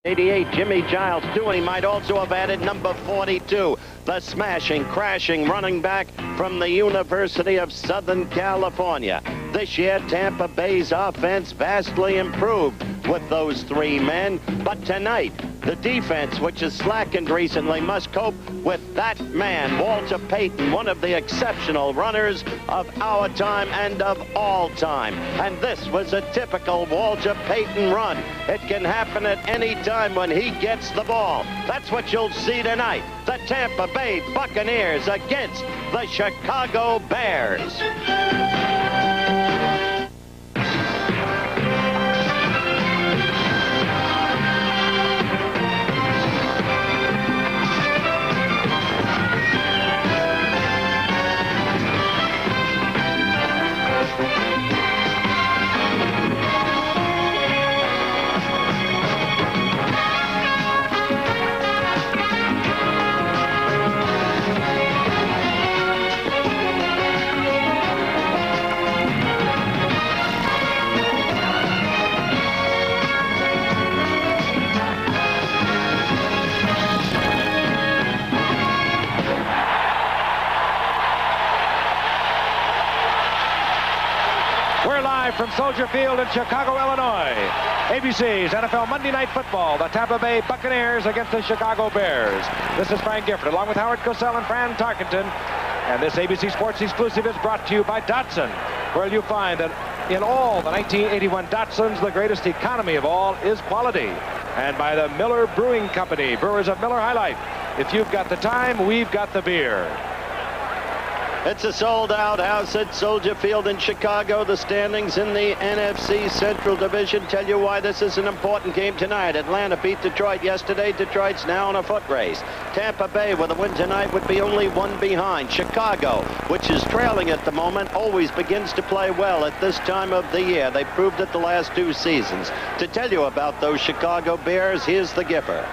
88, Jimmy Giles, too, and he might also have added number 42, the smashing, crashing running back from the University of Southern California. This year, Tampa Bay's offense vastly improved with those three men, but tonight, the defense, which has slackened recently, must cope with that man, Walter Payton, one of the exceptional runners of our time and of all time. And this was a typical Walter Payton run. It can happen at any time when he gets the ball. That's what you'll see tonight. The Tampa Bay Buccaneers against the Chicago Bears. From Soldier Field in Chicago, Illinois. ABC's NFL Monday Night Football. The Tampa Bay Buccaneers against the Chicago Bears. This is Frank Gifford along with Howard Cosell and Fran Tarkenton. And this ABC Sports exclusive is brought to you by Datsun, where you find that in all the 1981 Datsuns, the greatest economy of all is quality. And by the Miller Brewing Company, brewers of Miller High Life. If you've got the time, we've got the beer. It's a sold-out house at Soldier Field in Chicago. The standings in the NFC Central Division tell you why this is an important game tonight. Atlanta beat Detroit yesterday. Detroit's now in a foot race. Tampa Bay, with a win tonight, would be only one behind. Chicago, which is trailing at the moment, always begins to play well at this time of the year. They proved it the last two seasons. To tell you about those Chicago Bears, here's the Gipper.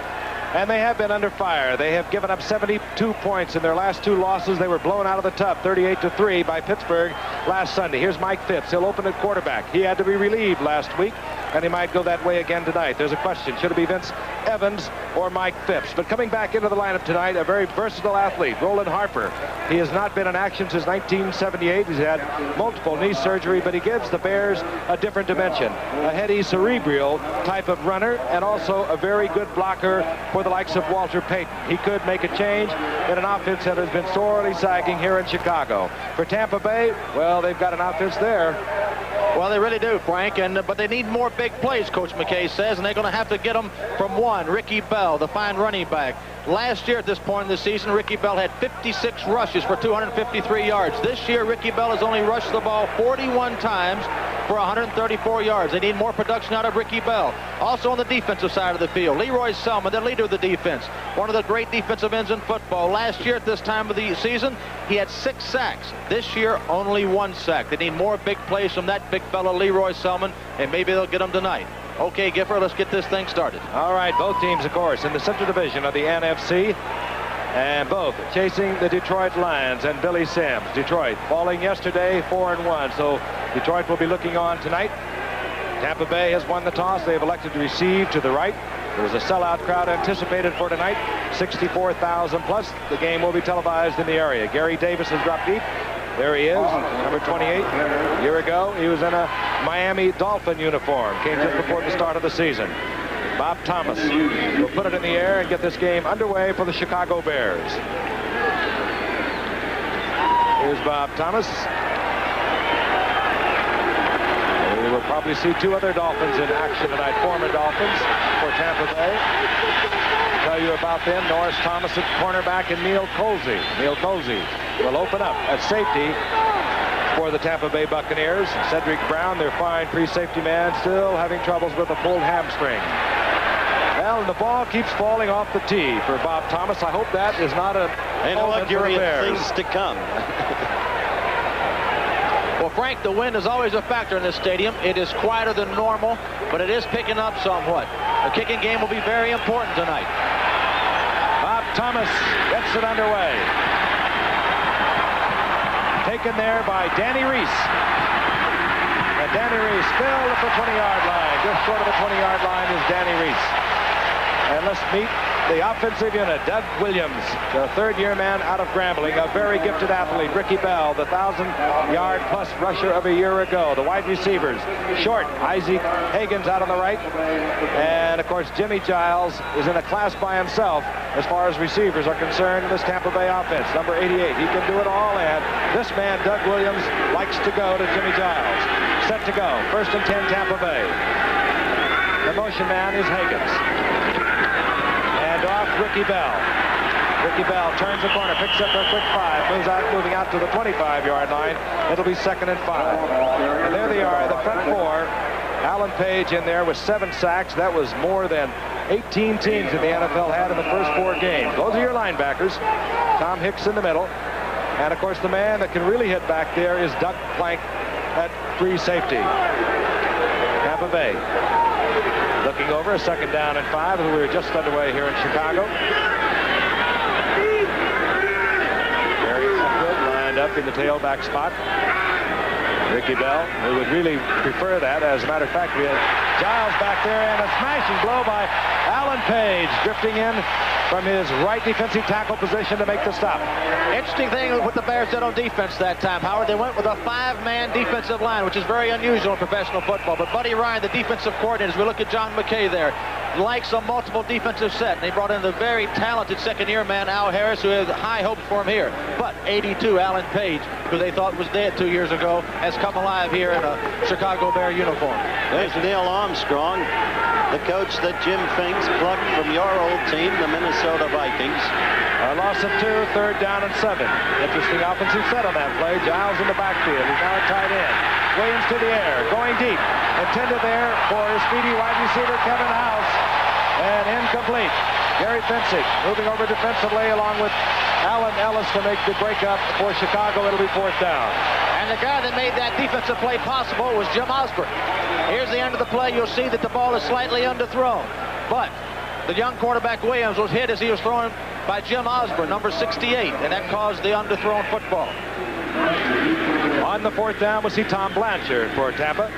And they have been under fire. They have given up 72 points in their last two losses. They were blown out of the tub 38-3 by Pittsburgh last Sunday. Here's Mike Phipps. He'll open at quarterback. He had to be relieved last week, and he might go that way again tonight. There's a question. Should it be Vince Evans or Mike Phipps? But coming back into the lineup tonight, a very versatile athlete, Roland Harper. He has not been in action since 1978. He's had multiple knee surgery, but he gives the Bears a different dimension. A heady, cerebral type of runner, and also a very good blocker for the likes of Walter Payton. He could make a change in an offense that has been sorely sagging here in Chicago. For Tampa Bay, well, they've got an offense there. Well, they really do, Frank, but they need more big plays, Coach McKay says, and they're going to have to get them from one, Ricky Bell, the fine running back. Last year at this point in the season, Ricky Bell had 56 rushes for 253 yards. This year, Ricky Bell has only rushed the ball 41 times for 134 yards. They need more production out of Ricky Bell. Also on the defensive side of the field, Leroy Selman, the leader of the defense, one of the great defensive ends in football. Last year at this time of the season, he had 6 sacks. This year, only 1 sack. They need more big plays from that big fella, Leroy Selman, and maybe they'll get them tonight. Okay, Gifford, let's get this thing started. All right, both teams, of course, in the Central Division of the NFC, and both chasing the Detroit Lions and Billy Sims. Detroit falling yesterday 4-1, so Detroit will be looking on tonight. Tampa Bay has won the toss. They have elected to receive to the right. There's a sellout crowd anticipated for tonight, 64,000 plus. The game will be televised in the area. Gary Davis has dropped deep. There he is, number 28. A year ago, he was in a Miami Dolphin uniform. Came just before the start of the season. Bob Thomas will put it in the air and get this game underway for the Chicago Bears. Here's Bob Thomas. We will probably see 2 other Dolphins in action tonight, former Dolphins for Tampa Bay. Tell you about them, Norris Thomas at cornerback and Neil Colsey. Neil Colsey will open up at safety for the Tampa Bay Buccaneers. Cedric Brown, their fine free safety man, still having troubles with a pulled hamstring. Well, the ball keeps falling off the tee for Bob Thomas. I hope that is not an augury of things to come. Well, Frank, the wind is always a factor in this stadium. It is quieter than normal, but it is picking up somewhat. The kicking game will be very important tonight. Bob Thomas gets it underway. Taken there by Danny Reese. And Danny Reese filled at the 20-yard line. Just short of the 20-yard line is Danny Reese. let's meet the offensive unit. Doug Williams, the third-year man out of Grambling, a very gifted athlete. Ricky Bell, the 1,000-yard-plus rusher of a year ago. The wide receivers, short Isaac Hagens out on the right. And, of course, Jimmy Giles is in a class by himself as far as receivers are concerned in this Tampa Bay offense. Number 88, he can do it all, and this man, Doug Williams, likes to go to Jimmy Giles. Set to go. 1st and 10, Tampa Bay. The motion man is Hagens. And off Ricky Bell. Ricky Bell turns the corner, picks up a quick 5, moving out to the 25-yard line. It'll be 2nd and 5. And there they are, the front four. Alan Page in there with 7 sacks. That was more than 18 teams in the NFL had in the first 4 games. Those are your linebackers. Tom Hicks in the middle. And, of course, the man that can really hit back there is Doug Plank at free safety. Tampa Bay looking over a 2nd down and 5 as we were just underway here in Chicago. Barry Sutcliffe lined up in the tailback spot. Ricky Bell, who would really prefer that. As a matter of fact, we had Giles back there and a smashing blow by Alan Page, drifting in from his right defensive tackle position to make the stop. Interesting thing with what the Bears did on defense that time, Howard. They went with a 5-man defensive line, which is very unusual in professional football. But Buddy Ryan, the defensive coordinator, as we look at John McKay there, likes a multiple defensive set. And they brought in the very talented second-year man, Al Harris, who has high hopes for him here. But 82, Alan Page, who they thought was dead 2 years ago, has come alive here in a Chicago Bear uniform. There's Neil Armstrong, the coach that Jim Finks plucked from your old team, the Minnesota Vikings. A loss of 2, 3rd down and 7. Interesting offensive set on that play. Giles in the backfield. He's now a tight end. Williams to the air, going deep. Intended there for his speedy wide receiver, Kevin House. And incomplete. Gary Fencing moving over defensively along with Alan Ellis to make the breakup for Chicago. It'll be 4th down. And the guy that made that defensive play possible was Jim Osborne. Here's the end of the play. You'll see that the ball is slightly underthrown. But the young quarterback Williams was hit as he was thrown by Jim Osborne, number 68, and that caused the underthrown football. On the 4th down, we'll see Tom Blanchard for Tampa.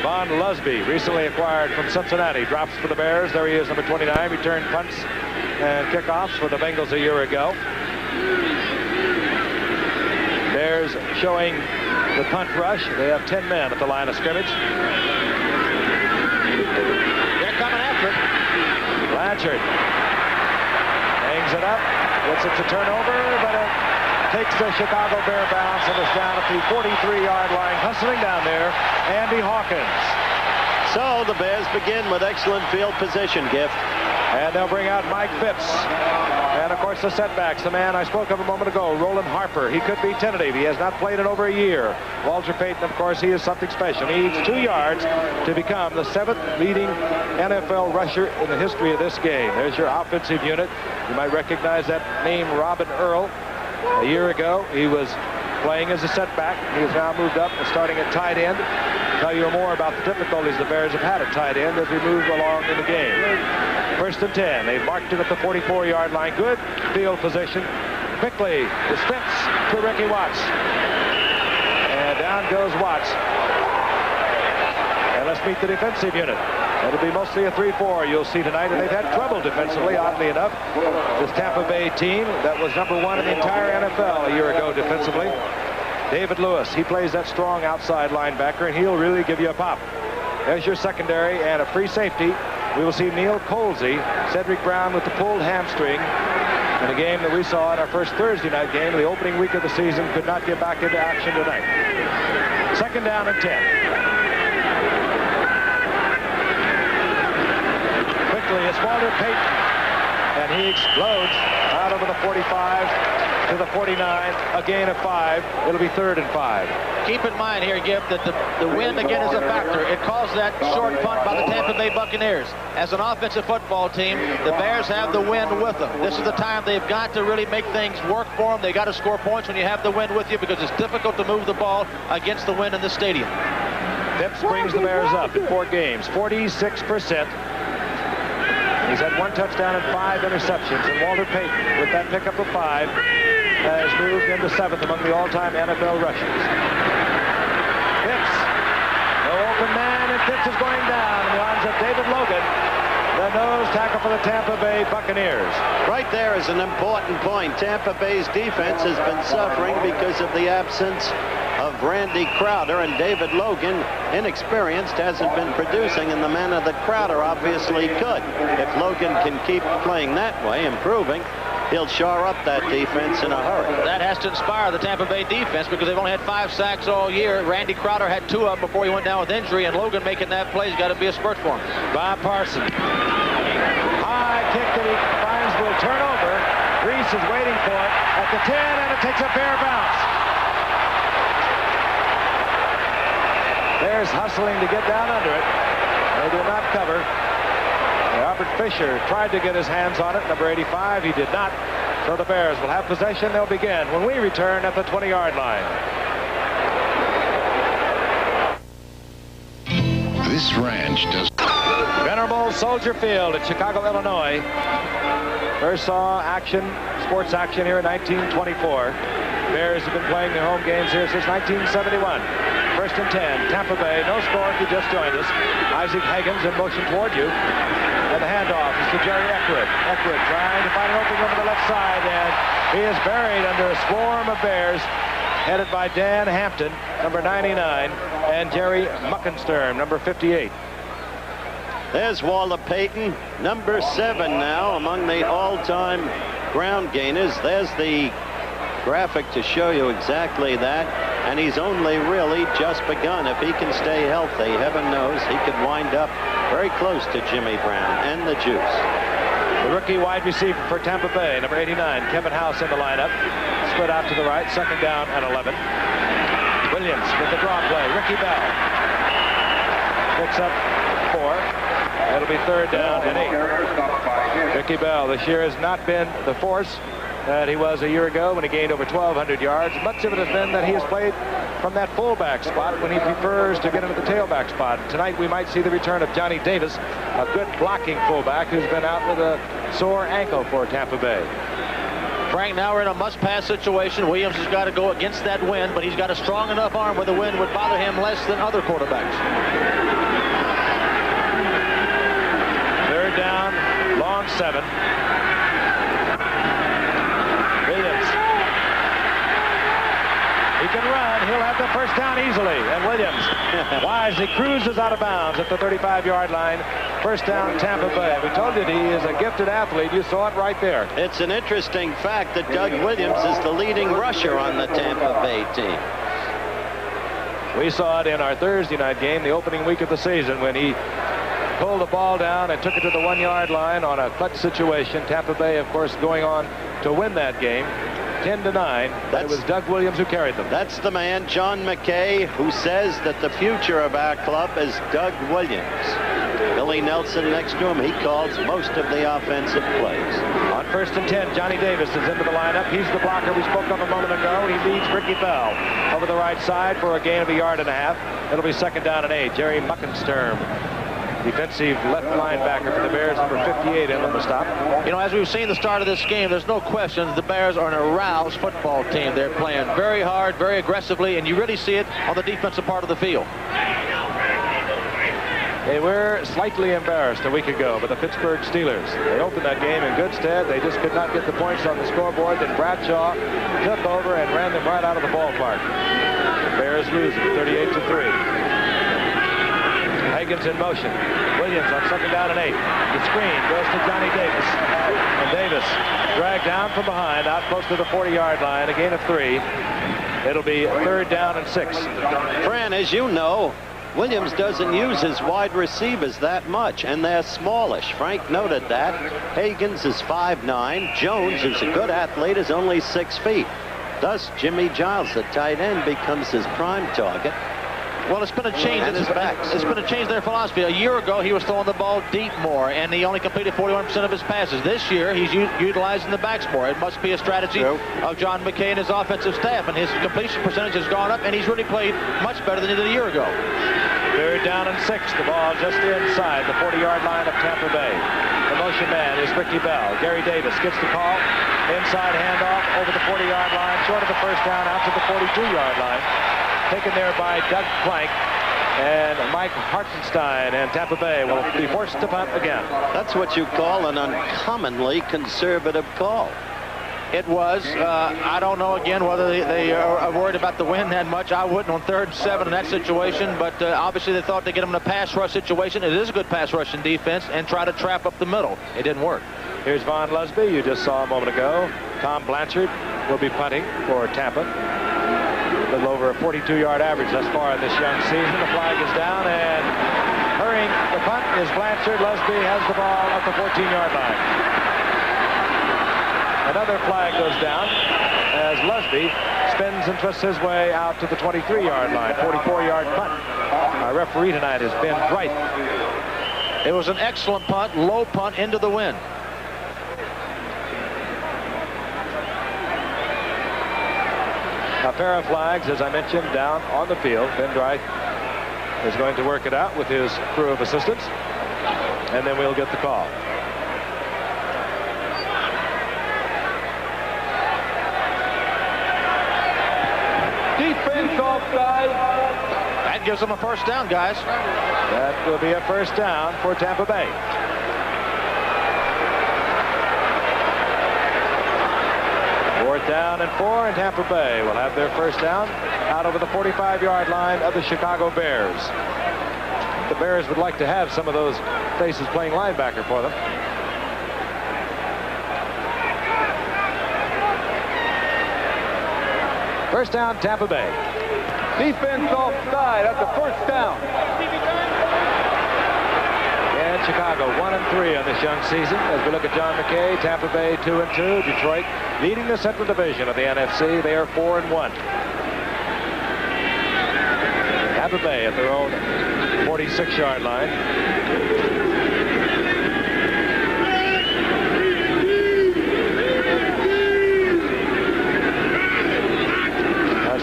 Von Lusby, recently acquired from Cincinnati, drops for the Bears. There he is, number 29, returned punts and kickoffs for the Bengals a year ago. Bears showing the punt rush. They have 10 men at the line of scrimmage. They're coming after it. Blanchard hangs it up, gets it to turnover, but it takes the Chicago Bear bounce and is down at the 43-yard line. Hustling down there, Andy Hawkins. So the Bears begin with excellent field position, Gift. And they'll bring out Mike Phipps. And, of course, the setbacks. The man I spoke of a moment ago, Roland Harper. He could be tentative. He has not played in over a year. Walter Payton, of course, he is something special. He needs 2 yards to become the 7th leading NFL rusher in the history of this game. There's your offensive unit. You might recognize that name, Robin Earl. A year ago, he was playing as a setback. He has now moved up and starting at tight end. I'll tell you more about the difficulties the Bears have had at tight end as we move along in the game. 1st and 10. They've marked it at the 44-yard line. Good field position. Quickly, the Spence to Ricky Watts. And down goes Watts. And let's meet the defensive unit. It'll be mostly a 3-4 you'll see tonight, and they've had trouble defensively, oddly enough. This Tampa Bay team that was number 1 in the entire NFL a year ago defensively. David Lewis, he plays that strong outside linebacker, and he'll really give you a pop. There's your secondary and a free safety. We will see Neil Colsey, Cedric Brown with the pulled hamstring. In a game that we saw in our first Thursday night game, the opening week of the season, could not get back into action tonight. 2nd down and 10. It's Walter Payton, and he explodes out over the 45 to the 49, a gain of 5. It'll be 3rd and 5. Keep in mind here, Gibb, that the wind again is a factor. It caused that short punt by the Tampa Bay Buccaneers. As an offensive football team, the Bears have the wind with them. This is the time they've got to really make things work for them. They got to score points when you have the wind with you because it's difficult to move the ball against the wind in the stadium. Phipps brings the Bears up in 4 games, 46%. He's had 1 touchdown and 5 interceptions. And Walter Payton, with that pickup of 5, has moved into 7th among the all-time NFL rushers. Phipps, no open man, and Phipps is going down. And he lines up David Logan, the a nose tackle for the Tampa Bay Buccaneers. Right there is an important point. Tampa Bay's defense has been suffering because of the absence of Randy Crowder, and David Logan, inexperienced, hasn't been producing in the manner that Crowder obviously could. If Logan can keep playing that way, improving, he'll shore up that defense in a hurry. That has to inspire the Tampa Bay defense because they've only had 5 sacks all year. Randy Crowder had 2 of them before he went down with injury, and Logan making that play has got to be a spurt for him. Bob Parson. High kick that he finds will turn over. Reese is waiting for it at the 10, and it takes a fair bounce. Bears hustling to get down under it. They do not cover. Robert Fisher tried to get his hands on it, number 85. He did not. So the Bears will have possession. They'll begin when we return at the 20-yard line. This ranch does. Venerable Soldier Field in Chicago, Illinois. First saw action, sports action here in 1924. Bears have been playing their home games here since 1971. First and 10, Tampa Bay. No score if you just joined us. Isaac Higgins in motion toward you. And the handoff is to Jerry Eckwood. Eckwood trying to find an opening over the left side, and he is buried under a swarm of Bears headed by Dan Hampton, number 99, and Jerry Muckenstern, number 58. There's Walter Payton, number 7 now among the all-time ground gainers. There's the graphic to show you exactly that, and he's only really just begun. If he can stay healthy, heaven knows he could wind up very close to Jimmy Brown and the Juice. The rookie wide receiver for Tampa Bay, number 89, Kevin House in the lineup. Split out to the right, second down and 11. Williams with the draw play. Ricky Bell picks up 4. It'll be third down and 8. Ricky Bell this year has not been the force that he was a year ago when he gained over 1,200 yards. Much of it has been that he has played from that fullback spot when he prefers to get into the tailback spot. Tonight we might see the return of Johnny Davis, a good blocking fullback who's been out with a sore ankle for Tampa Bay. Frank, now we're in a must-pass situation. Williams has got to go against that wind, but he's got a strong enough arm where the wind would bother him less than other quarterbacks. Third down, long 7. Williams. He can run. He'll have the first down easily. And Williams wisely cruises out of bounds at the 35-yard line. First down, Tampa Bay. We told you he is a gifted athlete. You saw it right there. It's an interesting fact that Doug Williams is the leading rusher on the Tampa Bay team. We saw it in our Thursday night game, the opening week of the season, when he pulled the ball down and took it to the 1-yard line on a clutch situation. Tampa Bay, of course, going on to win that game 10-9. But it was Doug Williams who carried them. That's the man, John McKay, who says that the future of our club is Doug Williams. Billy Nelson next to him, he calls most of the offensive plays. On first and 10, Johnny Davis is into the lineup. He's the blocker we spoke of a moment ago. He leads Ricky Bell over the right side for a gain of 1.5 yards. It'll be second down and 8. Jerry Muckenstern, defensive left linebacker for the Bears, number 58, in on the stop. You know, as we've seen the start of this game, there's no question the Bears are an aroused football team. They're playing very hard, very aggressively, and you really see it on the defensive part of the field. They were slightly embarrassed a week ago by the Pittsburgh Steelers. They opened that game in good stead. They just could not get the points on the scoreboard. Then Bradshaw took over and ran them right out of the ballpark. The Bears losing 38-3. Higgins in motion. Williams on second down and 8. The screen goes to Johnny Davis. And Davis dragged down from behind, out close to the 40-yard line, a gain of 3. It'll be third down and 6. Fran, as you know, Williams doesn't use his wide receivers that much, and they're smallish. Frank noted that. Higgins is 5'9". Jones, who's a good athlete, is only 6 feet. Thus, Jimmy Giles, the tight end, becomes his prime target. Well, it's been a change. And his backs. It's been a change in their philosophy. A year ago, he was throwing the ball deep more, and he only completed 41% of his passes. This year, he's utilizing the backs more. It must be a strategy of John McKay and his offensive staff, and his completion percentage has gone up, and he's really played much better than he did a year ago. Third down and 6. The ball just inside the 40-yard line of Tampa Bay. The motion man is Ricky Bell. Gary Davis gets the call. Inside handoff over the 40-yard line, short of the first down, out to the 42-yard line. Taken there by Doug Plank. And Mike Hartenstein and Tampa Bay will be forced to punt again. That's what you call an uncommonly conservative call. It was. I don't know, again, whether they are worried about the wind that much. I wouldn't on 3rd and 7 in that situation, but obviously they thought they'd get them in a pass rush situation. It is a good pass rushing defense, and try to trap up the middle. It didn't work. Here's Von Lusby, you just saw a moment ago. Tom Blanchard will be punting for Tampa. A little over a 42-yard average thus far in this young season. The flag is down, and hurrying the punt is Blanchard. Lusby has the ball at the 14-yard line. Another flag goes down as Lusby spins and twists his way out to the 23-yard line. 44-yard punt. Our referee tonight has been right. It was an excellent punt, low punt into the wind. A pair of flags, as I mentioned, down on the field. Ben Dry is going to work it out with his crew of assistants, and then we'll get the call. Defense offside. That gives them a first down, guys. That will be a first down for Tampa Bay. Fourth down and 4, and Tampa Bay will have their first down out over the 45-yard line of the Chicago Bears. The Bears would like to have some of those faces playing linebacker for them. First down, Tampa Bay. Defense offside. That's a first down. And Chicago 1-3 on this young season. As we look at John McKay, Tampa Bay 2-2. Detroit leading the Central Division of the NFC. They are 4-1. Tampa Bay at their own 46-yard line.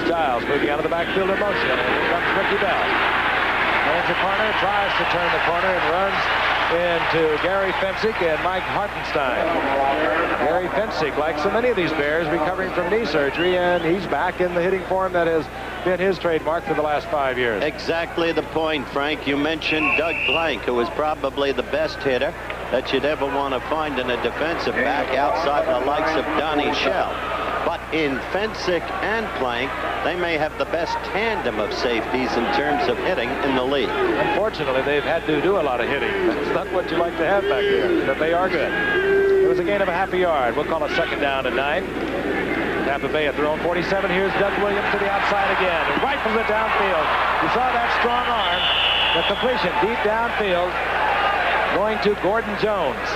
Giles moving out of the backfield in motion. And here comes Ricky Bell. Turns the corner, tries to turn the corner, and runs into Gary Fensick and Mike Hartenstein. Gary Fensick, like so many of these Bears, recovering from knee surgery, and he's back in the hitting form that has been his trademark for the last 5 years. Exactly the point, Frank. You mentioned Doug Blank, who was probably the best hitter that you'd ever want to find in a defensive back outside the likes of Donnie Shell. But in Fensick and Plank, they may have the best tandem of safeties in terms of hitting in the league. Unfortunately, they've had to do a lot of hitting. That's not what you like to have back there, but they are good. It was a gain of a half a yard. We'll call it second down and 9. Tampa Bay at their own 47. Here's Doug Williams to the outside again. And rifles it downfield. You saw that strong arm. The completion deep downfield going to Gordon Jones.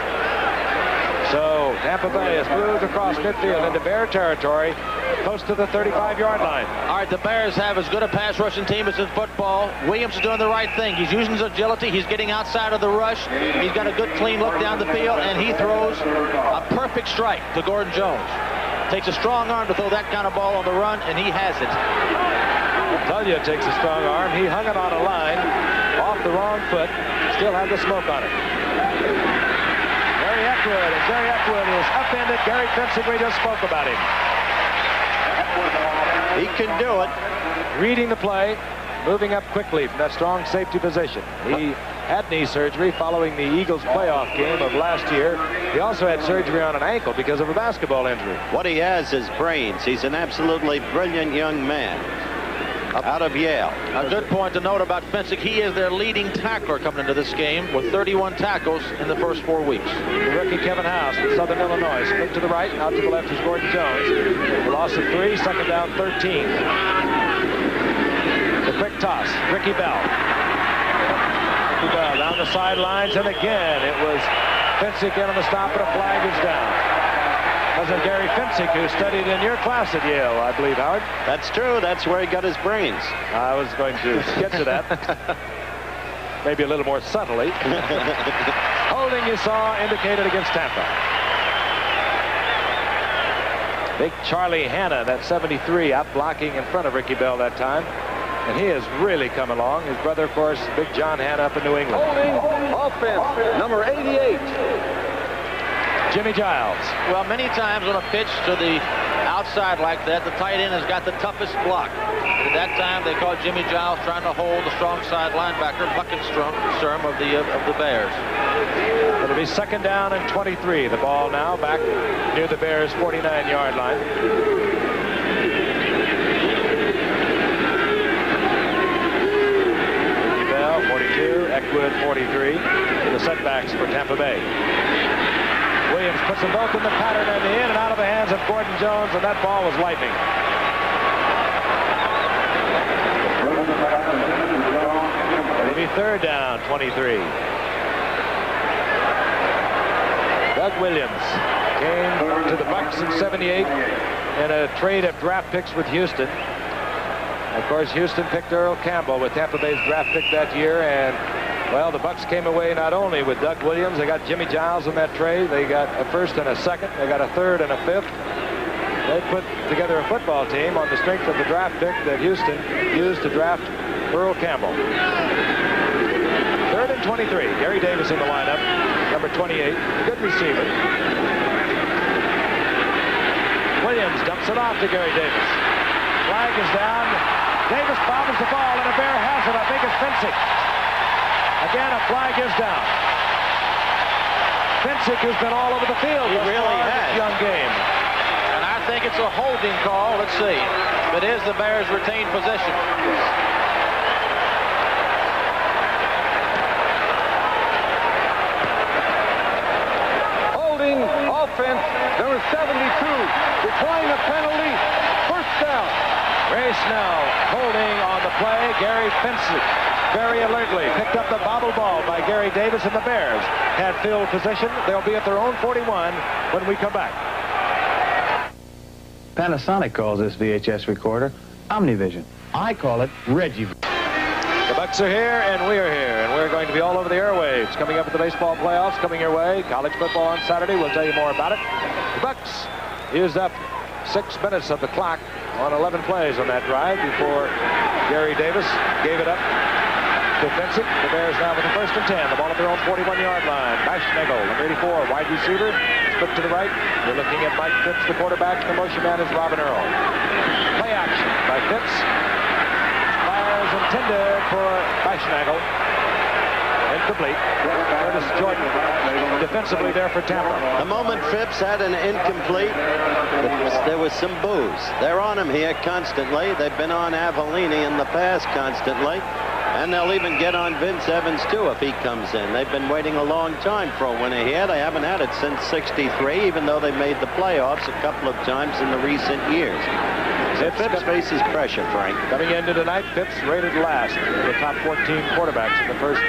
So Tampa Bay has moved across midfield into Bear territory, close to the 35-yard line. All right, the Bears have as good a pass rushing team as in football. Williams is doing the right thing. He's using his agility. He's getting outside of the rush. He's got a good, clean look down the field, and he throws a perfect strike to Gordon Jones. Takes a strong arm to throw that kind of ball on the run, and he has it. I tell you, it takes a strong arm. He hung it on a line, off the wrong foot, still had the smoke on it. Gary Epwood is upended. Gary Fensick, we just spoke about him. He can do it. Reading the play, moving up quickly from that strong safety position. He had knee surgery following the Eagles playoff game of last year. He also had surgery on an ankle because of a basketball injury. What he has is brains. He's an absolutely brilliant young man out of Yale. A good point to note about Fensick. He is their leading tackler coming into this game with 31 tackles in the first 4 weeks. The rookie Kevin House from Southern Illinois. Split to the right, out to the left is Gordon Jones. A loss of 3, second down 13. The quick toss, Ricky Bell. Ricky Bell down the sidelines, and again it was Fensick in on the stop, and a flag is down. Was it Gary Fensick who studied in your class at Yale, I believe, Howard? That's true. That's where he got his brains. I was going to get to that. Maybe a little more subtly. Holding, you saw, indicated against Tampa. Big Charlie Hanna, that 73, out blocking in front of Ricky Bell that time. And he has really come along. His brother, of course, Big John Hanna up in New England. Holding, offense, number 88. Jimmy Giles. Well, many times on a pitch to the outside like that, the tight end has got the toughest block. At that time, they called Jimmy Giles trying to hold the strong side linebacker, Buccaneers of the Bears. It'll be second down and 23. The ball now back near the Bears' 49-yard line. Bell, 42. Eckwood, 43. The setbacks for Tampa Bay. Williams puts them both in the pattern and in and out of the hands of Gordon Jones, and that ball was lightning. It'll be third down, 23. Doug Williams came to the Bucs in '78 in a trade of draft picks with Houston. Of course, Houston picked Earl Campbell with Tampa Bay's draft pick that year, and well, the Bucs came away not only with Doug Williams, they got Jimmy Giles in that trade, they got a first and a second, they got a third and a fifth. They put together a football team on the strength of the draft pick that Houston used to draft Earl Campbell. Third and 23. Gary Davis in the lineup, number 28, good receiver. Williams dumps it off to Gary Davis. Flag is down. Davis bobbles the ball, and a Bear has it. I think it's Finsick. Again, a flag is down. Finsick has been all over the field. He really has. Young game. And I think it's a holding call. Let's see. If it is, the Bears retain possession. Holding offense, number 72. Decline a penalty. First down. Ray Snell holding on the play. Gary Finsick very alertly picked up the bobble ball by Gary Davis, and the Bears had field position. They'll be at their own 41 when we come back. Panasonic calls this VHS recorder Omnivision. I call it Reggie. The Bucs are here, and we are here, and we're going to be all over the airwaves. Coming up at the baseball playoffs, coming your way. College football on Saturday. We'll tell you more about it. The Bucs used up 6 minutes of the clock on 11 plays on that drive before Gary Davis gave it up to Finsick. The Bears now with the first and 10. The ball at their own 41-yard line. Baschnagel, number 84, wide receiver. Split to the right. You're looking at Mike Phipps, the quarterback. The motion man is Robin Earl. Play action by Phipps. Fires intended for Baschnagel. Incomplete. Curtis Jordan defensively there for Tampa. The moment Phipps had an incomplete, there was some boos. They're on him here constantly. They've been on Avellini in the past constantly. And they'll even get on Vince Evans, too, if he comes in. They've been waiting a long time for a winner here. They haven't had it since '63, even though they made the playoffs a couple of times in the recent years. So Phipps faces pressure, Frank. Coming into tonight, Phipps rated last of the top 14 quarterbacks in the first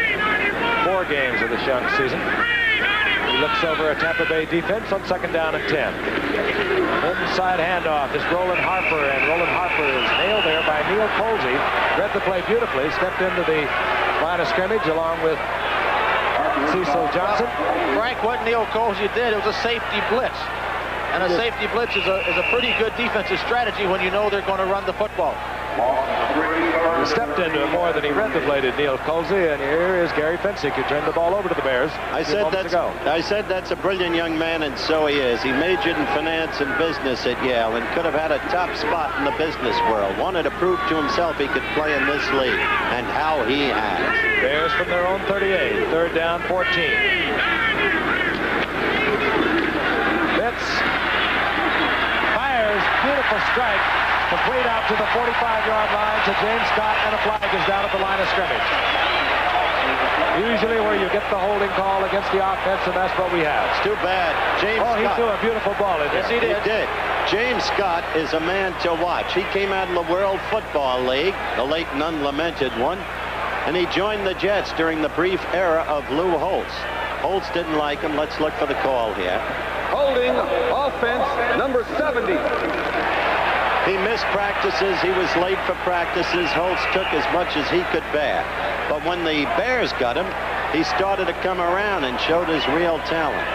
4 games of this young season. He looks over a Tampa Bay defense on second down and 10. Inside handoff is Roland Harper, and Roland Harper is nailed there by Neil Colsey. Read the play beautifully, stepped into the line of scrimmage along with Cecil Johnson. Frank, what Neil Colsey did, it was a safety blitz. And a safety blitz is a pretty good defensive strategy when you know they're going to run the football. He stepped into it more than he read the play, did Neil Colsey, and here is Gary Finsick, who turned the ball over to the Bears. I said that's a brilliant young man, and so he is. He majored in finance and business at Yale and could have had a top spot in the business world. Wanted to prove to himself he could play in this league, and how he has. Bears from their own 38, third down, 14. Fitz fires, beautiful strike. Complete out to the 45-yard line to James Scott, and a flag is down at the line of scrimmage. Usually where you get the holding call against the offense, and that's what we have. It's too bad. James Scott. He threw a beautiful ball in there. Yes, he did. James Scott is a man to watch. He came out of the World Football League, the late and unlamented one, and he joined the Jets during the brief era of Lou Holtz. Holtz didn't like him. Let's look for the call here. Holding offense, number 70. He missed practices. He was late for practices. Holtz took as much as he could bear. But when the Bears got him, he started to come around and showed his real talent.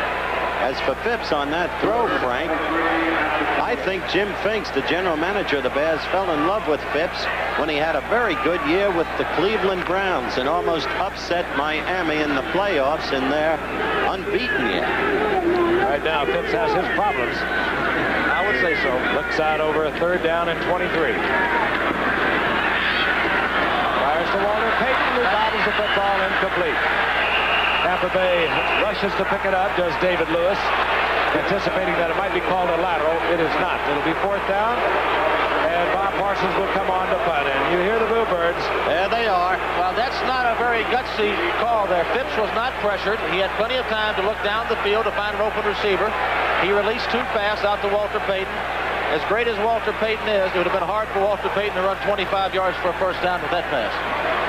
As for Phipps on that throw, Frank, I think Jim Finks, the general manager of the Bears, fell in love with Phipps when he had a very good year with the Cleveland Browns and almost upset Miami in the playoffs in their unbeaten year. Right now, Phipps has his problems. I would say so. Looks out over a 3rd down and 23. Fires to Walter Payton, who bobbles the football incomplete. Tampa Bay rushes to pick it up, does David Lewis, anticipating that it might be called a lateral. It is not. It'll be 4th down, and Bob Parsons will come on to punt. And you hear the Bluebirds. There they are. Well, that's not a very gutsy call there. Phipps was not pressured. He had plenty of time to look down the field to find an open receiver. He released too fast out to Walter Payton. As great as Walter Payton is, it would have been hard for Walter Payton to run 25 yards for a 1st down with that pass.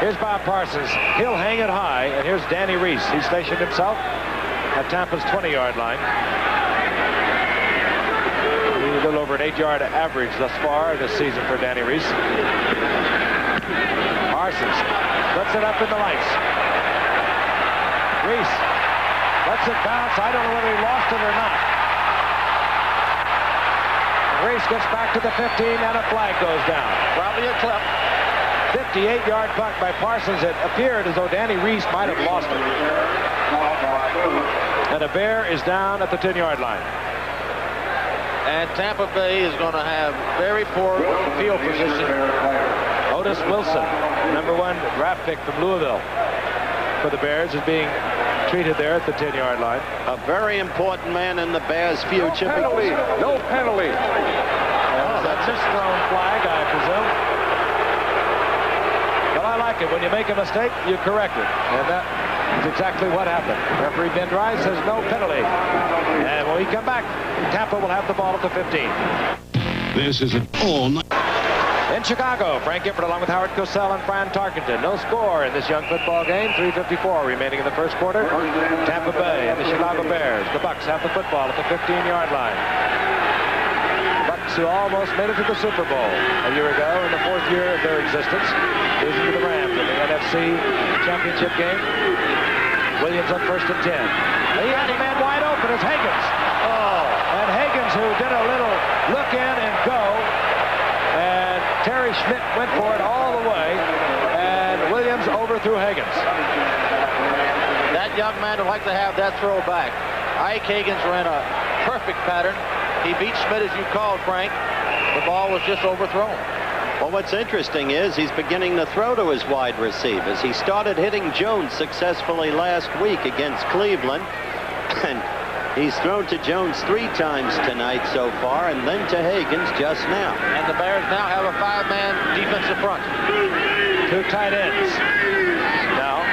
Here's Bob Parsons. He'll hang it high, and here's Danny Reese. He stationed himself at Tampa's 20-yard line. A little over an 8-yard average thus far this season for Danny Reese. Parsons puts it up in the lights. Reese lets it bounce. I don't know whether he lost it or not. Reese gets back to the 15, and a flag goes down. Probably a clip. 58-yard punt by Parsons. It appeared as though Danny Reese might have lost it. And a Bear is down at the 10-yard line. And Tampa Bay is going to have very poor field position. Otis Wilson, #1 draft pick from Louisville for the Bears, is being treated there at the 10-yard line. A very important man in the Bears' future. Penalty. No penalty. That's a thrown flag, I presume. But I like it. When you make a mistake, you correct it. And that is exactly what happened. Referee Ben Dry says no penalty. And when we come back, Tampa will have the ball at the 15. This is an all-night. In Chicago, Frank Gifford along with Howard Cosell and Fran Tarkenton. No score in this young football game. 3:54 remaining in the 1st quarter. Tampa Bay and the Chicago Bears. The Bucs have the football at the 15-yard line. The Bucs, who almost made it to the Super Bowl a year ago in the 4th year of their existence, losing to the Rams in the NFC Championship game. Williams on 1st and 10. He has a man wide open. It's Higgins. And Higgins, who did a little look in and go. And Terry Schmidt went for it all the way, and Williams overthrew Higgins. That young man would like to have that throw back. Ike Higgins ran a perfect pattern. He beat Schmidt, as you called, Frank. The ball was just overthrown. Well, what's interesting is he's beginning to throw to his wide receivers. He started hitting Jones successfully last week against Cleveland, and he's thrown to Jones 3 times tonight so far, and then to Higgins just now. And the Bears now have a 5-man defensive front. 2 tight ends. Now,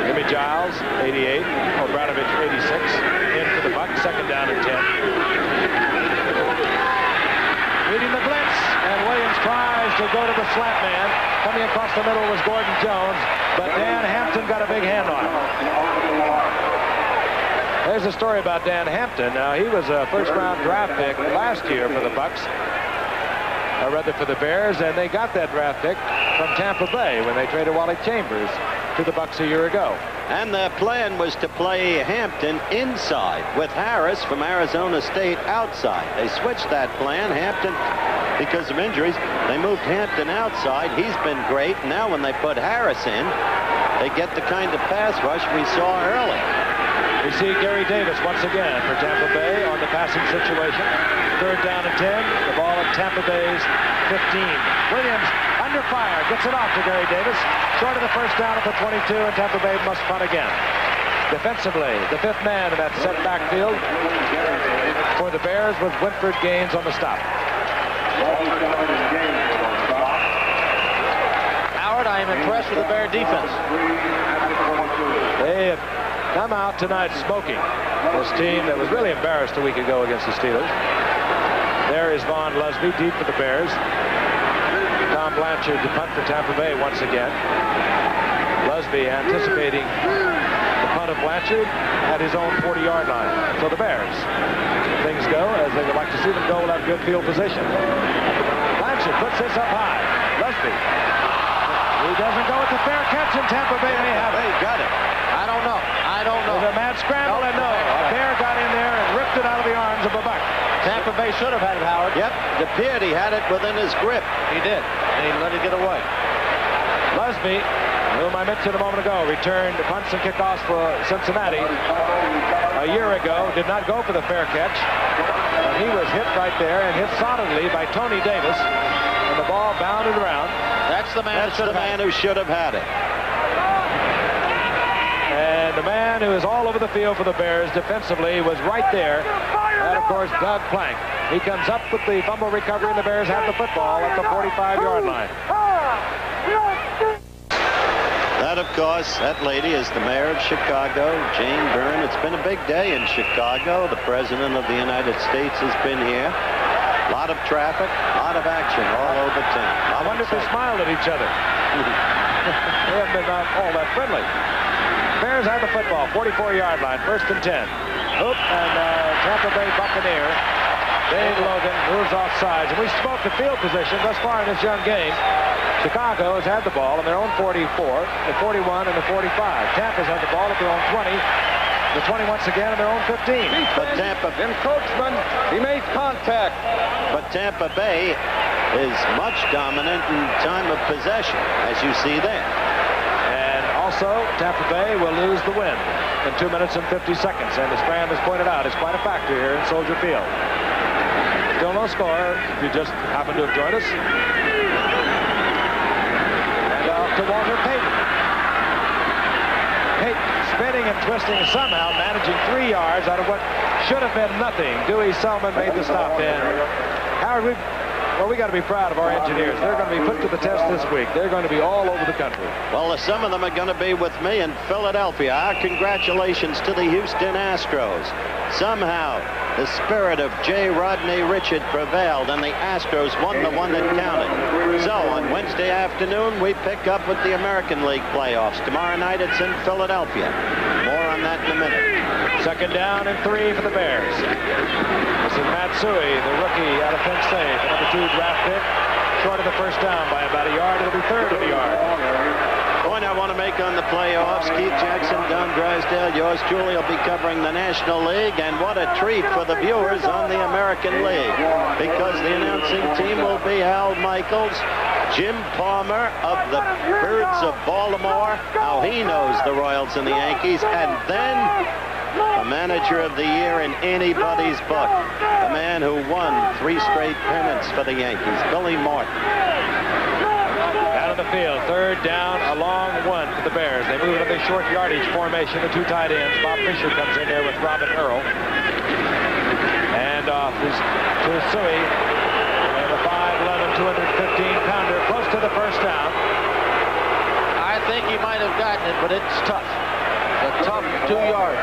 Jimmy Giles, 88. Obradovic, 86. In for the Bucs, 2nd down and 10. Reading the blitz, and Williams tries to go to the slant man. Coming across the middle was Gordon Jones, but Dan Hampton got a big hand on him. There's a story about Dan Hampton. Now, he was a 1st-round draft pick last year for the Bucs, or rather for the Bears, and they got that draft pick from Tampa Bay when they traded Wally Chambers to the Bucs a year ago. And their plan was to play Hampton inside with Harris from Arizona State outside. They switched that plan. Hampton, because of injuries, they moved Hampton outside. He's been great. Now when they put Harris in, they get the kind of pass rush we saw early. We see Gary Davis once again for Tampa Bay on the passing situation. 3rd down and 10. The ball at Tampa Bay's 15. Williams under fire. Gets it off to Gary Davis. Short of the 1st down at the 22, and Tampa Bay must punt again. Defensively, the 5th man in that set backfield for the Bears was Winfred Gaines on the stop. Howard, I am impressed with the Bear defense. They have come out tonight smoking this team that was really embarrassed a week ago against the Steelers. There is Vaughn Lusby deep for the Bears. Tom Blanchard to punt for Tampa Bay once again. Lusby anticipating the punt of Blanchard at his own 40-yard line. So the Bears, things go as they would like to see them go, will have good field position. Blanchard puts this up high. Lusby. He doesn't go with the fair catch, and Tampa Bay may have it. They got it. I don't know. There's a mad scramble, and no. A Bear got in there and ripped it out of the arms of a Buck. Tampa Bay should have had it, Howard. Yep, it appeared he had it within his grip. He did, and he let it get away. Lusby, whom I mentioned a moment ago, returned punts and kickoffs for Cincinnati a year ago. Did not go for the fair catch. he was hit right there and hit solidly by Tony Davis, and the ball bounded around. That's the man. That's the man who should have had it. And the man who is all over the field for the Bears defensively was right there. And, of course, Doug Plank. He comes up with the fumble recovery, and the Bears have the football at the 45-yard line. That, of course, that lady is the mayor of Chicago, Jane Byrne. It's been a big day in Chicago. The President of the United States has been here. A lot of traffic, a lot of action all over town. I wonder if they smiled at each other. They haven't been all that friendly. Bears have the football, 44-yard line, 1st and 10. Oop, and Tampa Bay Buccaneer, Dave Logan, moves off sides. And we spoke to field position thus far in this young game. Chicago has had the ball in their own 44, the 41, and the 45. Tampa's had the ball at their own 20, the 20 once again in their own 15. But Tampa, encroachment, he made contact. But Tampa Bay is much dominant in time of possession, as you see there. And also, Tampa Bay will lose the win in 2 minutes and 50 seconds. And as Graham has pointed out, it's quite a factor here in Soldier Field. Still no score if you just happen to have joined us. And off to Walter Payton. Payton spinning and twisting and somehow managing 3 yards out of what should have been nothing. Dewey Selman made the stop in. Howard, we got to be proud of our engineers. They're going to be put to the test this week. They're going to be all over the country. Well, some of them are going to be with me in Philadelphia. Our congratulations to the Houston Astros. Somehow, the spirit of J. Rodney Richard prevailed, and the Astros won the one that counted. So, on Wednesday afternoon, we pick up with the American League playoffs. Tomorrow night, it's in Philadelphia. More on that in a minute. 2nd down and 3 for the Bears. This is Matsui, the rookie out of Penn State, the number 2 draft pick. Short of the 1st down by about a yard. It'll be 3rd of a yard. Point I want to make on the playoffs, Keith Jackson, Don Drysdale, yours truly will be covering the National League, and what a treat for the viewers on the American League, because the announcing team will be Al Michaels, Jim Palmer of the Birds of Baltimore, how he knows the Royals and the Yankees, and then the manager of the year in anybody's book, the man who won 3 straight pennants for the Yankees, Billy Martin. Out of the field, 3rd down, a long one for the Bears. They move into the short yardage formation, the 2 tight ends. Bob Fisher comes in there with Robin Earl. And off is to Suey. And the 5'11", 215-pounder, close to the 1st down. I think he might have gotten it, but it's tough. A tough 2 yards.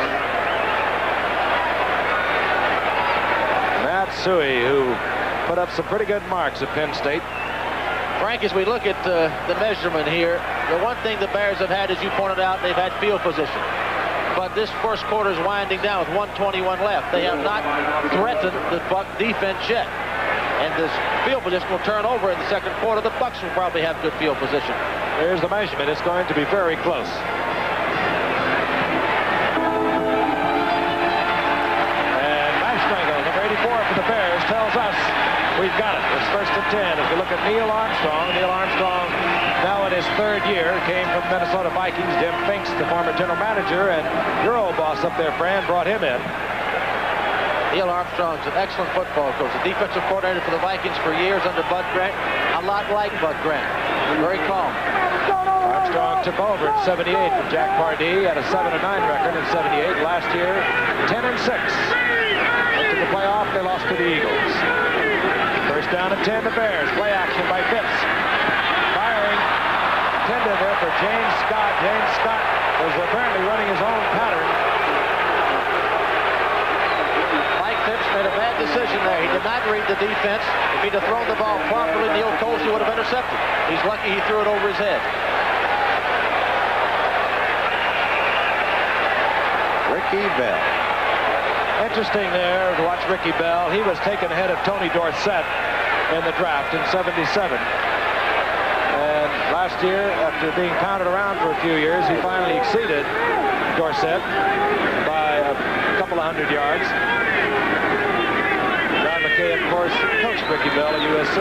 Matsui, who put up some pretty good marks at Penn State. Frank, as we look at the measurement here, the one thing the Bears have had, as you pointed out, they've had field position. But this first quarter is winding down with 1:21 left. They have not threatened the Buck defense yet. And this field position will turn over in the 2nd quarter. The Bucks will probably have good field position. Here's the measurement. It's going to be very close. And Maestrango, number 84 for the Bears, tells us we've got it. It's 1st and 10. As we look at Neil Armstrong, now in his 3rd year, came from Minnesota Vikings. Jim Finks, the former general manager, and your old boss up there, Fran, brought him in. Neil Armstrong's an excellent football coach, a defensive coordinator for the Vikings for years under Bud Grant. A lot like Bud Grant. Very calm. Armstrong took over in 78 from Jack Pardee, had a 7-9 record in 78. Last year, 10-6. Went to the playoff, they lost to the Eagles. 1st down and 10, the Bears. Play action by Phipps. Firing. Intended there for James Scott. James Scott was apparently running his own pattern. Mike Phipps made a bad decision there. He did not read the defense. If he'd have thrown the ball properly, Neil Colsey would have intercepted. He's lucky he threw it over his head. Ricky Bell. Interesting there to watch Ricky Bell. He was taken ahead of Tony Dorsett in the draft in 77. And last year, after being pounded around for a few years, he finally exceeded Dorsett by a couple of 100 yards. John McKay, of course, coached Ricky Bell at USC.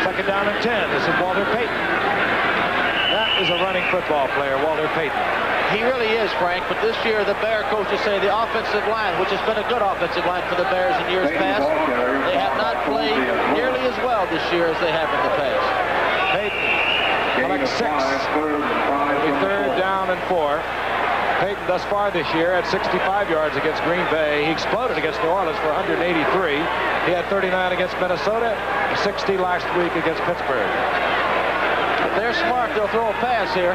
2nd down and 10. This is Walter Payton. That is a running football player, Walter Payton. He really is, Frank, but this year the Bear coaches say the offensive line, which has been a good offensive line for the Bears in years past, they have not played nearly as well this year as they have in the past. Peyton collects 6. It'll be 3rd down and 4. Peyton thus far this year had 65 yards against Green Bay. He exploded against New Orleans for 183. He had 39 against Minnesota, 60 last week against Pittsburgh. If they're smart, they'll throw a pass here.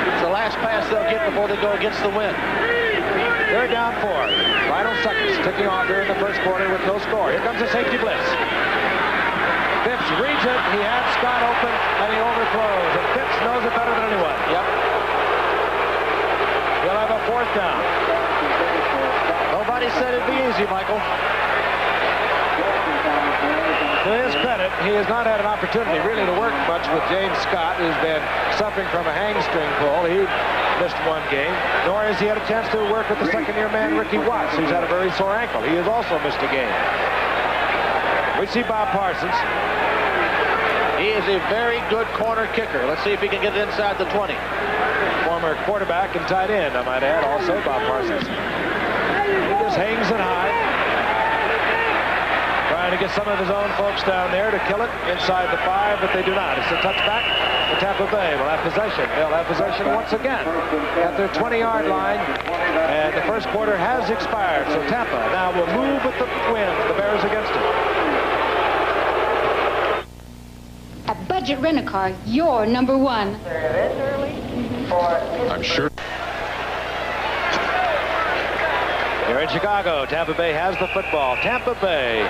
It's the last pass they'll get before they go against the wind. 3rd down 4. Final seconds ticking off here in the first quarter with no score. Here comes a safety blitz. Phipps reads it. He had Scott open, and he overthrows. And Phipps knows it better than anyone. Yep. He'll have a 4th down. Nobody said it'd be easy, Michael. To his credit, he has not had an opportunity really to work much with James Scott, who's been suffering from a hamstring pull. He missed 1 game, nor has he had a chance to work with the second-year man, Ricky Watts, who's had a very sore ankle. He has also missed a game. We see Bob Parsons. He is a very good corner kicker. Let's see if he can get it inside the 20. Former quarterback and tight end, I might add, also Bob Parsons. He just hangs it high. Trying to get some of his own folks down there to kill it inside the 5, but they do not. It's a touchback. The Tampa Bay will have possession. They'll have possession once again at their 20-yard line, and the first quarter has expired. So Tampa now will move with the wind. The Bears against it. At Budget Rent-A-Car, you're number 1. I'm sure. Here in Chicago, Tampa Bay has the football. Tampa Bay,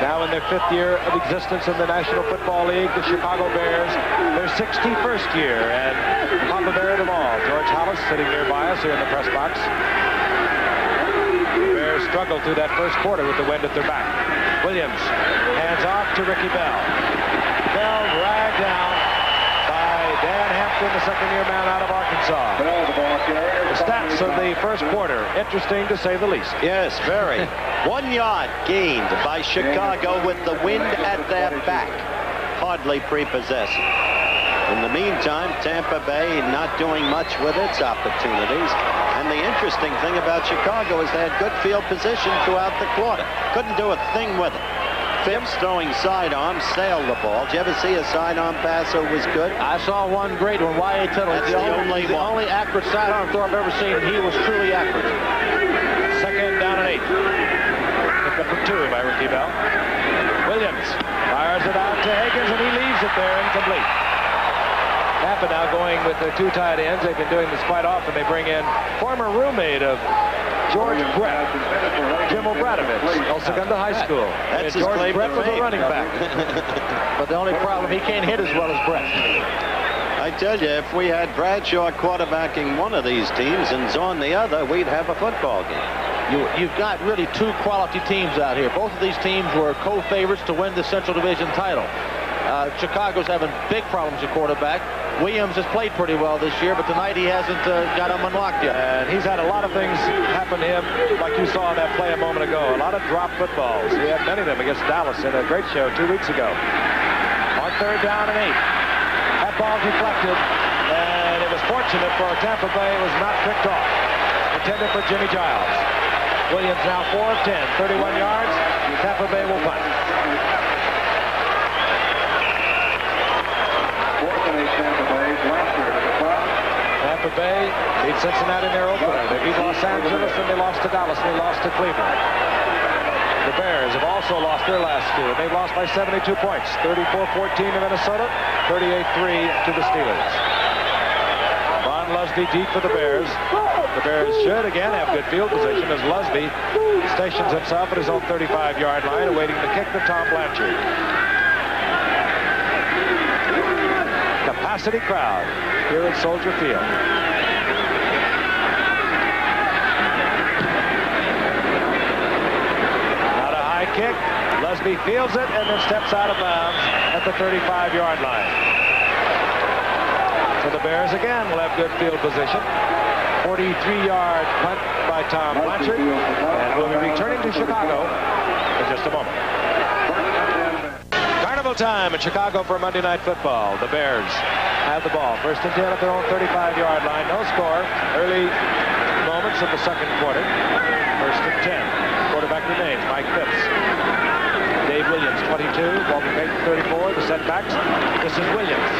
now in their 5th year of existence in the National Football League, the Chicago Bears, their 61st year, and Papa Bear of them all, George Hollis, sitting nearby us here in the press box. The Bears struggled through that first quarter with the wind at their back. Williams hands off to Ricky Bell. Bell dragged down by Dan Hampton, the second-year man out of Arkansas. The stats of the first quarter, interesting to say the least. Yes, very. 1 yard gained by Chicago with the wind at their back. Hardly prepossessing. In the meantime, Tampa Bay not doing much with its opportunities. And the interesting thing about Chicago is they had good field position throughout the quarter. Couldn't do a thing with it. Phipps throwing sidearms, sailed the ball. Did you ever see a sidearm pass that was good? I saw one great one. Y.A. Tittle. That's the only accurate sidearm throw I've ever seen, and he was truly accurate. 2nd down and 8. Picked up for 2 by Ricky Bell. Williams fires it out to Higgins, and he leaves it there incomplete. Tampa now going with their 2 tight ends. They've been doing this quite often. They bring in former roommate of George Brett, Jim O'Bradovich, El Segundo High School. That's his George claim Brett to was a fame. running back. But the only problem, he can't hit as well as Brett. I tell you, if we had Bradshaw quarterbacking one of these teams and Zorn the other, we'd have a football game. You've got really 2 quality teams out here. Both of these teams were co-favorites to win the Central Division title. Chicago's having big problems at quarterback. Williams has played pretty well this year, but tonight he hasn't got him unlocked yet. And he's had a lot of things happen to him, like you saw in that play a moment ago. A lot of drop footballs. He had many of them against Dallas in a great show 2 weeks ago. On 3rd down and 8. That ball deflected, and it was fortunate for Tampa Bay. It was not picked off. Intended for Jimmy Giles. Williams now 4 of 10, 31 yards. Tampa Bay will punt. Tampa Bay beat Cincinnati in their opener. They beat Los Angeles, and they lost to Dallas, and they lost to Cleveland. The Bears have also lost their last 2, and they've lost by 72 points. 34-14 to Minnesota, 38-3 to the Steelers. Von Lusby deep for the Bears. The Bears should again have good field position as Lusby stations himself at his own 35-yard line, awaiting the kick to Tom Blanchard. Capacity crowd here at Soldier Field. Not a high kick. Lusby fields it and then steps out of bounds at the 35-yard line. So the Bears again will have good field position. 43-yard punt by Tom Blanchard, and we'll be returning to Chicago in just a moment. Carnival time in Chicago for Monday Night Football. The Bears have the ball. First and 10 at their own 35-yard line. No score. Early moments of the second quarter. First and 10. Quarterback remains Mike Phipps. Dave Williams, 22. Walter Payton, 34. The setbacks. This is Williams.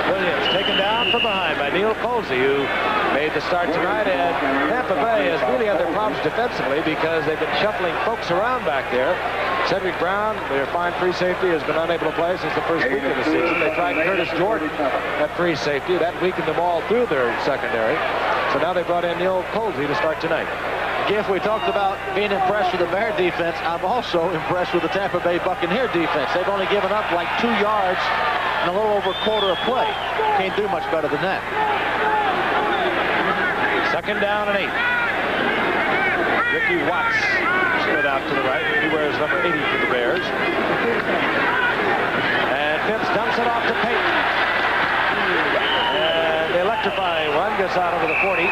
Williams taken down from behind by Neil Colsey, who made the start tonight. And Tampa Bay has really had their problems defensively because they've been shuffling folks around back there. Cedric Brown, their fine free safety, has been unable to play since the first week of the season. They tried Curtis Jordan at free safety. That weakened them all through their secondary. So now they brought in Neil Colsey to start tonight. If we talked about being impressed with the Bear defense, I'm also impressed with the Tampa Bay Buccaneer defense. They've only given up like 2 yards in a little over a quarter of play. Can't do much better than that. Second down and 8. Ricky Watts split out to the right. He wears number 80 for the Bears. And Phipps dumps it off to Payton. And the electrifying one gets out over the 40.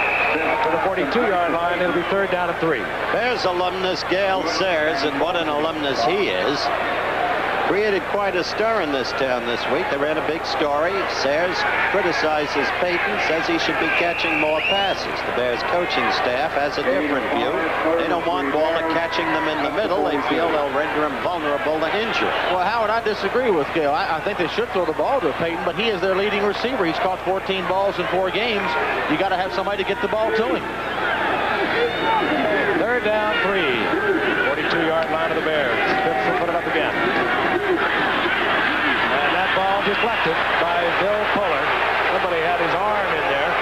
To the 42-yard line, it'll be third down and 3. Bears alumnus Gale Sayers, and what an alumnus he is, created quite a stir in this town this week. They ran a big story. Sayers criticizes Payton, says he should be catching more passes. The Bears coaching staff has a different view. They don't want Waller catching them in the middle. They feel they'll render him vulnerable to injury. Well, Howard, I disagree with Gale. I think they should throw the ball to Payton, but he is their leading receiver. He's caught 14 balls in 4 games. You got to have somebody to get the ball to him. Third down, 3. 42-yard line of the Bears. Phipps will put it up again. And that ball deflected by Bill Puller. Somebody had his arm in there.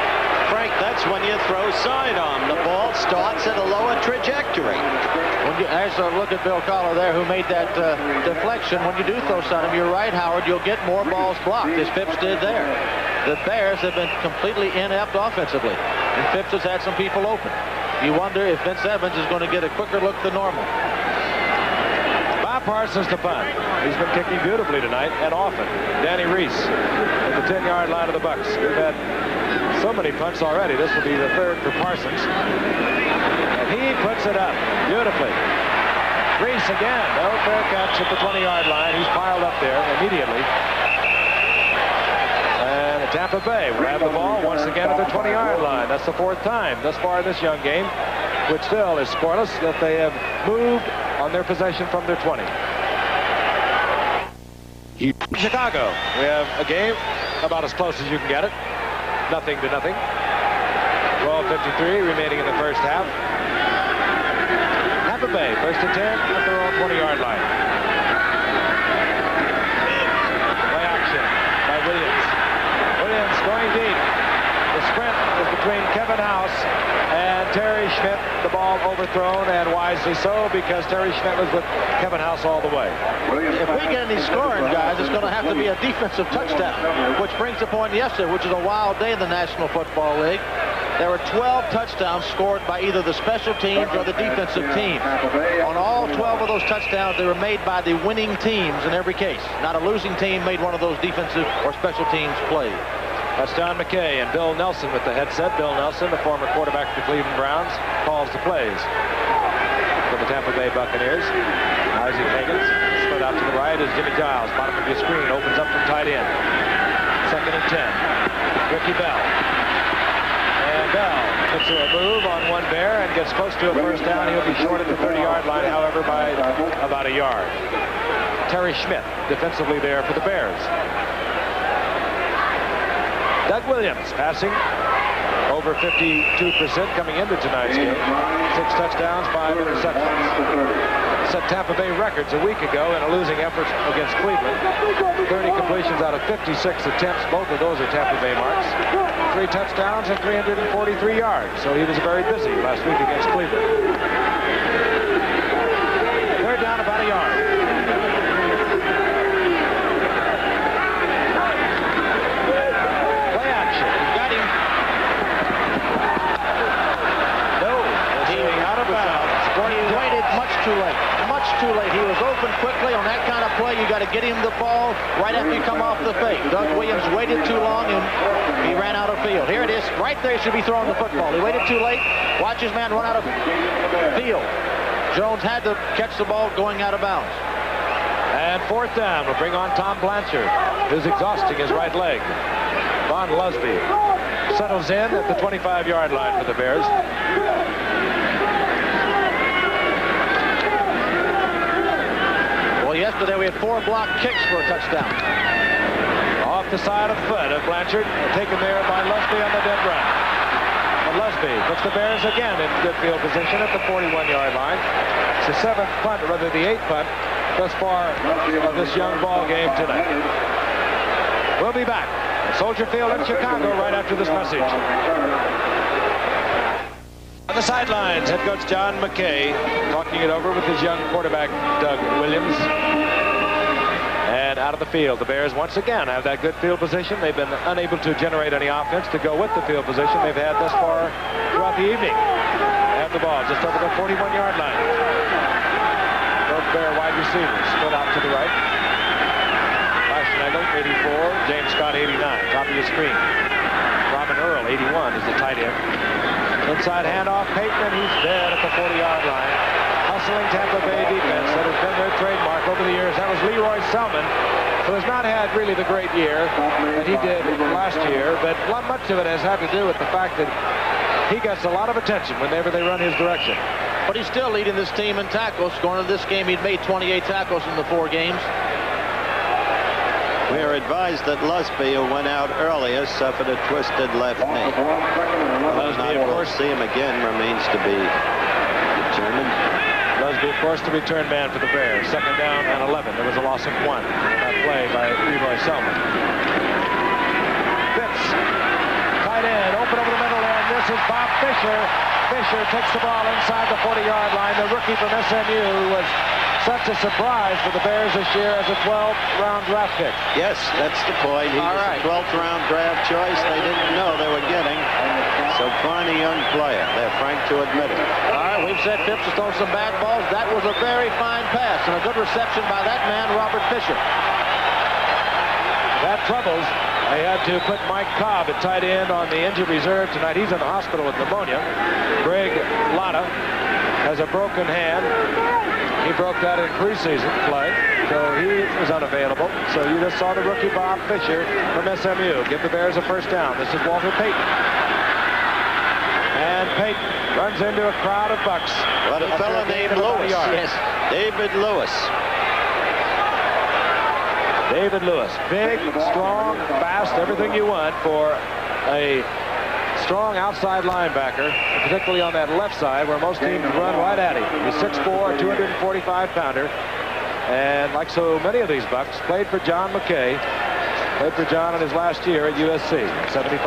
Frank, that's when you throw sidearm. The ball starts at a lower trajectory. As a look at Bill Collar there, who made that deflection. When you do throw sidearm, you're right, Howard, you'll get more balls blocked, as Phipps did there. The Bears have been completely inept offensively, and Phipps has had some people open. You wonder if Vince Evans is going to get a quicker look than normal. Bob Parsons to punt. He's been kicking beautifully tonight and often. Danny Reese at the 10-yard line of the Bucs. We've had so many punts already. This will be the third for Parsons. And he puts it up beautifully. Reese again. No fair catch at the 20-yard line. He's piled up there immediately. And Tampa Bay will have the ball once again at the 20-yard line. That's the 4th time thus far in this young game, which still is scoreless, that they have moved on their possession from their 20. Chicago, we have a game about as close as you can get it. 0-0. 12:53 remaining in the first half. Tampa Bay, first and 10 at their own 20-yard line. Play action by Williams. Williams going deep. The sprint is between Kevin House and Terry Schmidt. The ball overthrown, and wisely so, because Terry Schmidt was with Kevin House all the way. If we get any scoring, guys, it's going to have to be a defensive touchdown, which brings the point yesterday, which is a wild day in the National Football League. There were 12 touchdowns scored by either the special teams or the defensive teams. On all 12 of those touchdowns, they were made by the winning teams in every case. Not a losing team made one of those defensive or special teams plays. That's John McKay and Bill Nelson with the headset. Bill Nelson, the former quarterback of the Cleveland Browns, calls the plays for the Tampa Bay Buccaneers. Isaac Higgins split out to the right as Jimmy Giles, bottom of your screen, opens up from tight end. Second and 10. Ricky Bell. And Bell gets a move on one Bear and gets close to a first down. He'll be short at the 30-yard line, however, by about a yard. Terry Schmidt defensively there for the Bears. Doug Williams passing over 52% coming into tonight's game. 6 touchdowns, 5 interceptions. Set Tampa Bay records a week ago in a losing effort against Cleveland. 30 completions out of 56 attempts. Both of those are Tampa Bay marks. 3 touchdowns and 343 yards. So he was very busy last week against Cleveland. Third down, about a yard. Much too late. He was open quickly on that kind of play. You got to get him the ball right after you come off the fake. Doug Williams waited too long and he ran out of field. Here it is. Right there, he should be throwing the football. He waited too late. Watch his man run out of field. Jones had to catch the ball going out of bounds. And fourth down will bring on Tom Blanchard, who's exhausting his right leg. Von Lusby settles in at the 25-yard line for the Bears. Well, yesterday we had 4 block kicks for a touchdown. Off the side of the foot of Blanchard, taken there by Lusby on the dead run. And Lusby puts the Bears again in good field position at the 41-yard line. It's the 7th punt, or rather the 8th punt, thus far of this young ball game tonight. We'll be back at Soldier Field in Chicago right after this message. On the sidelines, head coach John McKay talking it over with his young quarterback Doug Williams. And out of the field, the Bears once again have that good field position. They've been unable to generate any offense to go with the field position they've had thus far throughout the evening. They have the ball just over the 41-yard line. Both Bear wide receivers split out to the right. Schneidel, 84, James Scott, 89. Top of your screen. Robin Earl, 81, is the tight end. Inside handoff, Peyton, and he's dead at the 40-yard line. Hustling Tampa Bay defense that has been their trademark over the years. That was Leroy Selman, who has not had really the great year that he did last year, but much of it has had to do with the fact that he gets a lot of attention whenever they run his direction. But he's still leading this team in tackles. Going to this game, he'd made 28 tackles in the 4 games. We are advised that Lusby, who went out earlier, suffered a twisted left knee. Whether or not we'll see him again remains to be determined. Lusby, of course, to return man for the Bears. 2nd down and 11. There was a loss of 1 on that play by Leroy Selman. Fitz, tight end, open over the middle, and this is Bob Fisher. Fisher takes the ball inside the 40-yard line. The rookie from SMU was such a surprise for the Bears this year as a 12th-round draft pick. Yes, that's the point. He was a 12th-round draft choice they didn't know they were getting. So fine a young player. They're frank to admit it. All right, we've said Phipps has thrown some bad balls. That was a very fine pass and a good reception by that man, Robert Fisher. That troubles. They had to put Mike Cobb at tight end on the injured reserve tonight. He's in the hospital with pneumonia. Greg Latta has a broken hand. He broke that in preseason play, so he was unavailable. So you just saw the rookie Bob Fisher from SMU give the Bears a 1st down. This is Walter Payton. And Payton runs into a crowd of Bucks. What a fellow named Lewis. Yes, David Lewis. David Lewis, big, strong, fast, everything you want for a strong outside linebacker, particularly on that left side where most teams run right at him. He's 6'4", 245-pounder, and like so many of these Bucks, played for John McKay. Played for John in his last year at USC, 75.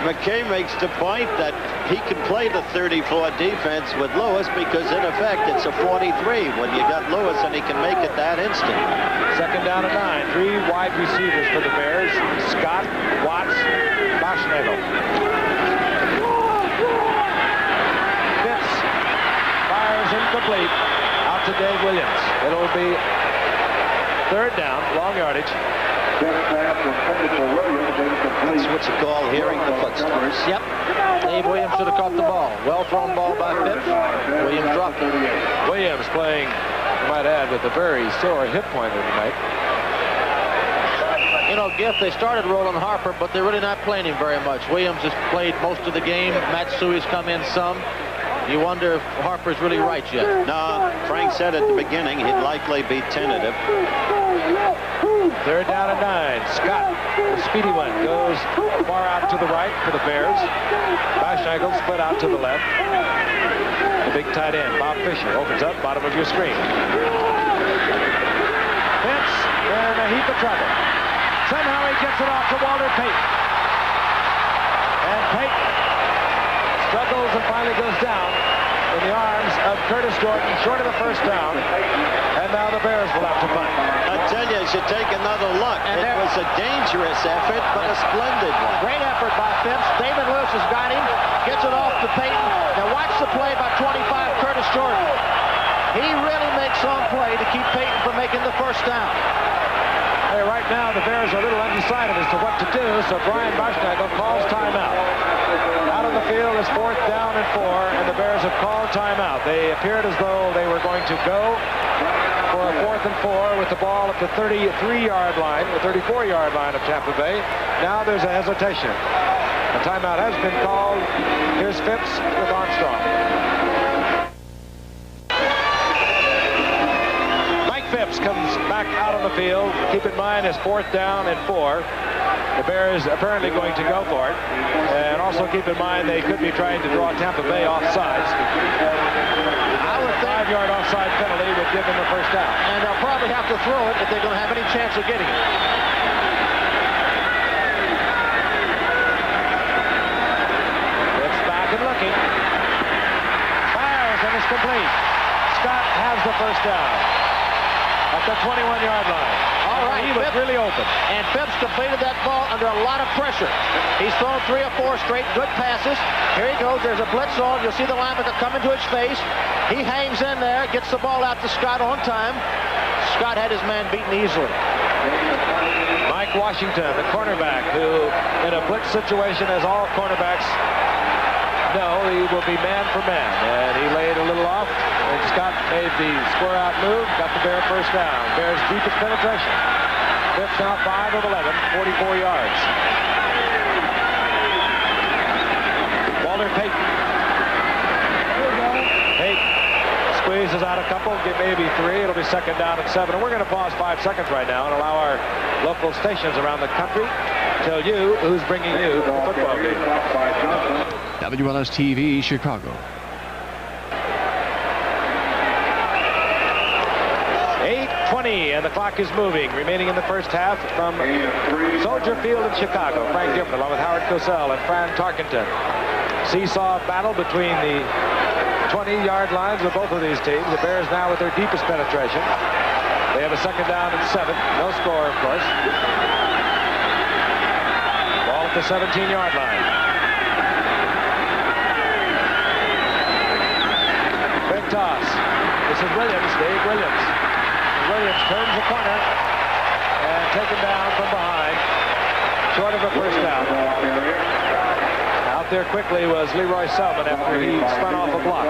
McKay makes the point that he can play the 34 defense with Lewis because, in effect, it's a 43 when you got Lewis and he can make it that instant. 2nd down and 9. 3 wide receivers for the Bears. Scott, Watts, Boschnagel. Fitz fires incomplete out to Dave Williams. It'll be 3rd down, long yardage. That's what you call hearing the footsteps. Yep. Dave Williams should have caught the ball. Well thrown ball by Phipps. Williams dropped it. Williams playing, I might add, with a very sore hip pointer tonight. You know, Giff, they started rolling Harper, but they're really not playing him very much. Williams has played most of the game. Matsui's come in some. You wonder if Harper's really right yet. No, Frank said at the beginning he'd likely be tentative. 3rd down and 9. Scott, the speedy one, goes far out to the right for the Bears. Boschnagel split out to the left. The big tight end, Bob Fisher, opens up, bottom of your screen. Fitz, they're in a heap of trouble. Somehow he gets it off to Walter Payton. And Payton struggles and finally goes down in the arms of Curtis Jordan, short of the 1st down. And now the Bears will have to punt. I tell you, as you take another look, it was a dangerous effort, but a splendid one. Great effort by Phipps. David Lewis has got him. Gets it off to Payton. Now watch the play by 25, Curtis Jordan. He really makes on play to keep Payton from making the 1st down. Hey, right now the Bears are a little undecided as to what to do, so Brian Boschnagel calls timeout. Out on the field is 4th down and 4, and the Bears have called timeout. They appeared as though they were going to go for a 4th and 4 with the ball at the 33-yard line, the 34-yard line of Tampa Bay. Now there's a hesitation. A timeout has been called. Here's Phipps with Armstrong. Mike Phipps comes back out on the field. Keep in mind it's 4th down and 4. The Bears apparently going to go for it. And also keep in mind they could be trying to draw Tampa Bay off sides. I would think 5-yard offside penalty would give them a first down. And they'll probably have to throw it if they're going to have any chance of getting it. It's back and looking. Fires and it's complete. Scott has the first down at the 21-yard line. All right, he was really open. And Phipps completed that ball under a lot of pressure. He's thrown 3 or 4 straight good passes. Here he goes. There's a blitz on. You'll see the linebacker come into his face. He hangs in there, gets the ball out to Scott on time. Scott had his man beaten easily. Mike Washington, the cornerback, who in a blitz situation, as all cornerbacks know, he will be man for man. And he laid a little off, and Scott made the square out move, got the Bear first down. Bears deepest penetration. Phipps now 5 of 11, 44 yards. Walter Payton. Payton squeezes out a couple, get maybe 3. It'll be 2nd down and 7. And we're going to pause 5 seconds right now and allow our local stations around the country to tell you who's bringing you the football game. WLS-TV, Chicago. 8:20, and the clock is moving. Remaining in the first half from Soldier Field in Chicago. Frank Gifford along with Howard Cosell and Fran Tarkenton. Seesaw battle between the 20-yard lines of both of these teams. The Bears now with their deepest penetration. They have a 2nd down and 7. No score, of course. Ball at the 17-yard line. Big toss. This is Williams, Dave Williams. Williams turns the corner and taken down from behind. Short of a first down. Out there quickly was Leroy Selman after he spun off a block.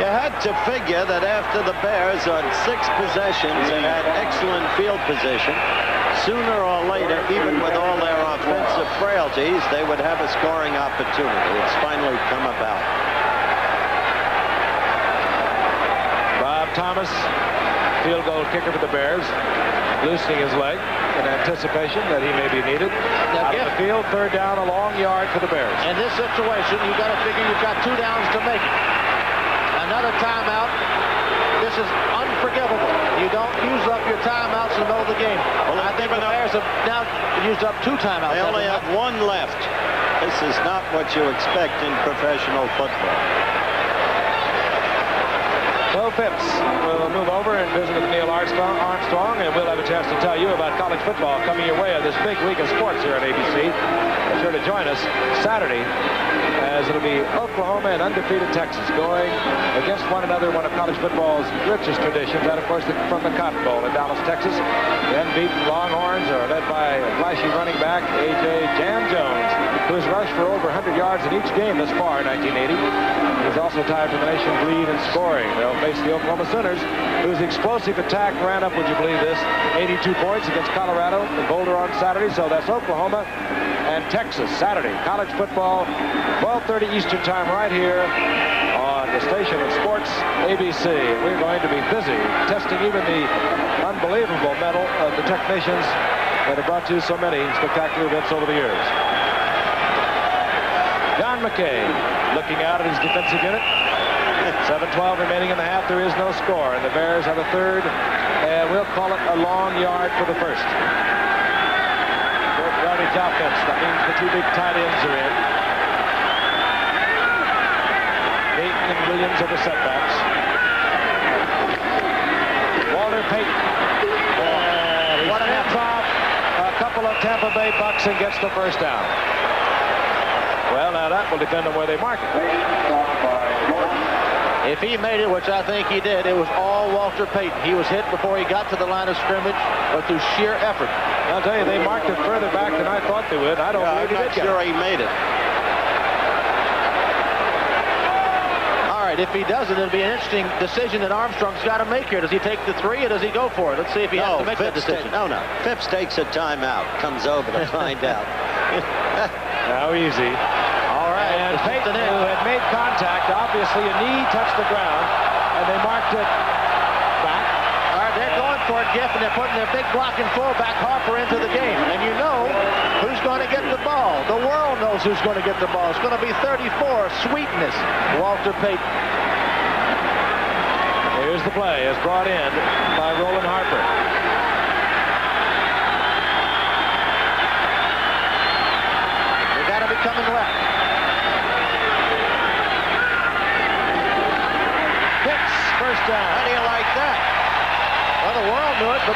You had to figure that after the Bears on 6 possessions and had excellent field position, sooner or later, even with all their offensive frailties, they would have a scoring opportunity. It's finally come about. Bob Thomas, field goal kicker for the Bears, loosening his leg in anticipation that he may be needed. Out of the field, 3rd down, a long yard for the Bears. In this situation, you've got to figure you've got 2 downs to make it. Another timeout. This is unforgivable. You don't use up your timeouts in the middle of the game. Well, I think the Bears have now used up 2 timeouts. They only have 1 left. This is not what you expect in professional football. Bo Phipps will move over and visit with Neil Armstrong, and we'll have a chance to tell you about college football coming your way on this big week of sports here on ABC. Be sure to join us Saturday, as it'll be Oklahoma and undefeated Texas going against one another, one of college football's richest traditions, and of course from the Cotton Bowl in Dallas, Texas. The unbeaten Longhorns are led by a flashy running back, A.J. Jan Jones, who has rushed for over 100 yards in each game thus far in 1980. He's also tied for the nation's lead in scoring. They'll face the Oklahoma Sooners, whose explosive attack ran up, would you believe this, 82 points against Colorado in Boulder on Saturday. So that's Oklahoma and Texas Saturday. College football, 12:30 Eastern time right here on the station of Sports ABC. We're going to be busy testing even the unbelievable mettle of the technicians that have brought you so many spectacular events over the years. John McKay looking out at his defensive unit. 7:12 remaining in the half. There is no score, and the Bears have a 3rd, and we'll call it a long yard for the 1st. Short yardage offense. That means the 2 big tight ends are in. Payton and Williams are the setbacks. Walter Payton. What an off a couple of Tampa Bay Bucks and gets the first down. Well, now that will depend on where they mark it. If he made it, which I think he did, it was all Walter Payton. He was hit before he got to the line of scrimmage, but through sheer effort. I'll tell you, they marked it further back than I thought they would. I don't believe he did. I'm not sure he made it. All right, right. If he doesn't, it'll be an interesting decision that Armstrong's got to make here. Does he take the 3 or does he go for it? Let's see if he has to make that decision. No. Phipps takes a timeout. Comes over to find out. How easy. All right. And Payton, who had made contact, obviously a knee touched the ground, and they marked it back. All right, they're going for it, Giff, and they're putting their big blocking fullback Harper into the game. And you know who's going to get the ball. The world knows who's going to get the ball. It's going to be 34, Sweetness, Walter Payton. Here's the play, as brought in by Roland Harper. They got to be coming left. Pitts, first down. How do you like that? Well, the world knew it, but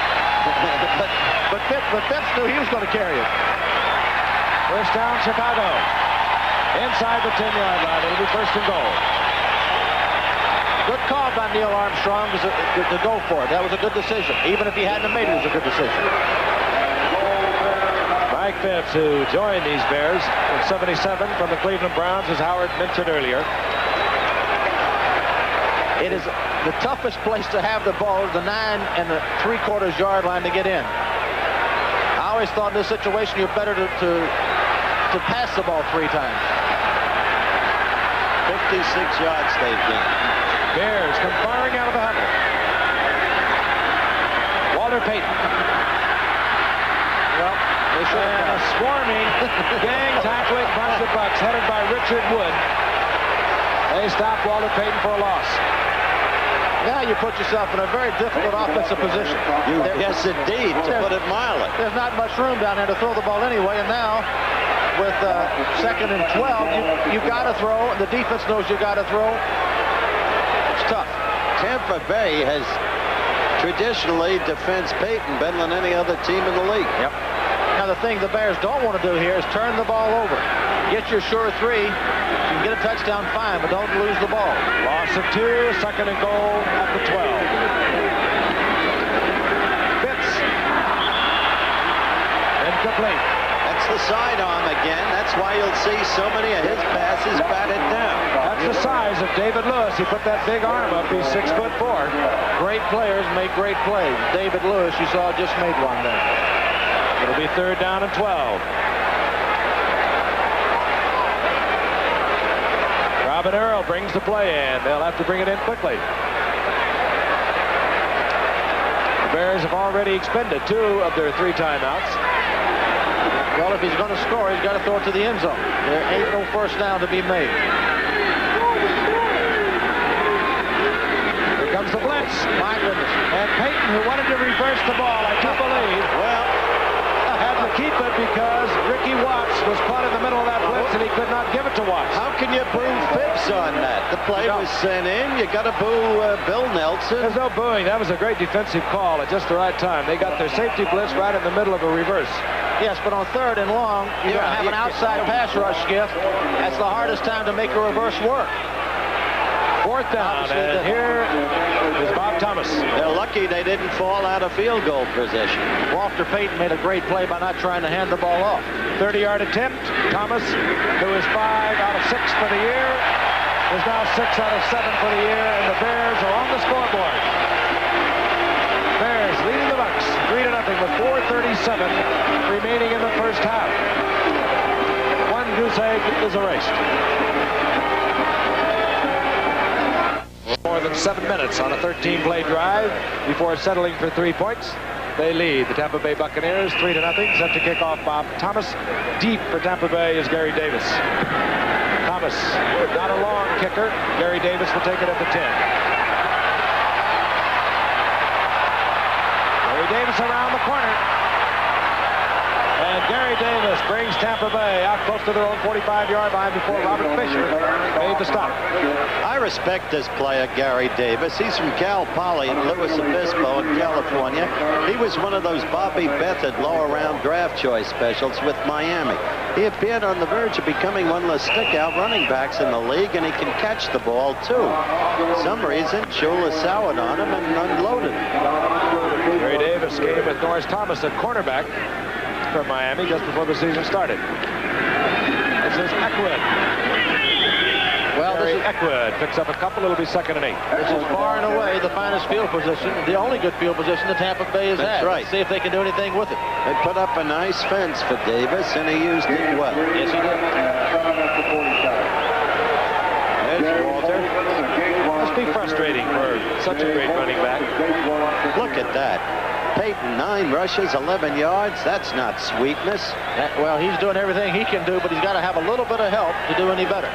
Phipps knew he was going to carry it. First down, Chicago. Inside the 10-yard line. It'll be first and goal. Good call by Neil Armstrong to go for it. That was a good decision. Even if he hadn't made it, it was a good decision. Mike Phipps, who joined these Bears in '77 from the Cleveland Browns, as Howard mentioned earlier. It is the toughest place to have the ball, the 9 and the 3/4 yard line to get in. I always thought in this situation you're better to pass the ball 3 times. 56 yards they've gained. Bears come firing out of the huddle. Walter Payton. Well, they should And a swarming gang tackling bunch of Bucks headed by Richard Wood. They stop Walter Payton for a loss. Now you put yourself in a very difficult offensive position. Yes, indeed, to put it mildly. There's not much room down there to throw the ball anyway, and now with 2nd and 12, you got to throw, and the defense knows you got to throw. It's tough. Tampa Bay has traditionally defends Payton better than any other team in the league. Yep. Now the thing the Bears don't want to do here is turn the ball over. Get your sure 3. You can get a touchdown, fine, but don't lose the ball. Loss of 2, second and goal at the 12. Fitz. Incomplete. That's the sidearm again. That's why you'll see so many of his passes batted down. That's the size of David Lewis. He put that big arm up. He's 6'4". Great players make great plays. David Lewis, you saw, just made one there. It'll be 3rd down and 12. Robin Earl brings the play in. They'll have to bring it in quickly. The Bears have already expended 2 of their 3 timeouts. Well, if he's going to score, he's got to throw it to the end zone. There ain't no first down to be made. Here comes the blitz. My goodness. And Payton, who wanted to reverse the ball, I do believe, had to keep it because Ricky Watts was caught in the middle of that blitz and he could not give it to Watts. How can you boo Phipps on that? The play was sent in. You got to boo Bill Nelson. There's no booing. That was a great defensive call at just the right time. They got their safety blitz right in the middle of a reverse. Yes, but on 3rd and long, you're going to have an outside pass rush, Giff. That's the hardest time to make a reverse work. 4th down, and here is Bob Thomas. They're lucky they didn't fall out of field goal position. Walter Payton made a great play by not trying to hand the ball off. 30-yard attempt. Thomas, who is 5 out of 6 for the year, is now 6 out of 7 for the year, and the Bears are on the scoreboard. Bears leading the Bucks 3-0 with 4:37 remaining in the first half. 1 goose egg is erased. More than 7 minutes on a 13-play drive before settling for 3 points. They lead the Tampa Bay Buccaneers 3-0. Set to kick off Bob Thomas. Deep for Tampa Bay is Gary Davis. Thomas, not a long kicker. Gary Davis will take it at the 10. Gary Davis around the corner. And Gary Davis brings Tampa Bay out close to their own 45-yard line before Robert Fisher made the stop. I respect this player, Gary Davis. He's from Cal Poly in Louis Obispo in California. He was one of those Bobby Beathard lower-round draft choice specials with Miami. He appeared on the verge of becoming one of the stick-out running backs in the league, and he can catch the ball, too. For some reason, Shula soured on him and unloaded him. Gary Davis came with Norris Thomas at cornerback from Miami just before the season started. This is Eckwood. Well, Gary Eckwood picks up a couple. It'll be 2nd and 8. This is far and away the finest field position, the only good field position that Tampa Bay has had. That's right. Let's see if they can do anything with it. They put up a nice fence for Davis, and he used it well. Yes, he did. There's Walter. Must be frustrating for such a great running back. Look at that. Peyton, 9 rushes, 11 yards. That's not sweetness. Well, he's doing everything he can do, but he's got to have a little bit of help to do any better.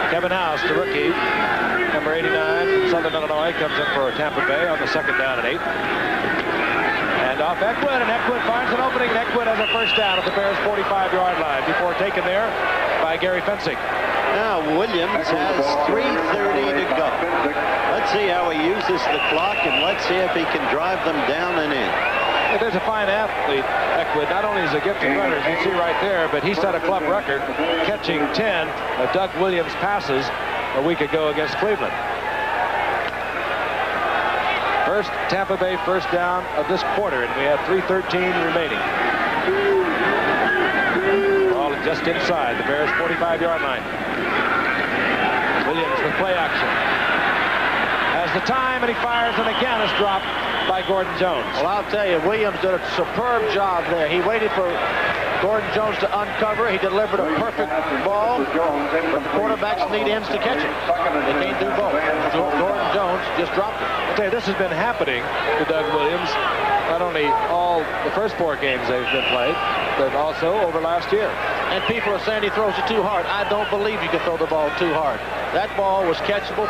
Kevin House, the rookie, number 89 from Southern Illinois, comes in for Tampa Bay on the 2nd down and 8. And off Eckwood, and Eckwood finds an opening, and Eckwood has a first down at the Bears' 45-yard line before taken there by Gary Fencing. Now Williams has 3:30 to go. Let's see how he uses the clock, and let's see if he can drive them down and in. There's a fine athlete, Eckwood. Not only is he a gifted runner, as you see right there, but he set a club record catching 10 of Doug Williams' passes a week ago against Cleveland. First Tampa Bay first down of this quarter, and we have 3:13 remaining. Ball just inside the Bears' 45-yard line. Williams with play action. Has the time, and he fires, and again is dropped by Gordon Jones. Well, I'll tell you, Williams did a superb job there. He waited for Gordon Jones to uncover. He delivered a perfect ball, but the quarterbacks need ends to catch it. They can't do both. Gordon Jones just dropped it. I'll tell you, this has been happening to Doug Williams, not only all the first 4 games they've been played, but also over last year. And people are saying he throws it too hard. I don't believe you can throw the ball too hard. That ball was catchable.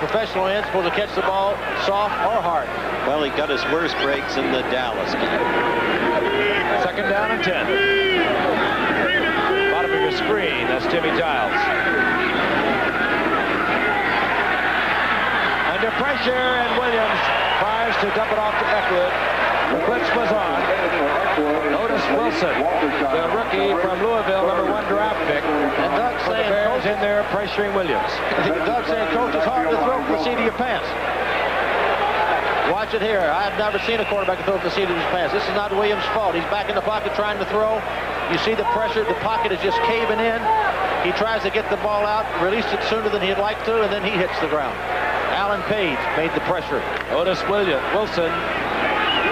Professional ends supposed to catch the ball soft or hard. Well, he got his worst breaks in the Dallas game. 2nd down and 10. Bottom of your screen, that's Jimmy Giles. Under pressure, and Williams tries to dump it off to Eckwood. The blitz was on. Otis Wilson, the rookie from Louisville, number 1 draft pick. And Doug's For the saying, Bears in there pressuring Williams. Doug's saying, Coach, it's hard to throw from the seat of your pants. Watch it here. I've never seen a quarterback throw from the seat of his pants. This is not Williams' fault. He's back in the pocket trying to throw. You see the pressure. The pocket is just caving in. He tries to get the ball out, release it sooner than he'd like to, and then he hits the ground. Alan Page made the pressure. Otis Wilson.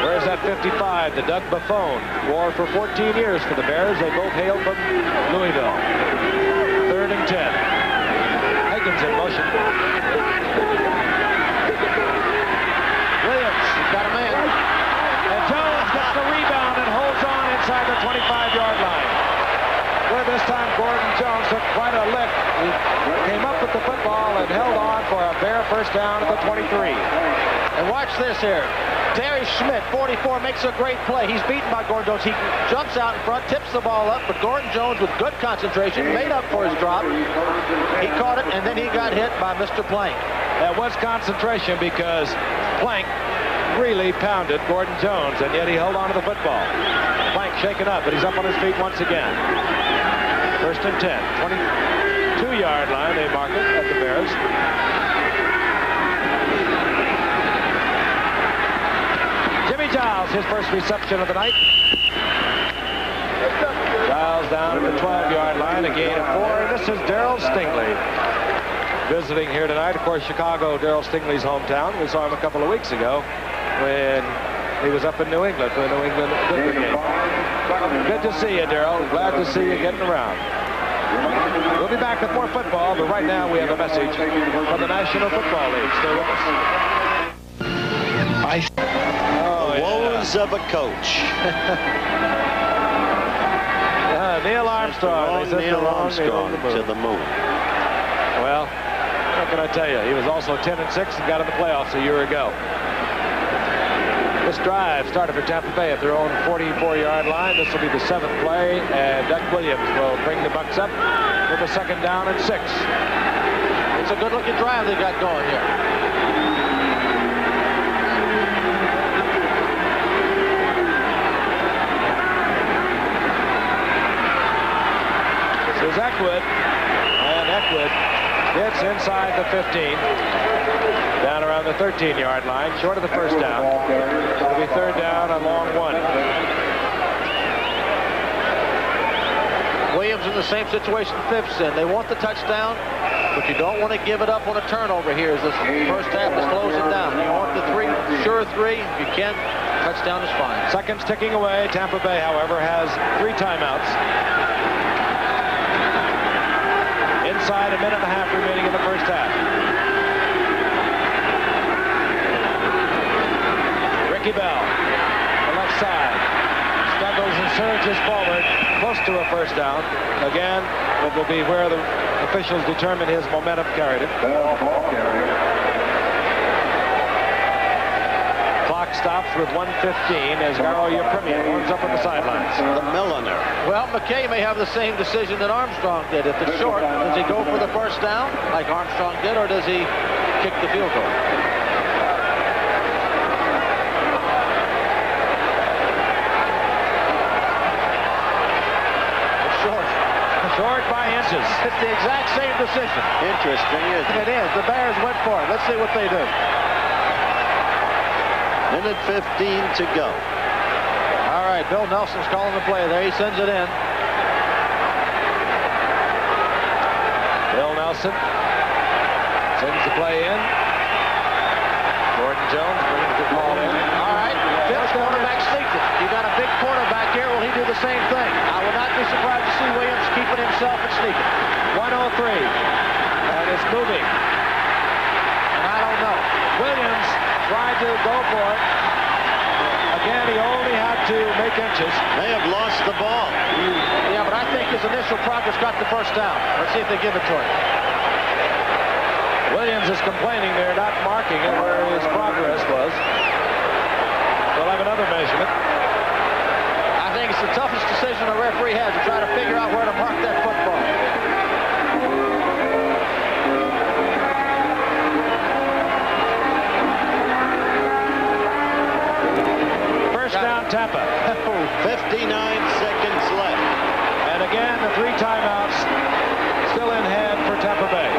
Where's that 55? The Doug Buffone wore for 14 years for the Bears. They both hail from Louisville. 3rd and 10. Higgins in motion. Williams got a man. And Jones gets the rebound and holds on inside the 25-yard line. Where this time Gordon Jones took quite a lick. He came up with the football and held on for a Bear first down at the 23. And watch this here. Terry Schmidt, 44, makes a great play. He's beaten by Gordon Jones. He jumps out in front, tips the ball up, but Gordon Jones, with good concentration, made up for his drop. He caught it, and then he got hit by Mr. Plank. That was concentration because Plank really pounded Gordon Jones, and yet he held on to the football. Plank shaken up, but he's up on his feet once again. 1st and 10. 22-yard line, they mark it at the Bears. Jimmy Giles, his first reception of the night. Giles down at the 12-yard line, a gain of 4. And this is Darryl Stingley visiting here tonight. Of course, Chicago, Darryl Stingley's hometown. We saw him a couple of weeks ago when he was up in New England for the New England game. Good to see you, Darryl. Glad to see you getting around. We'll be back with more football, but right now we have a message from the National Football League. Stay with us. Woes of a coach. Neil Armstrong. Neil Armstrong to the moon. Well, what can I tell you? He was also 10-6 and got in the playoffs a year ago. This drive started for Tampa Bay at their own 44-yard line. This will be the 7th play, and Doug Williams will bring the Bucs up with a 2nd down and 6. It's a good-looking drive they got going here. This is Eckwood, and Eckwood gets inside the 15. Down around the 13-yard line, short of the first down. It'll be 3rd down, a long 1. Williams in the same situation Phipps in. They want the touchdown. But you don't want to give it up on a turnover here as this first half is closing down. You want the sure three. If you can, touchdown is fine. Seconds ticking away. Tampa Bay, however, has 3 timeouts. Inside a minute and a half remaining in the first half. Ricky Bell, the left side, struggles and surges forward, close to a first down. Again, it will be where the officials determine his momentum carried him. Clock stops with 1:15 as Garo Yepremian warms up on the sidelines. The milliner. Well, McKay may have the same decision that Armstrong did. If it's short, does he go for the first down like Armstrong did, or does he kick the field goal? It's short. Short by inches. It's the exact same decision. Interesting, isn't it? It is. The Bears went for it. Let's see what they do. Minute 15 to go. All right, Bill Nelson's calling the play there. He sends it in. Bill Nelson sends the play in. Gordon Jones brings the ball in. All right, Phil's quarterback sneaks it. You got a big quarterback here. Will he do the same thing? I would not be surprised to see Williams keeping himself and sneaking. 1:03, and it's moving. And I don't know. Williams tried to go for it. Again, he only had to make inches. They have lost the ball. Yeah, but I think his initial progress got the first down. Let's see if they give it to him. Williams is complaining they're not marking it where his progress was. We'll have another measurement. I think it's the toughest decision a referee has to try to figure out where to mark that football. First down, Tampa. 59 seconds left. And again, the 3 timeouts still in hand for Tampa Bay.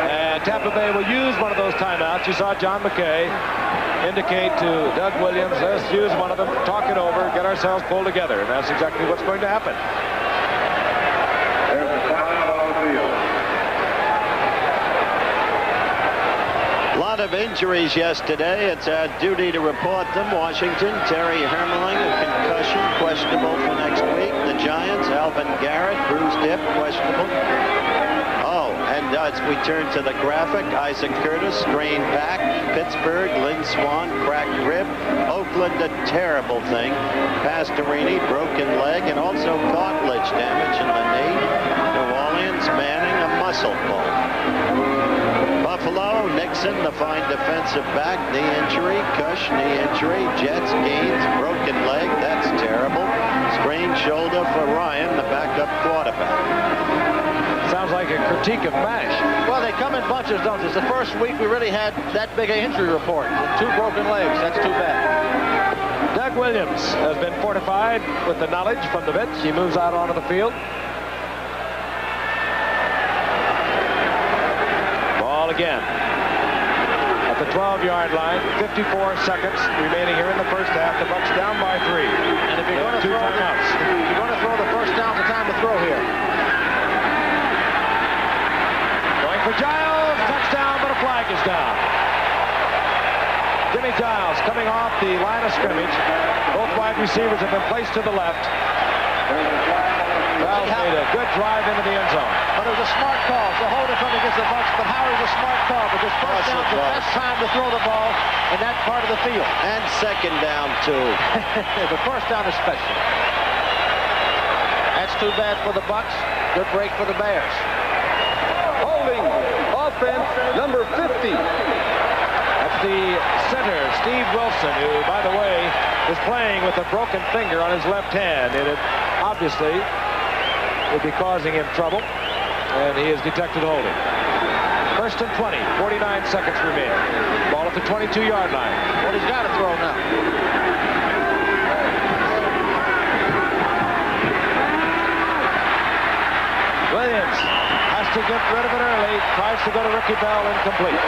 And Tampa Bay will use one of those timeouts. You saw John McKay indicate to Doug Williams, let's use one of them, talk it over, get ourselves pulled together. And that's exactly what's going to happen. There's a timeout on the field. A lot of injuries yesterday. It's our duty to report them. Washington, Terry Hermeling, a concussion, questionable for next week. The Giants, Alvin Garrett, bruised hip, questionable. Oh, and as we turn to the graphic, Isaac Curtis, strained back. Pittsburgh, Lynn Swan, cracked rib. Oakland, a terrible thing. Pastorini, broken leg, and also cartilage damage in the knee. New Orleans, Manning, a muscle pull. Buffalo, Nixon, the fine defensive back, knee injury. Cush, knee injury. Jets, Gaines, broken leg. That's terrible. Sprained shoulder for Ryan, the backup quarterback. Sounds like a critique of MASH. Well, they come in bunches, don't they? It's the first week we really had that big an injury report. 2 broken legs. That's too bad. Doug Williams has been fortified with the knowledge from the vets. He moves out onto the field. Ball again. At the 12-yard line, 54 seconds remaining here in the first half. The Bucs down by 3. And if you're going to throw the first down, the time to throw here. Going for Giles, touchdown, but a flag is down. Jimmy Giles coming off the line of scrimmage. Both wide receivers have been placed to the left. Giles made a good drive into the end zone. But it was a smart call. So hold it from against the Bucs, but Howard's a smart call because first down's the best time to throw the ball in that part of the field. And second down, too. The first down especially. That's too bad for the Bucs. Good break for the Bears. Holding offense number 50. That's the center, Steve Wilson, who, by the way, is playing with a broken finger on his left hand. And it obviously would be causing him trouble. And he is detected holding. First and 20, 49 seconds remaining. Ball at the 22-yard line. Well, he's got to throw now. Williams has to get rid of it early. Tries to go to Ricky Bell, incomplete.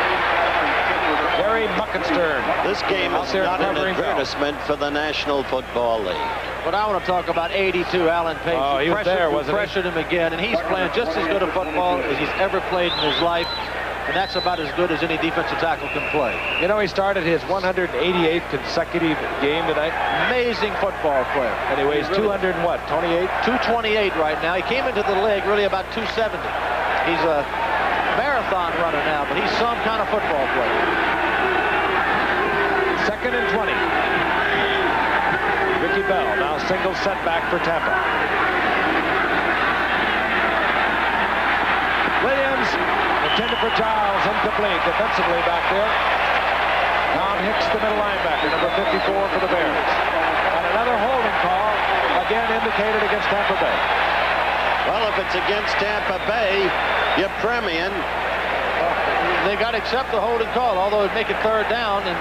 Gary and Stern. This game is not an advertisement for the National Football League. But I want to talk about 82, Alan Page. Oh, he was there, wasn't he? Pressured him again, and he's playing just as good a football as he's ever played in his life. And that's about as good as any defensive tackle can play. You know, he started his 188th consecutive game tonight. Amazing football player. And he weighs 200 and what, 28? 228 right now. He came into the league really about 270. He's a marathon runner now, but he's some kind of football player. 2nd and 20. Ricky Bell, now single setback for Tampa. Williams, intended for Giles, incomplete. Defensively back there. Tom Hicks, the middle linebacker, number 54 for the Bears. And another holding call, again indicated against Tampa Bay. Well, if it's against Tampa Bay, you're premium. They got to accept the holding call, although it'd make it 3rd down and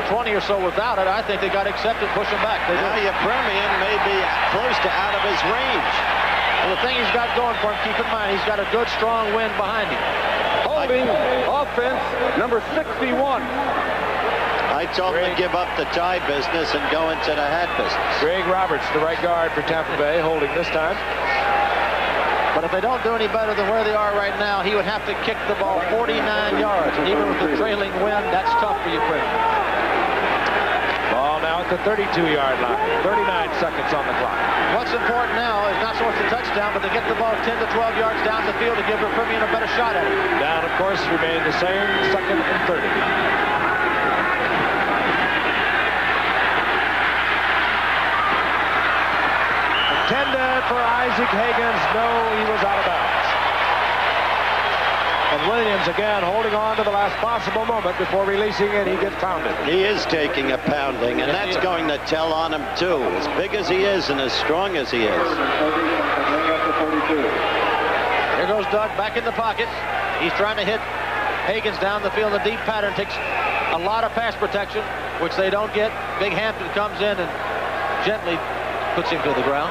20 or so without it. I think they got to accept it, push him back. Now your premium may be close to out of his range. Well, the thing he's got going for him, keep in mind, he's got a good, strong wind behind him. Holding offense, number 61. I told him to give up the tie business and go into the hat business. Greg Roberts, the right guard for Tampa Bay, holding this time. But if they don't do any better than where they are right now, he would have to kick the ball 49 yards. And even with the trailing wind, that's tough for you, Chris. Ball now at the 32-yard line. 39 seconds on the clock. What's important now is not so much the touchdown, but to get the ball 10 to 12 yards down the field to give your Premium a better shot at it. Down, of course, remained the same, 2nd and 30. Intended for Isaac Higgins. No, he was out of bounds. And Williams again holding on to the last possible moment before releasing it. He gets pounded. He is taking a pounding, and that's going to tell on him too. As big as he is and as strong as he is. Here goes Doug back in the pocket. He's trying to hit Higgins down the field in a deep pattern. Takes a lot of pass protection, which they don't get. Big Hampton comes in and gently puts him to the ground.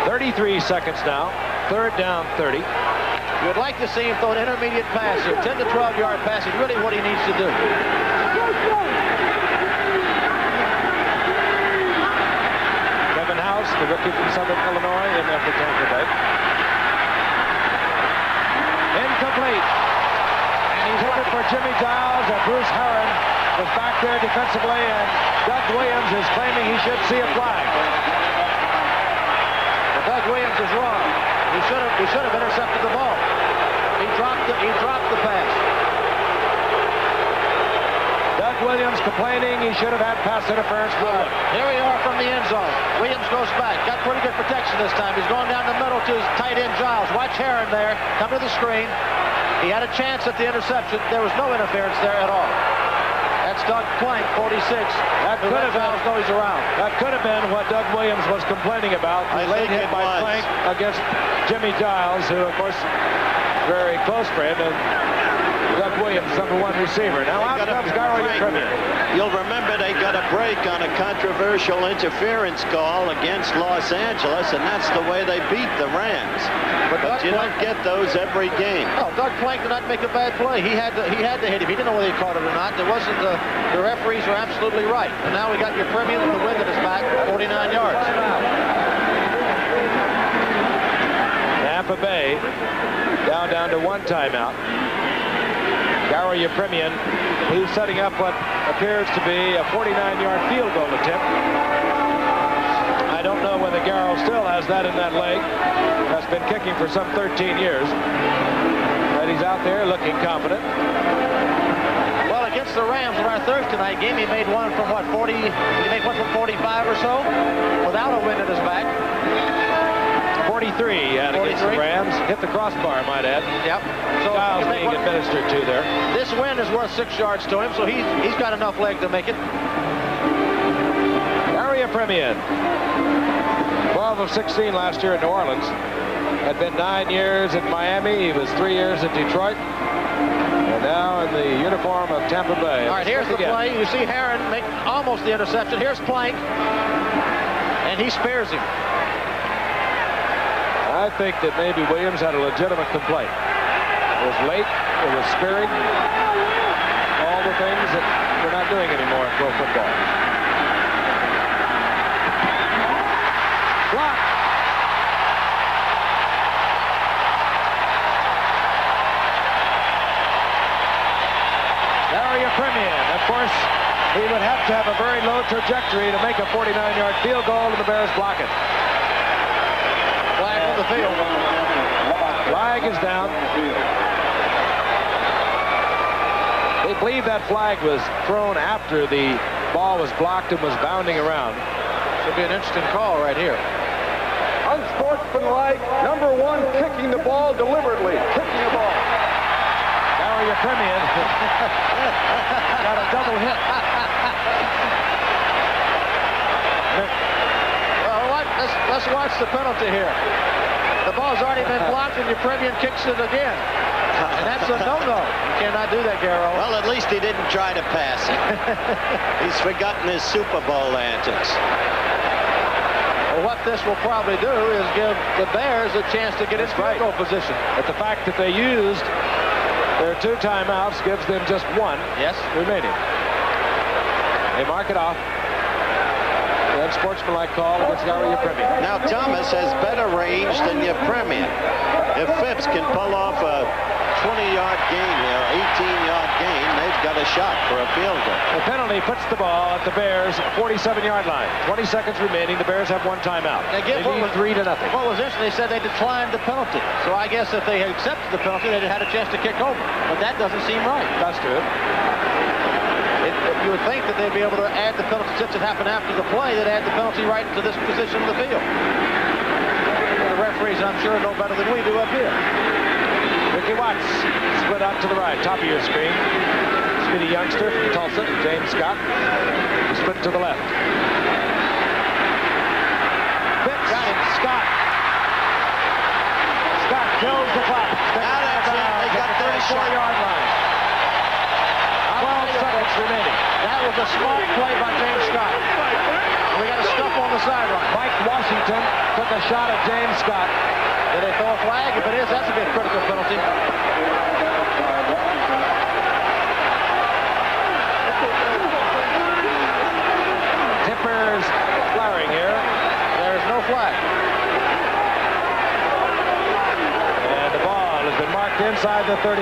33 seconds now. 3rd down, 30. You would like to see him throw an intermediate pass here. 10 to 12-yard pass is really what he needs to do. Kevin House, the rookie from Southern Illinois, in there for Tampa Bay. Incomplete. And he's looking for Jimmy Giles, and Bruce Herron was back there defensively, and Doug Williams is claiming he should see a flag. But Doug Williams is wrong. He should have intercepted the ball. He dropped the pass. Doug Williams complaining he should have had pass interference. Here we are from the end zone. Williams goes back. Got pretty good protection this time. He's going down the middle to his tight end Giles. Watch Herron there. Come to the screen. He had a chance at the interception. There was no interference there at all. That's Doug Plank, 46. That could have been. He's around. That could have been what Doug Williams was complaining about. I Late think hit it by was. Plank against Jimmy Giles, who, of course, very close friend, and Doug Williams, number 1 receiver. Now out comes Gary Premier. You'll remember they got a break on a controversial interference call against Los Angeles, and that's the way they beat the Rams. But you don't get those every game. No, Doug Plank did not make a bad play. He had to hit him. He didn't know whether he caught it or not. There wasn't the referees are absolutely right. And now we got your Premium with the wind at his back, 49 yards. Tampa Bay down to 1 timeout. Gary Yepremian, he's setting up what appears to be a 49-yard field goal attempt. I don't know whether Garrow still has that in that leg. That's been kicking for some 13 years. But he's out there looking confident. Well, against the Rams in our Thursday night game, he made one from what, 40? Did he make one from 45 or so? Without a wind at his back. 43 against the Rams. Hit the crossbar, I might add. Yep. So Giles being administered to there. This win is worth 6 yards to him, so he's got enough leg to make it. Gary Yepremian, 12 of 16 last year in New Orleans. Had been 9 years in Miami. He was 3 years in Detroit. And now in the uniform of Tampa Bay. All right, here's the play. You see Herron make almost the interception. Here's Plank. And he spares him. I think that maybe Williams had a legitimate complaint. It was late. It was sparing. All the things doing anymore in pro football. Block. Daria Premian, of course, he would have to have a very low trajectory to make a 49-yard field goal, and the Bears block it. Flag on the field. Flag is down. They believe that flag was thrown after the ball was blocked and was bounding around. Should be an interesting call right here. Unsportsmanlike, number 1, kicking the ball deliberately. Kicking the ball. Daria Premian got a double hit. Well, let's watch the penalty here. The ball's already been blocked, and Premian kicks it again. And that's a no-no. You cannot do that, Garrow. Well, at least he didn't try to pass it. He's forgotten his Super Bowl antics. Well, what this will probably do is give the Bears a chance to get in field goal position. But the fact that they used their 2 timeouts gives them just 1 remaining. They mark it off. An unsportsmanlike call against Daria Premian. Now, Thomas has better range than your Premian. If Phipps can pull off a 20-yard gain here, 18-yard gain, they've got a shot for a field goal. The penalty puts the ball at the Bears' 47-yard line. 20 seconds remaining. The Bears have 1 timeout. They give lead 3-0. What was interesting, they said they declined the penalty. So I guess if they had accepted the penalty, they'd had a chance to kick over. But that doesn't seem right. That's true. You would think that they'd be able to add the penalty, since it happened after the play, they'd add the penalty right to this position of the field. The referees, I'm sure, know better than we do up here. Ricky Watts split out to the right, top of your screen. Speedy youngster from Tulsa, James Scott, split to the left. Phipps got him. Scott kills the clock. Now that's it. They got 34-yard line. 12 seconds remaining. That was a smart play by James Scott. We got a stuff on the sideline. Mike Washington took a shot at James Scott. Did they throw a flag? If it is, that's a big critical penalty. Tippers flaring here. There's no flag. And the ball has been marked inside the 33.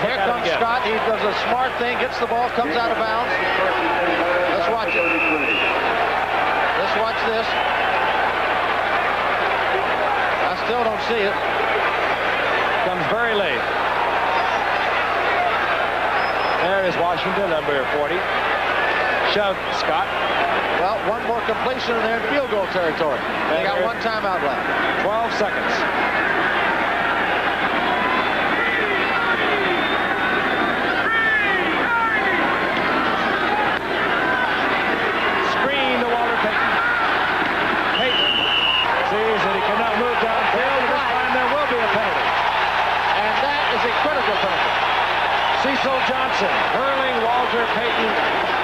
Here comes Scott. He does a smart thing, gets the ball, comes out of bounds. Let's watch it. Let's watch this. I still don't see it. Comes very late. There is Washington, number 40. Shoved Scott. Well, 1 more completion and they're in field goal territory. They got 1 timeout left. 12 seconds. Cecil Johnson hurling Walter Payton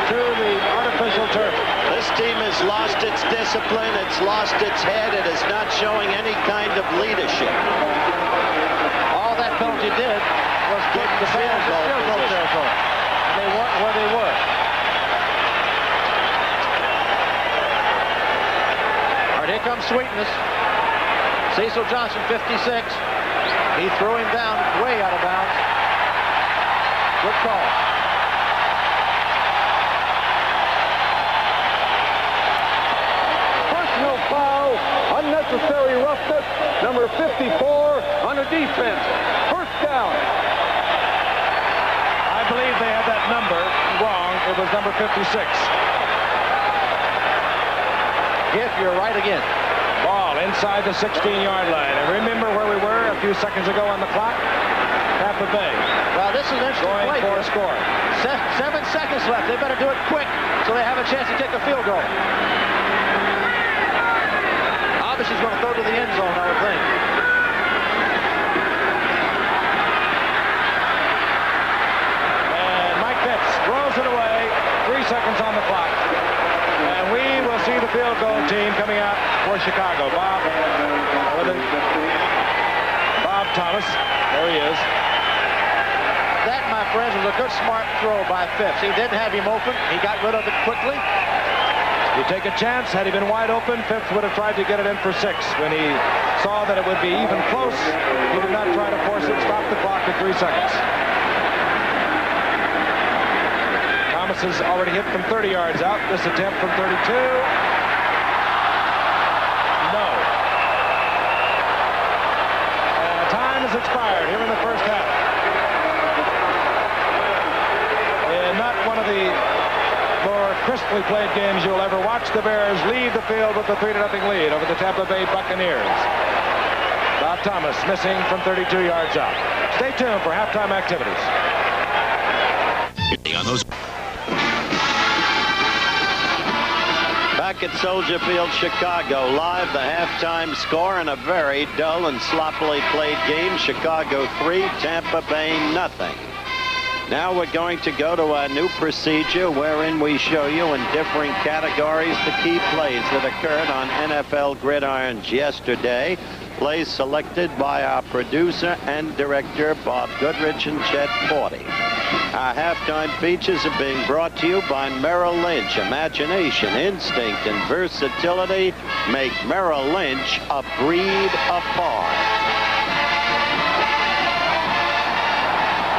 to the artificial turf. This team has lost its discipline. It's lost its head. It is not showing any kind of leadership. All that penalty did was get the field goal territory. And they weren't where they were. All right, here comes Sweetness. Cecil Johnson, 56. He threw him down way out of bounds. Good call. Personal foul, unnecessary roughness, number 54 on the defense. First down. I believe they had that number wrong. It was number 56. If you're right again. Ball inside the 16-yard line. And remember where we were a few seconds ago on the clock? Tampa Bay. Well, this is an interesting going play. For a score. 7 seconds left. They better do it quick so they have a chance to kick a field goal. Obviously, he's going to throw to the end zone, I would think. And Mike Phipps throws it away. 3 seconds on the clock. And we will see the field goal team coming out for Chicago. Bob Thomas. There he is. That, my friends, was a good smart throw by Phipps. He didn't have him open. He got rid of it quickly. You take a chance. Had he been wide open, Phipps would have tried to get it in for 6. When he saw that it would be even close, he did not try to force it. Stop the clock at 3 seconds. Thomas has already hit from 30 yards out. This attempt from 32. No. Time has expired here in the first half. And not one of the more crisply played games you'll ever watch. The Bears lead the field with a 3-0 lead over the Tampa Bay Buccaneers. Bob Thomas missing from 32 yards out. Stay tuned for halftime activities. Back at Soldier Field, Chicago, live the halftime score in a very dull and sloppily played game. Chicago 3, Tampa Bay nothing. Now we're going to go to our new procedure wherein we show you in different categories the key plays that occurred on NFL gridirons yesterday. Plays selected by our producer and director, Bob Goodrich and Chet Forty. Our halftime features are being brought to you by Merrill Lynch. Imagination, instinct, and versatility make Merrill Lynch a breed apart.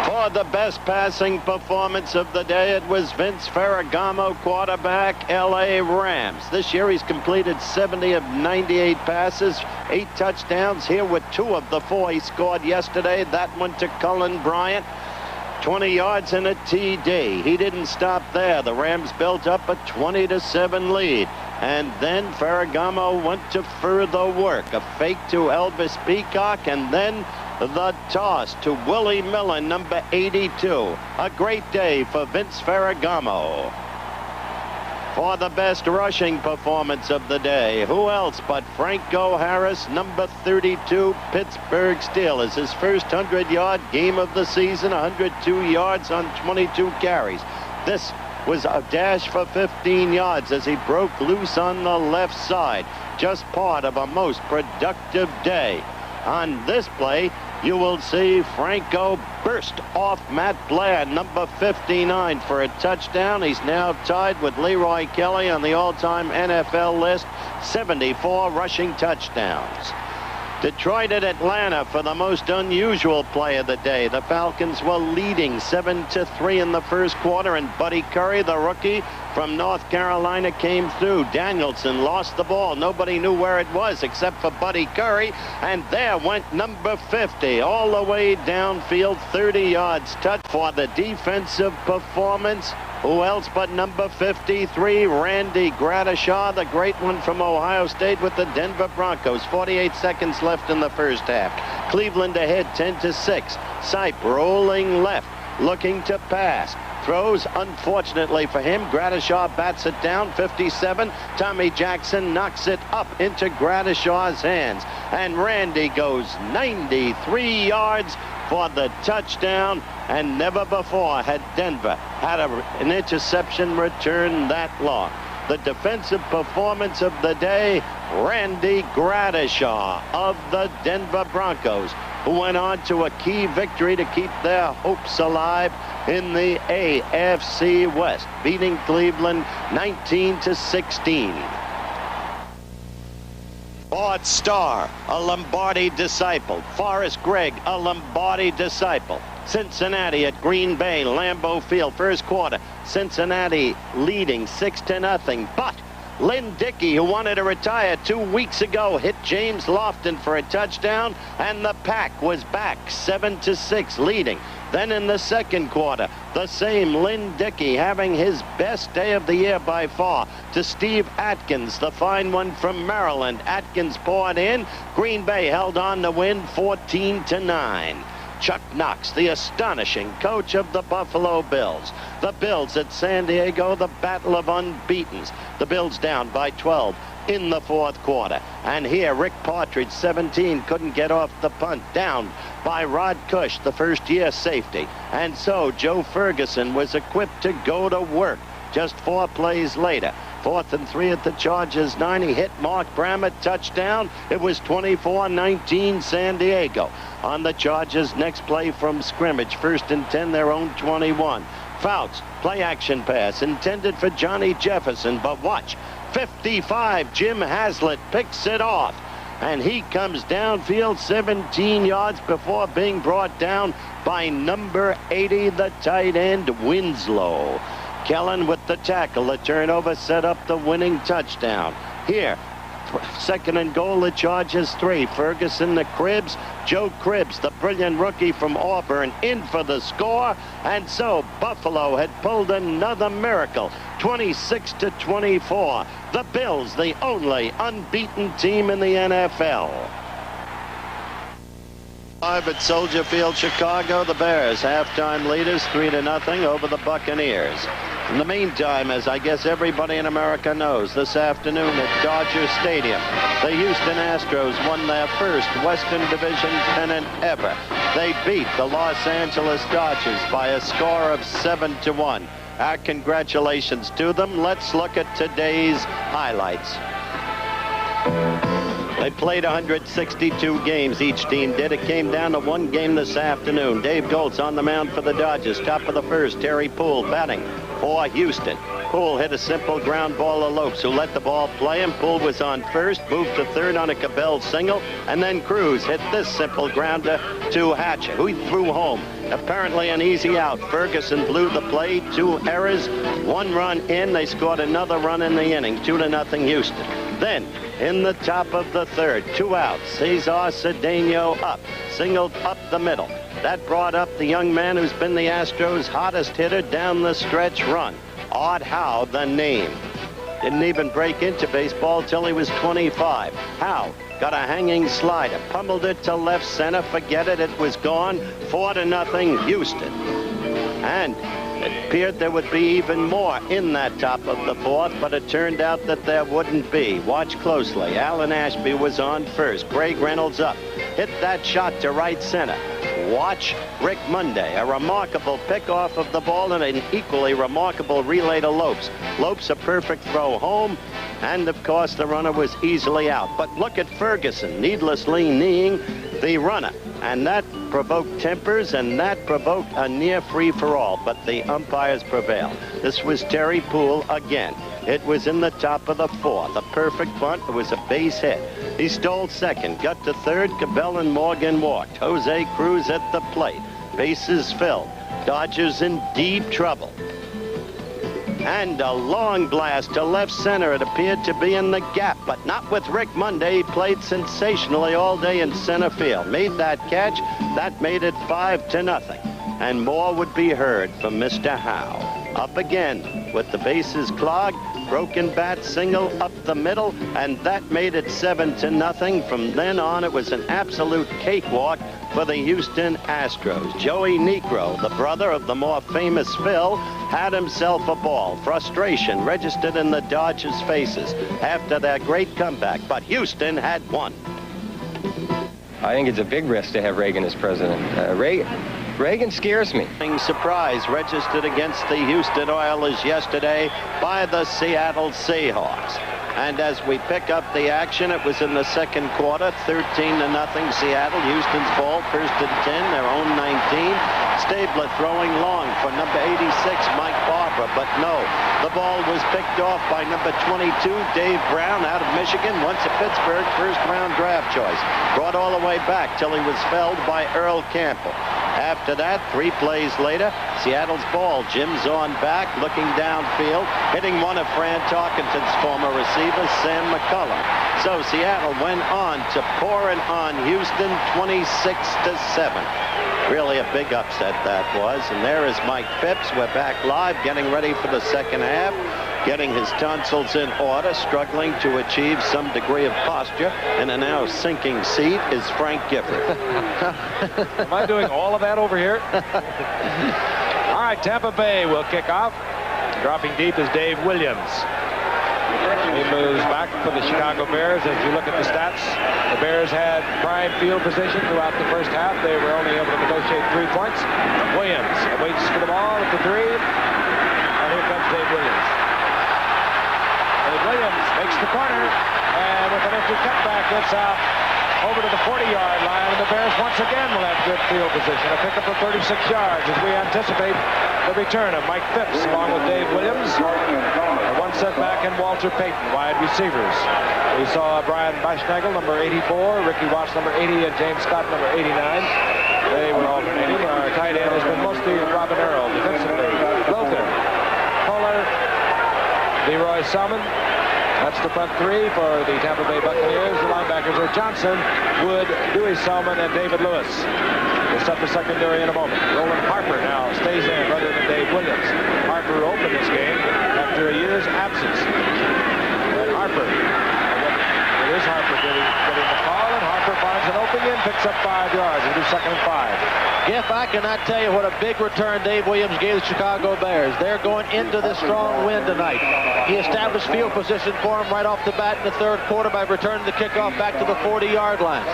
For the best passing performance of the day, it was Vince Ferragamo, quarterback, L.A. Rams. This year he's completed 70 of 98 passes, 8 touchdowns. Here were 2 of the 4 he scored yesterday. That one to Cullen Bryant. 20 yards and a TD. He didn't stop there. The Rams built up a 20-7 lead. And then Ferragamo went to further work. A fake to Elvis Peacock, and then the toss to Willie Miller, number 82. A great day for Vince Ferragamo. For the best rushing performance of the day, who else but Franco Harris, number 32, Pittsburgh Steelers. His first 100-yard game of the season, 102 yards on 22 carries. This was a dash for 15 yards as he broke loose on the left side. Just part of a most productive day. On this play, you will see Franco burst off Matt Blair, number 59, for a touchdown. He's now tied with Leroy Kelly on the all-time NFL list, 74 rushing touchdowns. Detroit at Atlanta for the most unusual play of the day. The Falcons were leading 7-3 in the first quarter, and Buddy Curry, the rookie from North Carolina, came through. Danielson lost the ball. Nobody knew where it was except for Buddy Curry, and there went number 50 all the way downfield, 30 yards. Touch for the defensive performance. Who else but number 53, Randy Gradishaw, the great one from Ohio State with the Denver Broncos. 48 seconds left in the first half. Cleveland ahead 10-6. Sipe rolling left, looking to pass. Throws, unfortunately for him. Gradishaw bats it down, 57. Tommy Jackson knocks it up into Gradishaw's hands. And Randy goes 93 yards for the touchdown, and never before had Denver had an interception return that long. The defensive performance of the day, Randy Gradishaw of the Denver Broncos, who went on to a key victory to keep their hopes alive in the AFC West, beating Cleveland 19-16. Bart Starr, a Lombardi disciple. Forrest Gregg, a Lombardi disciple. Cincinnati at Green Bay, Lambeau Field, first quarter. Cincinnati leading 6-0. But Lynn Dickey, who wanted to retire 2 weeks ago, hit James Lofton for a touchdown, and the Pack was back 7-6 leading. Then in the second quarter, the same Lynn Dickey having his best day of the year by far to Steve Atkins, the fine one from Maryland. Atkins poured in. Green Bay held on to win 14-9. Chuck Knox, the astonishing coach of the Buffalo Bills. The Bills at San Diego, the battle of unbeatens. The Bills down by 12 in the fourth quarter. And here, Rick Partridge, 17, couldn't get off the punt. Down by Rod Cush, the first-year safety. And so Joe Ferguson was equipped to go to work. Just 4 plays later, 4th and 3 at the Chargers 9. He hit Mark Bramett, touchdown. It was 24-19 San Diego. On the Chargers, next play from scrimmage, 1st and 10, their own 21. Fouts, play action pass intended for Johnny Jefferson, but watch, 55, Jim Haslett picks it off, and he comes downfield 17 yards before being brought down by number 80, the tight end, Winslow. Kellen with the tackle. The turnover set up the winning touchdown. Here, 2nd and goal, the Chargers 3. Ferguson, the Cribbs. Joe Cribbs, the brilliant rookie from Auburn, in for the score. And so Buffalo had pulled another miracle, 26-24. The Bills, the only unbeaten team in the NFL. At Soldier Field, Chicago, the Bears halftime leaders 3-0 over the Buccaneers. In the meantime, as I guess everybody in America knows, this afternoon at Dodger Stadium, the Houston Astros won their first Western Division pennant ever. They beat the Los Angeles Dodgers by a score of 7-1. Our congratulations to them. Let's look at today's highlights. They played 162 games, each team did. It came down to one game this afternoon. Dave Goltz on the mound for the Dodgers. Top of the first, Terry Poole batting for Houston. Poole hit a simple ground ball to Lopes, who let the ball play him. Poole was on first, moved to third on a Cabell single, and then Cruz hit this simple grounder to Hatcher, who he threw home. Apparently an easy out. Ferguson blew the play, 2 errors, 1 run in. They scored another run in the inning, 2-0 Houston. Then, in the top of the third, 2 outs. Cesar Cedeno up, singled up the middle. That brought up the young man who's been the Astros' hottest hitter down the stretch run. Art Howe, the name. Didn't even break into baseball till he was 25. Howe got a hanging slider, pummeled it to left center, forget it, it was gone. 4-0 Houston. And it appeared there would be even more in that top of the 4th, but it turned out that there wouldn't be. Watch closely. Alan Ashby was on first. Greg Reynolds up. Hit that shot to right center. Watch Rick Monday. A remarkable pickoff of the ball and an equally remarkable relay to Lopes. Lopes a perfect throw home. And, of course, the runner was easily out. But look at Ferguson needlessly kneeing the runner. And that provoked tempers, and that provoked a near free-for-all. But the umpires prevailed. This was Terry Poole again. It was in the top of the 4th. A perfect bunt. It was a base hit. He stole second, got to third. Cabell and Morgan walked. Jose Cruz at the plate. Bases filled. Dodgers in deep trouble. And a long blast to left center. It appeared to be in the gap, but not with Rick Monday. He played sensationally all day in center field. Made that catch. That made it 5-0. And more would be heard from Mr. Howe. Up again with the bases clogged. Broken bat single up the middle, and that made it 7-0. From then on, it was an absolute cakewalk for the Houston Astros. Joey Niekro, the brother of the more famous Phil, had himself a ball. Frustration registered in the Dodgers' faces after their great comeback, but Houston had won. I think it's a big risk to have Reagan as president. Reagan scares me. Surprise registered against the Houston Oilers yesterday by the Seattle Seahawks. And as we pick up the action, it was in the second quarter, 13-0 Seattle. Houston's ball, 1st and 10, their own 19. Stabler throwing long for number 86, Mike Barber, but no. The ball was picked off by number 22, Dave Brown, out of Michigan, once a Pittsburgh first-round draft choice. Brought all the way back till he was felled by Earl Campbell. After that, 3 plays later, Seattle's ball. Jim's on back, looking downfield, hitting one of Fran Tarkenton's former receivers, Sam McCullum. So Seattle went on to pour it on Houston, 26-7. Really a big upset that was. And there is Mike Phipps. We're back live, getting ready for the second half, getting his tonsils in order, struggling to achieve some degree of posture. In a now sinking seat is Frank Gifford. Am I doing all of that over here? All right, Tampa Bay will kick off. Dropping deep is Dave Williams. He moves back for the Chicago Bears. As you look at the stats, the Bears had prime field position throughout the first half. They were only able to negotiate 3 points. Williams waits for the ball at the 3. And here comes Dave Williams. gets out over to the 40-yard line, and the Bears once again will have good field position. A pickup of 36 yards as we anticipate the return of Mike Phipps along with Dave Williams. And one setback and Walter Payton, wide receivers. We saw Brian Beishnagel, number 84, Ricky Watts, number 80, and James Scott, number 89. They were alternating. Our tight end has been mostly Robin Earl. Defensively, Lother, Fuller, Leroy Selman. That's the front three for the Tampa Bay Buccaneers. The linebackers are Johnson, Wood, Dewey Selman, and David Lewis. We'll set the secondary in a moment. Roland Harper now stays in rather than Dave Williams. Harper opened this game after a year's absence. And Harper, it is Harper getting the call, and Harper finds an opening, picks up 5 yards. It'll be 2nd and 5. Jeff, I cannot tell you what a big return Dave Williams gave the Chicago Bears. They're going into this strong win tonight. He established field position for them right off the bat in the 3rd quarter by returning the kickoff back to the 40-yard line.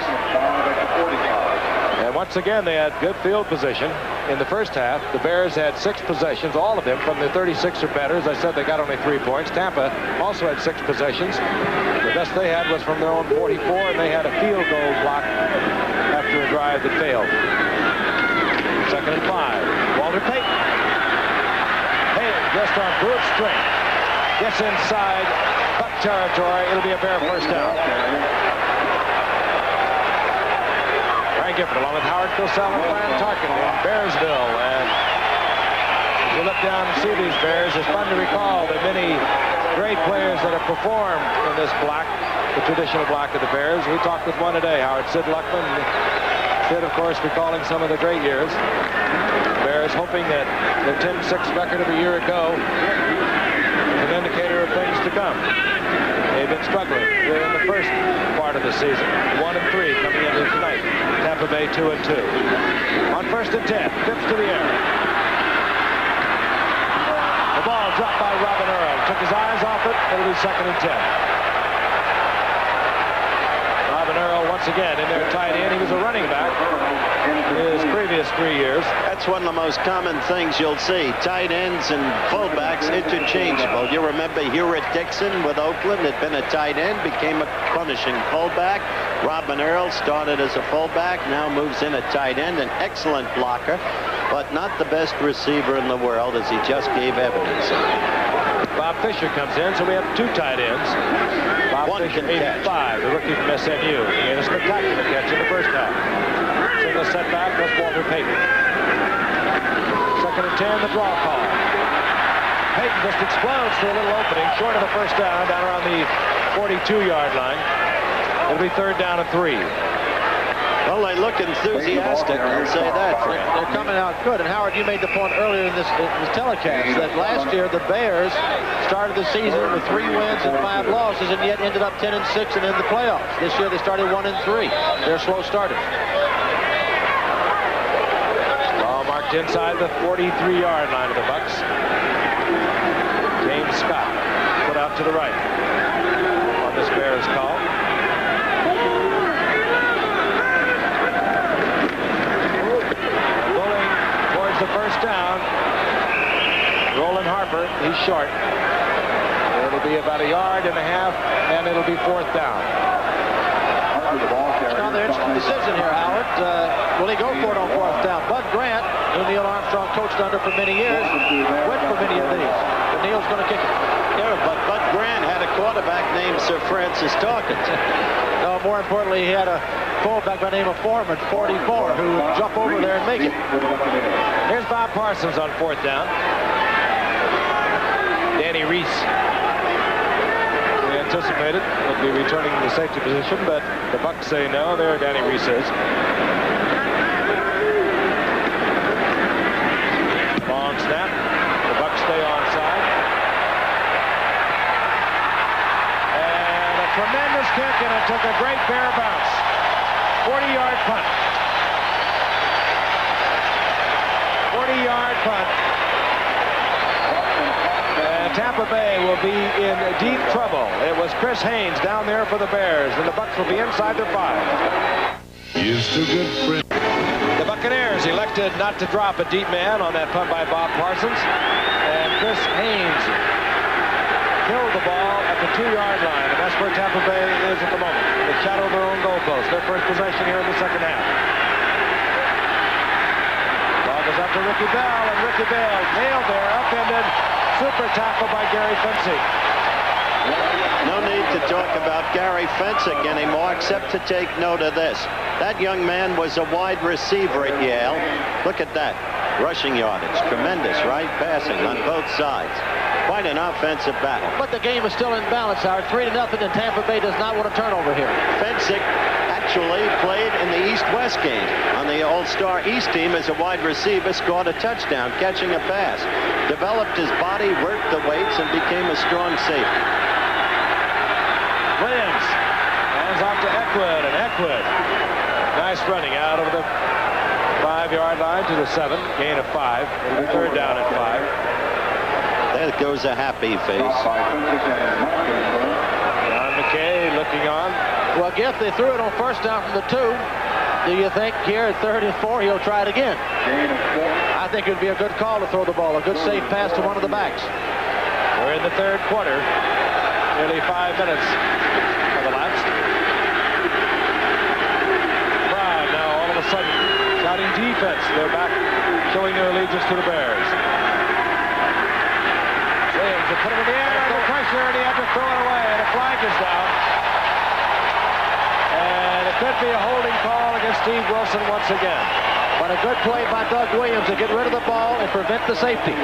And once again, they had good field position. In the first half, the Bears had 6 possessions, all of them from the 36 or better. As I said, they got only 3 points. Tampa also had 6 possessions. The best they had was from their own 44, and they had a field goal block after a drive that failed. 2nd and 5. Walter Payton. Payton just on brute strength. Gets inside Buck territory. It'll be a Bear first down. Frank Gifford along with Howard Cosell and Brian Tarkin in Bearsville. And as you look down and see these Bears, it's fun to recall the many great players that have performed in this block, the traditional block of the Bears. We talked with one today, Howard Sid Luckman. Sid, of course, recalling some of the great years. The Bears hoping that the 10-6 record of a year ago is an indicator of things to come. They've been struggling during the first part of the season. 1-3 coming into tonight. Tampa Bay 2-2. On 1st and 10, Phipps to the air. The ball dropped by Robin Earl. Took his eyes off it. It'll be 2nd and 10. Robin Earl once again in their tight end. He was a running back in his previous 3 years. That's one of the most common things you'll see. Tight ends and fullbacks interchangeable. You remember Hewitt Dixon with Oakland had been a tight end, became a punishing fullback. Robin Earl started as a fullback, now moves in at tight end. An excellent blocker, but not the best receiver in the world, as he just gave evidence. Bob Fisher comes in, so we have 2 tight ends. Bob Fisher, 85, the rookie from SMU. He had a spectacular catch in the first half. Single setback was Walter Payton. 2nd and 10, the draw call. Payton just explodes through a little opening, short of the first down around the 42-yard line. It'll be 3rd down and 3. Well, they look enthusiastic, I'll say that. They're coming out good. And Howard, you made the point earlier in this telecast that last year the Bears started the season with 3 wins and 5 losses, and yet ended up 10-6 and in the playoffs. This year they started 1-3. They're slow starters. Ball marked inside the 43-yard line of the Bucks. James Scott put out to the right on this Bears call. The first down. Roland Harper, he's short. It'll be about 1.5 yards, and it'll be 4th down. It's another interesting decision here, Howard. Will he go for it on 4th down? Bud Grant, who Neil Armstrong coached under for many years, went for many of these. But Neil's going to kick it. Yeah, but Bud Grant had a quarterback named Sir Francis Dawkins. No, more importantly, he had a fullback by the name of Foreman, 44, who would jump over there and make it. Here's Bob Parsons on 4th down. Danny Reese. We anticipated would be returning to the safety position, but the Bucks say no. There Danny Reese is. Long snap. The Bucks stay onside. And a tremendous kick, and it took a great Bear bounce. 40-yard punt. 40-yard punt. And Tampa Bay will be in deep trouble. It was Chris Haynes down there for the Bears, and the Bucks will be inside their 5. He is too good for it. The Buccaneers elected not to drop a deep man on that punt by Bob Parsons. And Chris Haynes killed the ball at the 32-yard line, and that's where Tampa Bay is at the moment. In the shadow of their own goalpost. Their first possession here in the second half. Ball goes up to Ricky Bell, and Ricky Bell nailed there, upended. Super tackle by Gary Fensick. No need to talk about Gary Fensick anymore, except to take note of this. That young man was a wide receiver at Yale. Look at that. Rushing yardage. Tremendous, right? Passing on both sides. Quite an offensive battle. But the game is still in balance, Howard. 3-0, and Tampa Bay does not want to turn over here. Fensick actually played in the East-West game. On the All-Star East team as a wide receiver, scored a touchdown, catching a pass. Developed his body, worked the weights, and became a strong safety. Williams hands off to Eckwood, and Eckwood, nice running out of the 5-yard line to the 7, gain of 5. It'll be third down at 5. There goes a happy face. John McKay looking on. Well, Giff, they threw it on first down from the 2. Do you think here at 3rd and 4 he'll try it again? I think it would be a good call to throw the ball, a good safe pass to one of the backs. We're in the third quarter. Nearly 5 minutes have elapsed. Crowd now all of a sudden shouting defense. They're back showing their allegiance to the Bears. James will put it in the air under pressure, and he had to throw it away, and a flag is down. And it could be a holding call against Steve Wilson once again. But a good play by Doug Williams to get rid of the ball and prevent the safety.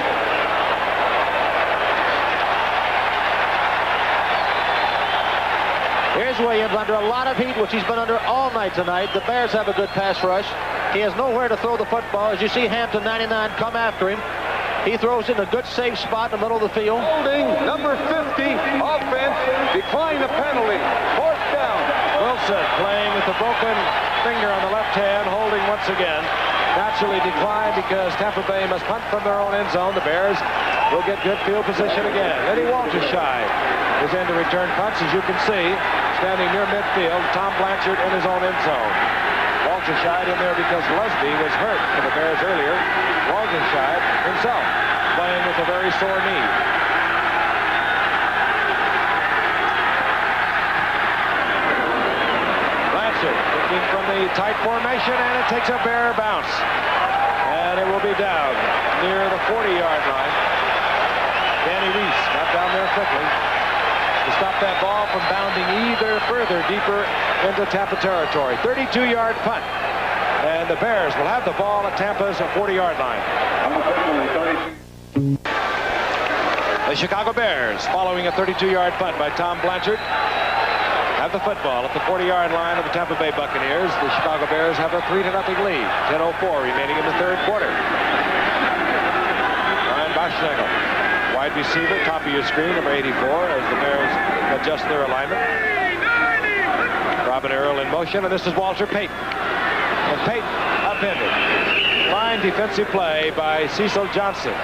Here's Williams under a lot of heat, which he's been under all night tonight. The Bears have a good pass rush. He has nowhere to throw the football. As you see Hampton, 99, come after him. He throws in a good safe spot in the middle of the field. Holding, number 50, offense, decline the penalty. 4th down. Wilson playing with the broken finger on the left hand, holding once again. Naturally declined because Tampa Bay must punt from their own end zone. The Bears will get good field position again. Eddie Waltershy is in to return punts, as you can see, standing near midfield. Tom Blanchard in his own end zone. Waltershy in there because Lesby was hurt for the Bears earlier. Waltershy himself playing with a very sore knee. Blanchard looking from the tight formation, and it takes a Bear bounce. And it will be down near the 40-yard line. Danny Reese got down there quickly to stop that ball from bounding either further deeper into Tampa territory. 32-yard punt. And the Bears will have the ball at Tampa's 40-yard line. The Chicago Bears, following a 32-yard punt by Tom Blanchard, have the football at the 40-yard line of the Tampa Bay Buccaneers. The Chicago Bears have a 3-0 lead. 10:04 remaining in the third quarter. Ryan Boschnagel, wide receiver, top of your screen, number 84, as the Bears adjust their alignment. Robin Earl in motion, and this is Walter Payton. And Payton upended. Fine defensive play by Cecil Johnson.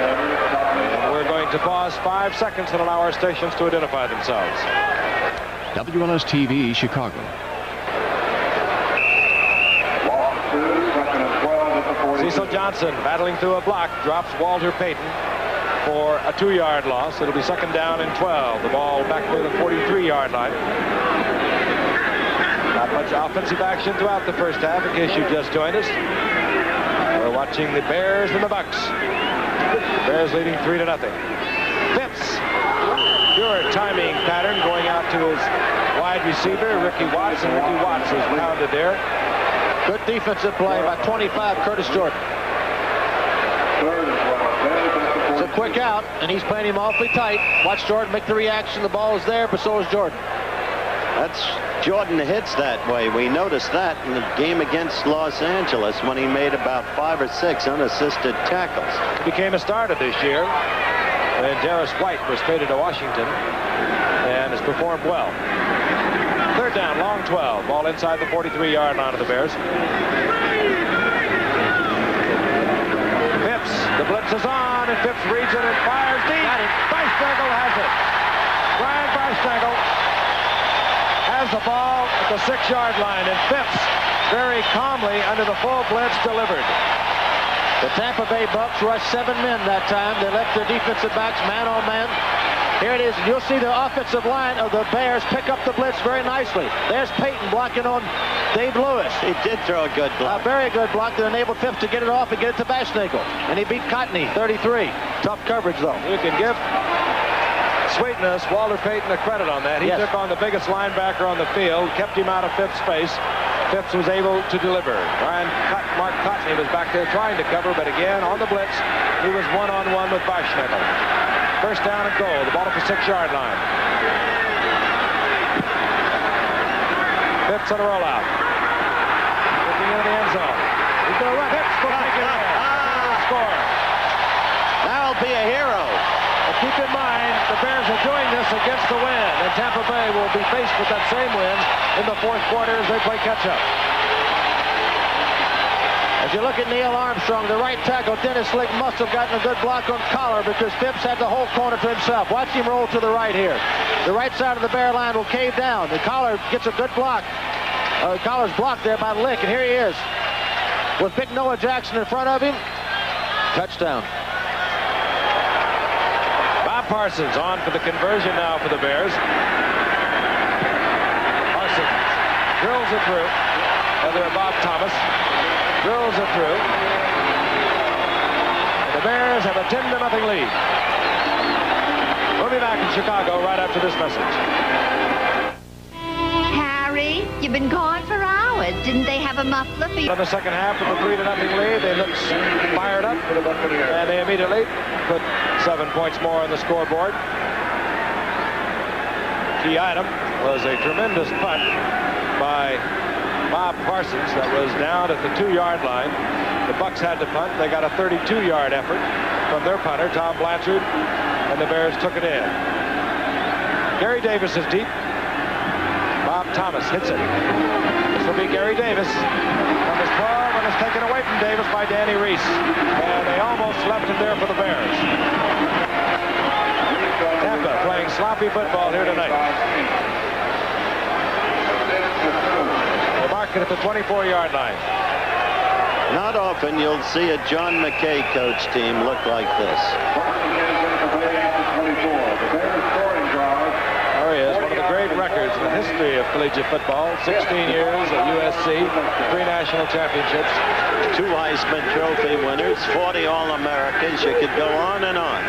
And we're going to pause 5 seconds and allow our stations to identify themselves. WLS-TV, Chicago. Cecil Johnson battling through a block, drops Walter Payton for a 2-yard loss. It'll be 2nd down and 12. The ball back near the 43-yard line. Not much offensive action throughout the first half, in case you just joined us. We're watching the Bears and the Bucks. Bears leading 3-0. Fitz, pure timing pattern going out to his wide receiver, Ricky Watts, and Ricky Watts is pounded there. Good defensive play by 25, Curtis Jordan. It's a quick out, and he's playing him awfully tight. Watch Jordan make the reaction. The ball is there, but so is Jordan. That's Jordan hits that way. We noticed that in the game against Los Angeles when he made about 5 or 6 unassisted tackles. He became a starter this year when Jarris White was traded to Washington and has performed well. 3rd down, long 12. Ball inside the 43-yard line of the Bears. Phipps, the blitz is on, and Phipps reads it and fires deep. Boschnagel has it. Brian Boschnagel has the ball at the 6-yard line, and Phipps very calmly under the full blitz delivered. The Tampa Bay Bucks rushed 7 men that time. They left their defensive backs man on man. Here it is. You'll see the offensive line of the Bears pick up the blitz very nicely. There's Peyton blocking on Dave Lewis. He did throw a good block. A very good block that enabled Phipps to get it off and get it to Bashnagle. And he beat Cotney, 33. Tough coverage, though. You can give Sweetness, Walter Payton, a credit on that. He took on the biggest linebacker on the field, kept him out of Phipps' face. Phipps was able to deliver. Mark Cotney was back there trying to cover, but again, on the blitz, he was one-on-one with Bashnagle. First down and goal. The ball at the 6-yard line. Phipps on a rollout. Looking into the end zone. He's going to run. Phipps will take it in. Score. That'll be a hero. But keep in mind, the Bears are doing this against the wind, and Tampa Bay will be faced with that same wind in the fourth quarter as they play catch-up. As you look at Neil Armstrong, the right tackle, Dennis Slick, must have gotten a good block on Collar because Phipps had the whole corner to himself. Watch him roll to the right here. The right side of the Bear line will cave down. The Collar gets a good block. Collar's blocked there by Lick, and here he is with Big Noah Jackson in front of him. Touchdown. Bob Parsons on for the conversion now for the Bears. Parsons drills it through. Bob Thomas drills it through. And the Bears have a 10-0 lead. We'll be back in Chicago right after this message. Harry, you've been gone for hours. Didn't they have a muffler for you? In the second half of the 3-0 lead, they looked fired up, and they immediately put 7 points more on the scoreboard. Key item was a tremendous punt by Bob Parsons that was down at the 2-yard line. The Bucs had to punt. They got a 32-yard effort from their punter, Tom Blanchard, and the Bears took it in. Gary Davis is deep. Bob Thomas hits it. This will be Gary Davis from his 12, and it's taken away from Davis by Danny Reese. And they almost left it there for the Bears. Tampa playing sloppy football here tonight. They mark it at the 24-yard line. Not often you'll see a John McKay coach team look like this. There he is, one of the great records in the history of collegiate football. 16 years at USC, 3 national championships. 2 Heisman Trophy winners, 40 All-Americans. You could go on and on.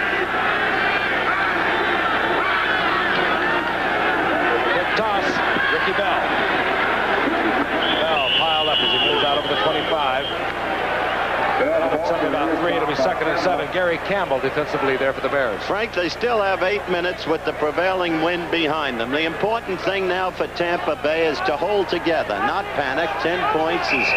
Good toss, Ricky Bell. Bell piled up as he moves out over the 25. Something about 3, it'll be 2nd and 7. Gary Campbell defensively there for the Bears. Frank, they still have 8 minutes with the prevailing wind behind them. The important thing now for Tampa Bay is to hold together, not panic. 10 points is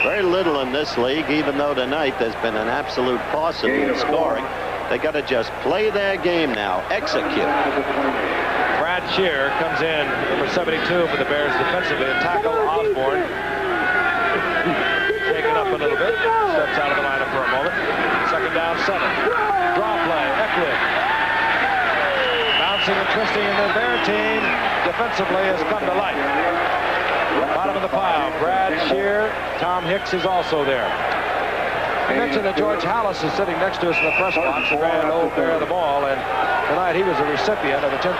very little in this league, even though tonight there's been an absolute paucity in scoring. They got to just play their game now, execute. Brad Shear comes in, number 72 for the Bears defensively, and tackle Osborne. Shaken up a little bit, steps out of the lineup for a moment. 2nd down, 7. Draw play, Eckwood. Bouncing and twisting, and their team defensively has come to life. Bottom of the pile, Brad Shear. Tom Hicks is also there. I mentioned that George Hallis is sitting next to us in the press box, the grand old bear of them all, and tonight he was a recipient of a $10,000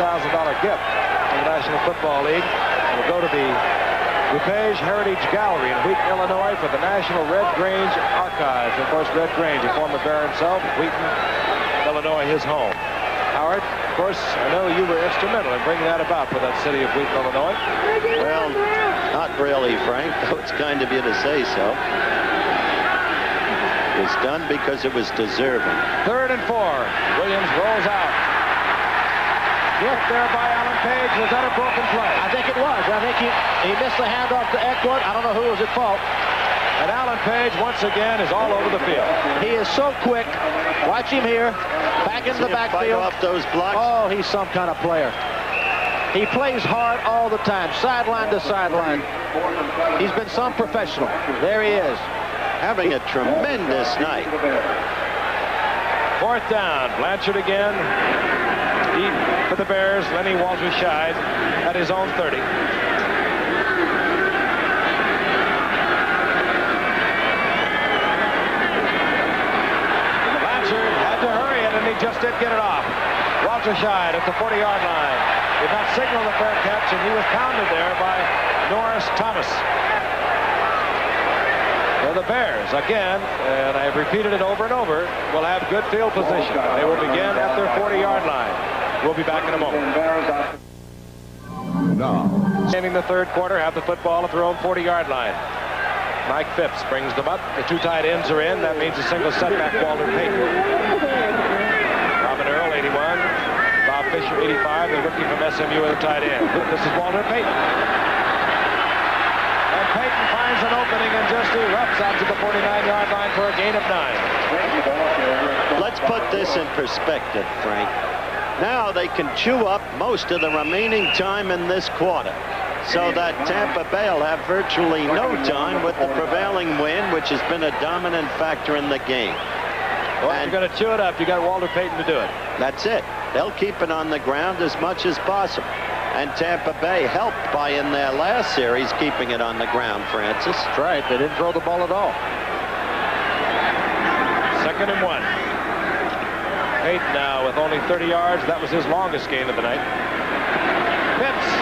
gift from the National Football League. We'll go to the DuPage Heritage Gallery in Wheaton, Illinois for the National Red Grange Archives. Of course, Red Grange, a former bear himself, Wheaton, Illinois, his home. Howard, of course, I know you were instrumental in bringing that about for that city of Wheaton, Illinois. Well, not really, Frank, though it's kind of you to say so. It was done because it was deserving. 3rd and 4. Williams rolls out. Hit there by Alan Page. Was that a broken play? I think it was. I think he missed the handoff to Eckwood. I don't know who was at fault. And Alan Page, once again, is all over the field. He is so quick. Watch him here. Back into the backfield. Fight off those blocks. Oh, he's some kind of player. He plays hard all the time, sideline to sideline. He's been some professional. There he is. Having a tremendous night. 4th down. Blanchard again. Deep for the Bears. Lenny Walter-Scheid at his own 30. Blanchard had to hurry it, and he just didn't get it off. Walter Scheid at the 40-yard line. Did not signal the fair catch, and he was pounded there by Norris Thomas. So the Bears, again, and I've repeated it over and over, will have good field position. They will begin at their 40-yard line. We'll be back in a moment. Now, Ending the third quarter, have the football at their own 40-yard line. Mike Phipps brings them up. The two tight ends are in. That means a single setback, Walter Payton. Robin Earl, 81. Bob Fisher, 85. The rookie from SMU at the tight end. This is Walter Payton. And Payton finds an opening and just erupts out to the 49-yard line for a gain of 9. Let's put this in perspective, Frank. Now they can chew up most of the remaining time in this quarter, so that Tampa Bay will have virtually no time with the prevailing wind, which has been a dominant factor in the game. Well, if you're going to chew it up, you got Walter Payton to do it. That's it. They'll keep it on the ground as much as possible. And Tampa Bay helped by, in their last series, keeping it on the ground, Francis. That's right. They didn't throw the ball at all. 2nd and 1. Payton now with only 30 yards. That was his longest gain of the night. Phipps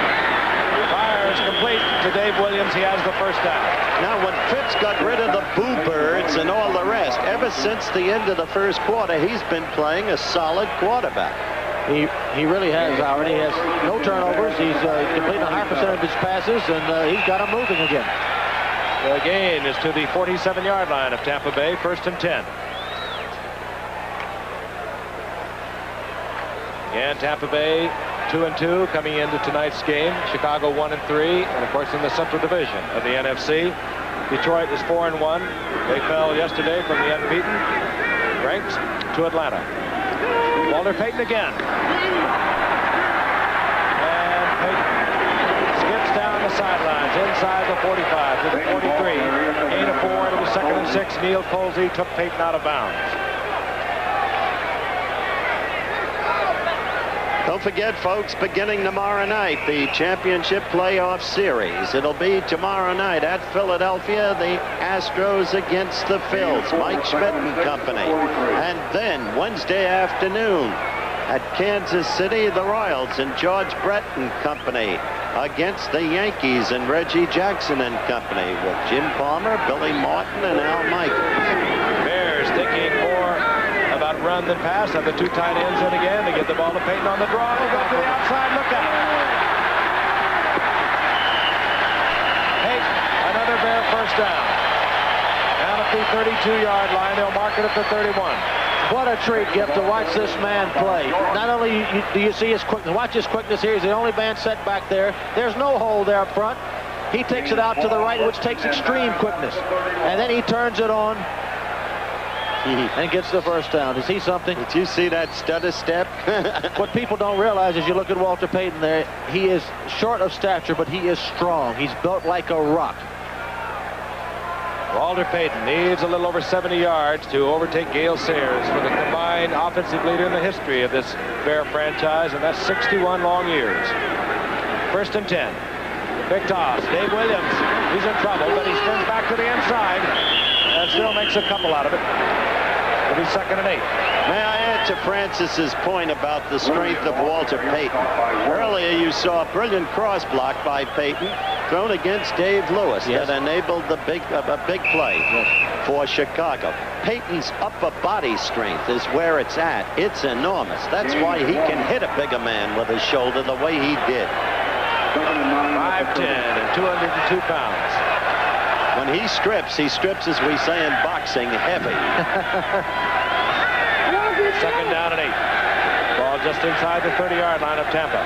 fires complete to Dave Williams. He has the first down. Now, when Phipps got rid of the Boo Birds and all the rest, ever since the end of the first quarter, he's been playing a solid quarterback. He really has, Howard. He has no turnovers. He's completing a high percentage of his passes, and he's got them moving again. The gain is to the 47-yard line of Tampa Bay. 1st and 10. Again, Tampa Bay 2-2 coming into tonight's game. Chicago 1-3, and of course in the Central Division of the NFC. Detroit is 4-1. They fell yesterday from the unbeaten ranks to Atlanta. Walter Payton again. And Payton skips down the sidelines inside the 45 to the 43. Gain of 4. It was 2nd and 6. Neil Colsey took Payton out of bounds. Don't forget, folks, beginning tomorrow night, the championship playoff series. It'll be tomorrow night at Philadelphia, the Astros against the Phils, Mike Schmidt and company. And then Wednesday afternoon at Kansas City, the Royals and George Brett and company against the Yankees and Reggie Jackson and company with Jim Palmer, Billy Martin, and Al Michaels. Bears thinking more about run than pass. Have the two tight ends in again. They get the ball to Payton on the draw. They go to the outside. Look out. Payton, another Bear first down. Down at the 32-yard line. They'll mark it at the 31. What a treat, Gift, to watch this man play. Not only do you see his quickness, watch his quickness here. He's the only man set back there. There's no hole there up front. He takes it out to the right, which takes extreme quickness. And then he turns it on and gets the first down. Is he something? Did you see that stutter step? What people don't realize is you look at Walter Payton there, he is short of stature, but he is strong. He's built like a rock. Walter Payton needs a little over 70 yards to overtake Gale Sayers for the combined offensive leader in the history of this Bear franchise, and that's 61 long years. 1st and 10. Big toss. Dave Williams, he's in trouble, but he spins back to the inside and still makes a couple out of it. It'll be 2nd and 8. May I add to Francis's point about the strength of Walter Payton? Earlier you saw a brilliant cross block by Payton thrown against Dave Lewis that enabled a big play for Chicago. Payton's upper body strength is where it's at. It's enormous. That's why he can hit a bigger man with his shoulder the way he did. 5'10" and 202 pounds. When he strips, as we say in boxing, heavy. 2nd down and 8. Ball just inside the 30-yard line of Tampa.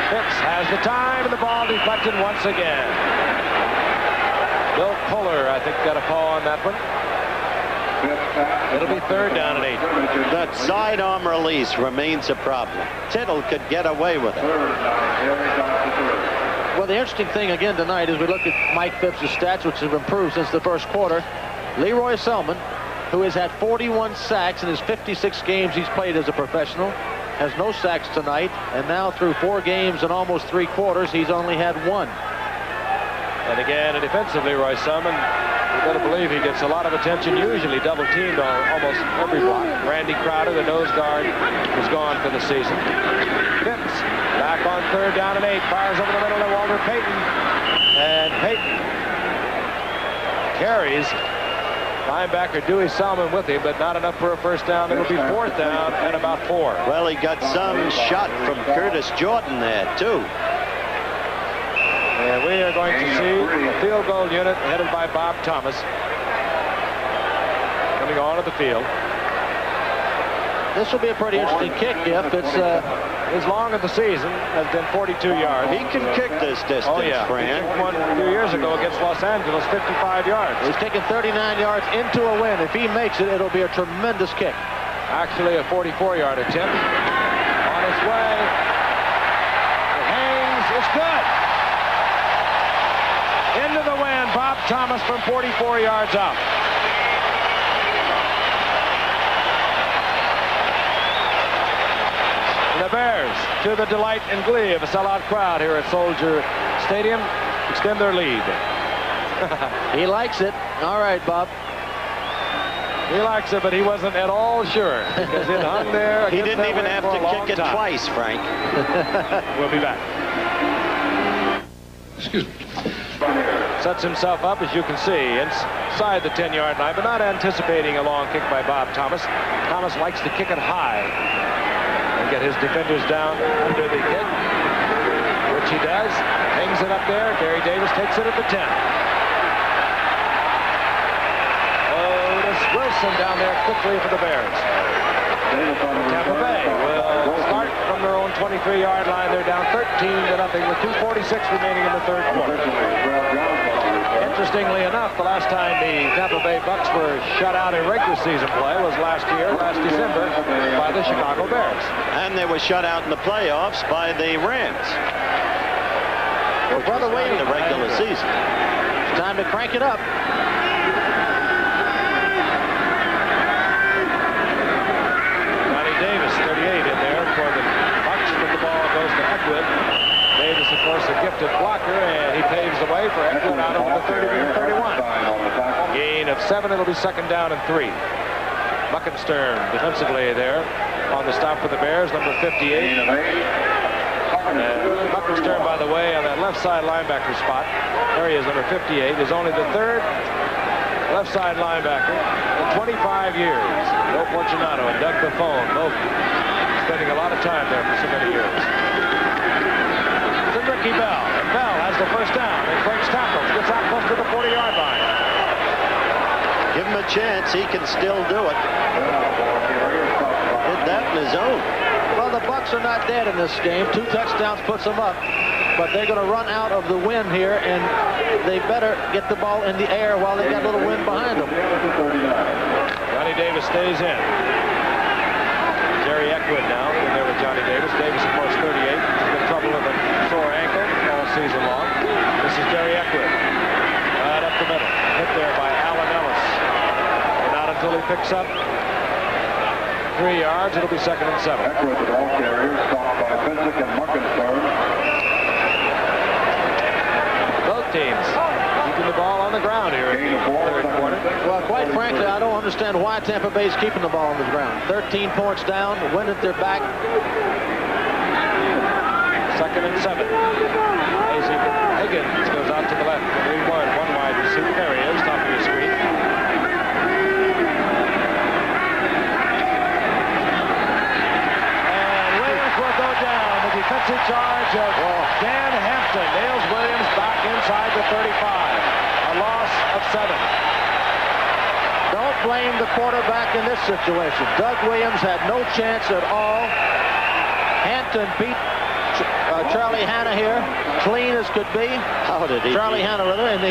Phipps has the time, and the ball deflected once again. Bill Puller, I think, got a call on that one. It'll be 3rd down and 8. That sidearm release remains a problem. Tittle could get away with it. Well, the interesting thing again tonight is we look at Mike Phipps' stats, which have improved since the first quarter. Leroy Selman, who has had 41 sacks in his 56 games he's played as a professional, has no sacks tonight, and now through 4 games and almost 3 quarters, he's only had 1. And again, a defensive Leroy Selman You better believe he gets a lot of attention, usually double teamed on almost every block. Randy Crowder, the nose guard, is gone for the season. Phipps back on third down and 8. Fires over the middle to Walter Payton. And Payton carries linebacker Dewey Salmon with him, but not enough for a first down. It'll be 4th down and about 4. Well, he got some shot from Curtis Jordan there, too. And we are going to see a field goal unit headed by Bob Thomas coming onto the field. This will be a pretty interesting kick if it's his long of the season has been 42 yards. He can kick this distance, oh, yeah. Fran. He kicked one a few years ago against Los Angeles, 55 yards. He's taking 39 yards into a win. If he makes it, it'll be a tremendous kick. Actually, a 44-yard attempt. On its way. It hangs. It's good. Into the wind, Bob Thomas from 44 yards out. The Bears, to the delight and glee of a sellout crowd here at Soldier Stadium, extend their lead. He likes it. All right, Bob. He likes it, but he wasn't at all sure because it hung there. He didn't even have to kick it twice, Frank. We'll be back. Excuse me. Sets himself up, as you can see, inside the 10-yard line, but not anticipating a long kick by Bob Thomas. Thomas likes to kick it high and get his defenders down under the kick, which he does. Hangs it up there. Gary Davis takes it at the 10. Otis Wilson down there quickly for the Bears. Tampa Bay will start from their own 23-yard line. They're down 13-0 with 2:46 remaining in the third quarter. Interestingly enough, the last time the Tampa Bay Bucks were shut out in regular season play was last December, by the Chicago Bears. And they were shut out in the playoffs by the Rams. Well, Brother Wade, in the regular season. It's time to crank it up. Johnny Davis, 38 in there for the Bucks, but the ball goes to Eckwood. Davis, of course, a gifted blocker, and he paves the way for Eckwood out over the 30-31. Gain of 7. It'll be 2nd down and 3. Buckenstern defensively there on the stop for the Bears, number 58. And Buckenstern, by the way, on that left side linebacker spot, there he is, number 58, is only the 3rd left side linebacker in 25 years. Bill Fortunato and Doug Buffone, both spending a lot of time there for so many years. To Ricky Bell, and Bell has the first down and breaks tackles, gets out close to the 40-yard line. Give him a chance. He can still do it. Did that in his own. Well, the Bucks are not dead in this game. 2 touchdowns puts them up. But they're going to run out of the wind here, and they better get the ball in the air while they got a little wind behind them. Johnny Davis stays in. Jerry Eckwood now in there with Johnny Davis. Davis, of course, 38. He's been trouble with a sore ankle all season long. This is Jerry Eckwood. Right up the middle. Hit there by Allen Ellis. And not until he picks up 3 yards, it'll be 2nd and 7. Eckwood, the ball carrier, stopped by Fensick and Muckensberg. Both teams keeping the ball on the ground here in the third quarter. Well, quite frankly, I don't understand why Tampa Bay's keeping the ball on the ground. 13 points down, wind at their back. 2nd and 7. Isaac Higgins goes out to the left. 3-1, one wide receiver. There he is, top of your screen. And Williams will go down. The defensive charge of Dan Hampton nails Williams back inside the 35. A loss of 7. Don't blame the quarterback in this situation. Doug Williams had no chance at all. Hampton beat Charlie Hanna here, clean as could be. How did he Charlie Hanna, and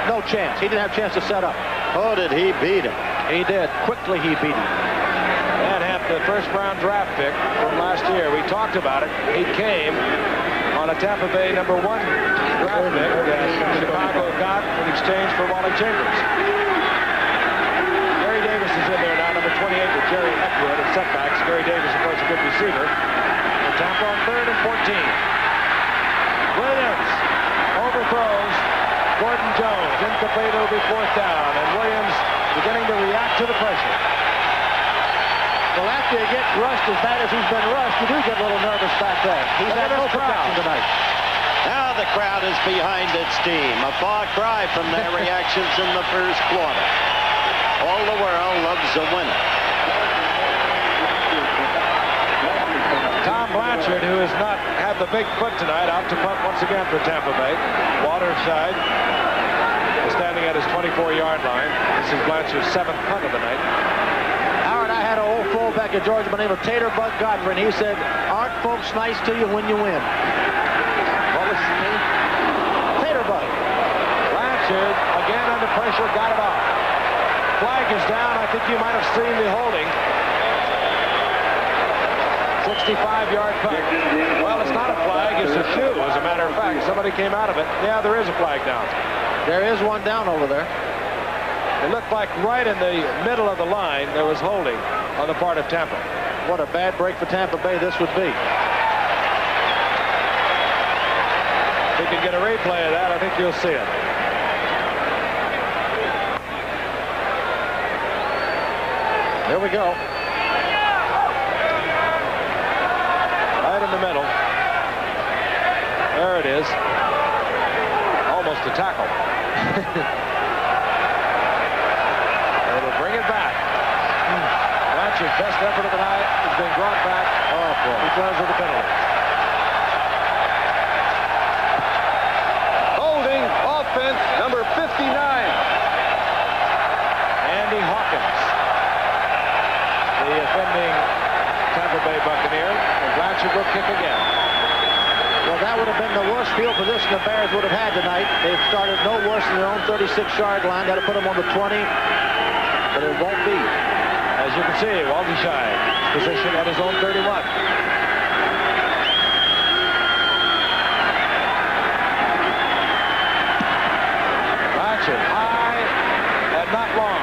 no chance. He didn't have a chance to set up. How did he beat him? He did. Quickly he beat him. Dan Hampton, the first-round draft pick from last year. We talked about it. He came on a Tampa Bay #1 draft pick that Chicago got in exchange for Wally Chambers. Gary Davis is in there now, number 28 with Jerry Eckwood and setbacks. Gary Davis, of course, a good receiver. Tampa on 3rd and 14. Williams overthrows for Jordan Jones. Incomplete, it'll be 4th down. And Williams beginning to react to the pressure. Well, after you get rushed as bad as he's been rushed, you do get a little nervous back there. He's had no protection tonight. Now the crowd is behind its team. A far cry from their reactions in the first quarter. All the world loves a winner. Tom Blanchard, who has not had the big foot tonight, out to punt once again for Tampa Bay. Waterside is standing at his 24-yard line. This is Blanchard's 7th punt of the night. Howard, I had an old fullback at Georgia by the name of Tater Bug Godfrey, and he said, aren't folks nice to you when you win? What was his name? Tater Bug. Blanchard, again under pressure, got it off. Flag is down. I think you might have seen the holding. 65-yard punt. Well, it's not a flag, it's a shoe, as a matter of fact. Somebody came out of it. Yeah, there is a flag down. There is one down over there. It looked like right in the middle of the line there was holding on the part of Tampa. What a bad break for Tampa Bay this would be. If you can get a replay of that, I think you'll see it. Here we go. In the middle. There it is. Almost a tackle. It'll bring it back. Blanchard's best effort of the night is being brought back. Oh, boy. He throws with the penalty. Holding offense number 59. Andy Hawkins, the offending Tampa Bay Buccaneer, and Blanchard will kick again. Well, that would have been the worst field position the Bears would have had tonight. They've started no worse than their own 36-yard line. Got to put them on the 20, but it won't be. As you can see, Waldenscheid position at his own 31. Blanchard, high and not long.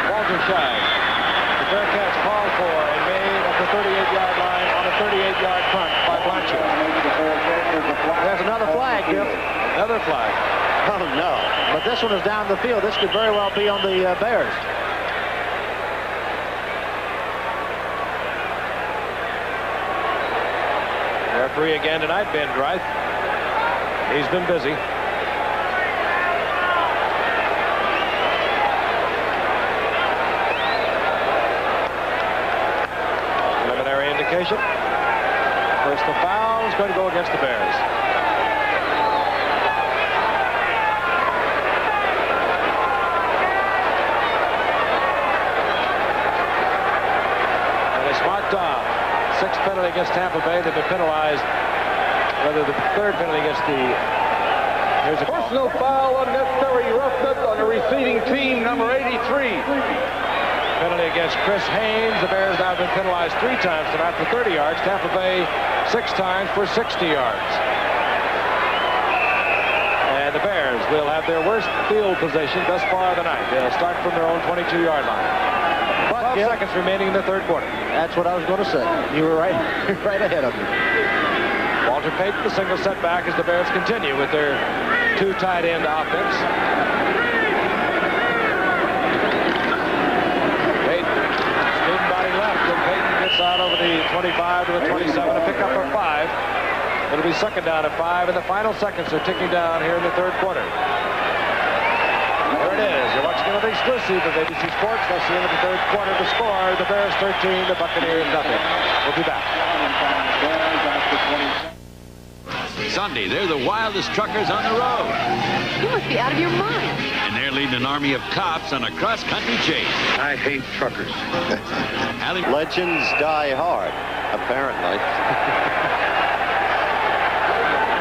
Waldenscheid. The Bearcats called for and made at the 38-yard line on a 38-yard punt by Blanchard. There's another flag, Gil. Another flag. Oh, no. But this one is down the field. This could very well be on the Bears. Referee again tonight, Ben Greith. He's been busy. Preliminary indication. Personal foul is going to go against the Bears. And it's marked off. 6th penalty against Tampa Bay. They've been penalized. Whether the 3rd penalty against the... Here's a Personal foul, unnecessary roughness on the receiving team, number 83. Penalty against Chris Haynes. The Bears now have been penalized 3 times tonight for 30 yards. Tampa Bay 6 times for 60 yards. And the Bears will have their worst field position thus far of the night. They'll start from their own 22-yard line. 12 seconds remaining in the 3rd quarter. That's what I was going to say. You were right ahead of me. Walter Payton, the single setback as the Bears continue with their 2 tight end offense. Payton, student body left, and Payton gets out over the 25 to the 27, a pickup of 5. It'll be 2nd down at 5, and the final seconds are ticking down here in the 3rd quarter. There it is. You're watching another exclusive of ABC Sports. Let's see in the 3rd quarter to score. The Bears 13, the Buccaneers nothing. We'll be back. Sunday, they're the wildest truckers on the road. You must be out of your mind. And they're leading an army of cops on a cross-country chase. I hate truckers. Legends die hard, apparently.